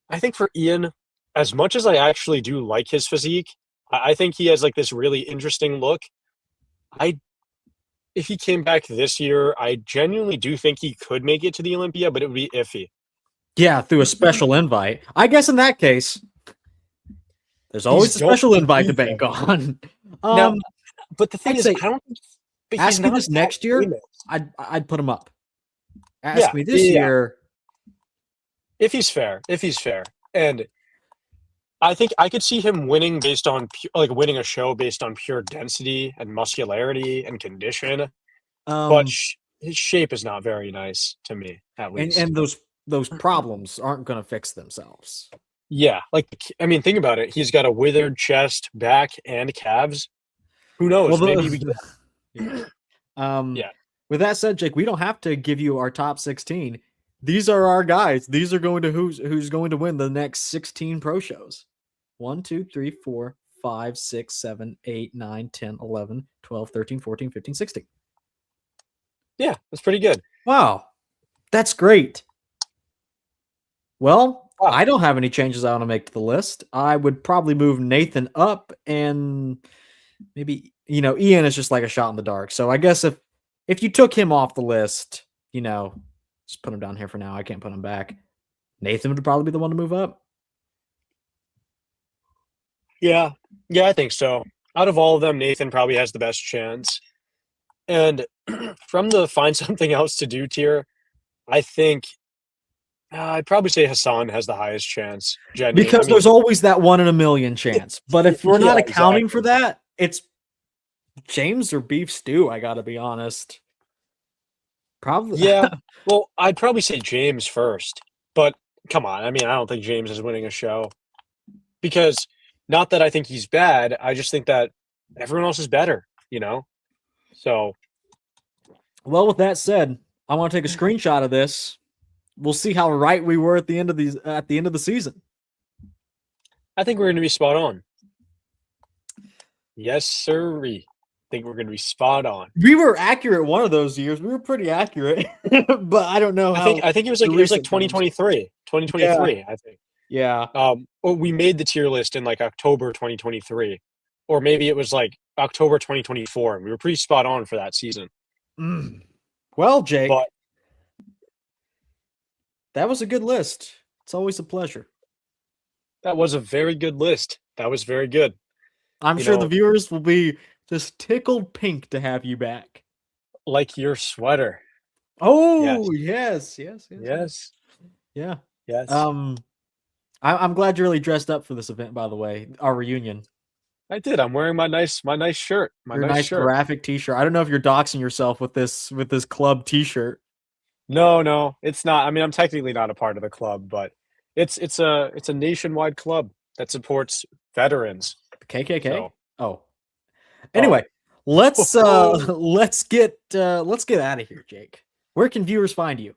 I think for Ian, as much as I actually do like his physique, I think he has like this really interesting look. If he came back this year, I genuinely do think he could make it to the Olympia, but it would be iffy. Yeah, through a special invite. I guess in that case, there's always a special invite to bank on. Now, but the thing is, I don't think. But ask me this next year, I'd put him up. Ask me this year. If he's fair. And I think I could see him winning based on winning a show based on pure density and muscularity and condition. But his shape is not very nice to me, at least. And those problems aren't going to fix themselves. Yeah, think about it. He's got a withered chest, back, and calves. Who knows? Well, maybe we get. With that said, Jake, we don't have to give you our top 16. These are our guys. These are going to who's going to win the next 16 pro shows. 1, 2, 3, 4, 5, 6, 7, 8, 9, 10, 11, 12, 13, 14, 15, 16. Yeah, that's pretty good. Wow. That's great. Well, I don't have any changes I want to make to the list. I would probably move Nathan up and maybe, Ian is just like a shot in the dark. So I guess if you took him off the list, just put him down here for now. I can't put him back. Nathan would probably be the one to move up. Yeah, I think so. Out of all of them, Nathan probably has the best chance. And from the find something else to do tier, I think I'd probably say Hassan has the highest chance. Because there's always that 1 in a million chance. But if we're not accounting for that, it's James or beef stew, I gotta be honest. Probably. Yeah. Well, I'd probably say James first. But come on. I mean, I don't think James is winning a show. Because not that I think he's bad, I just think that everyone else is better, you know? So. Well, with that said, I want to take a screenshot of this. We'll see how right we were at the end of the season. I think we're going to be spot on. Yes, sir. I think we're going to be spot on. We were accurate one of those years. We were pretty accurate, but I don't know how. I think it was like 2023. 2023, yeah. I think. Yeah. Or we made the tier list in like October 2023, or maybe it was like October 2024, and we were pretty spot on for that season. Well, Jake, that was a good list. It's always a pleasure. That was a very good list. That was very good. I'm sure the viewers will be just tickled pink to have you back. Like your sweater. Oh, yes. Yeah. Yes. I'm glad you really dressed up for this event, by the way, our reunion. I did. I'm wearing my nice shirt. Your nice shirt. Graphic t-shirt. I don't know if you're doxing yourself with this club t-shirt. No, it's not. I mean, I'm technically not a part of the club, but it's a nationwide club that supports veterans. The KKK. So. Oh. Anyway, let's get out of here, Jake. Where can viewers find you?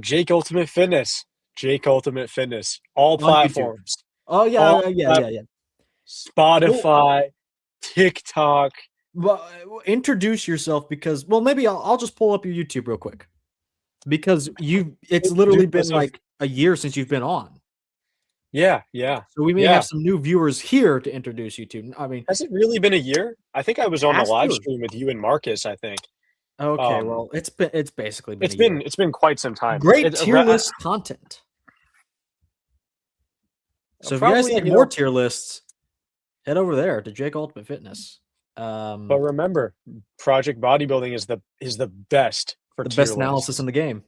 Jake Ultimate Fitness. Jake Ultimate Fitness. All platforms. Oh yeah. Spotify, TikTok. Well, introduce yourself because maybe I'll just pull up your YouTube real quick because it's literally been like a year since you've been on. Yeah. So we may have some new viewers here to introduce you to. I mean, has it really been a year? I think I was on the live stream with you and Marcus, I think. Okay, well, it's basically it's been quite some time. Great tier list content. So if you guys like more tier lists, head over there to Jake Ultimate Fitness. But remember, Project Bodybuilding is the best for the best analysis in the game.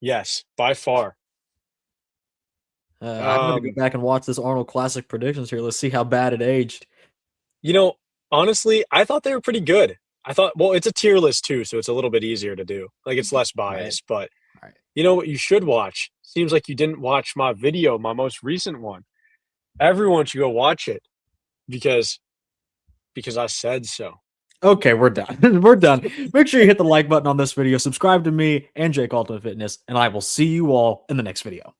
Yes, by far. I'm gonna go back and watch this Arnold Classic predictions here. Let's see how bad it aged. Honestly, I thought they were pretty good. I thought, it's a tier list too, so it's a little bit easier to do. Like it's less biased, but you know what you should watch? Seems like you didn't watch my video, my most recent one. Everyone should go watch it because I said so. Okay, we're done. We're done. Make sure you hit the like button on this video, subscribe to me and Jake Ultimate Fitness, and I will see you all in the next video.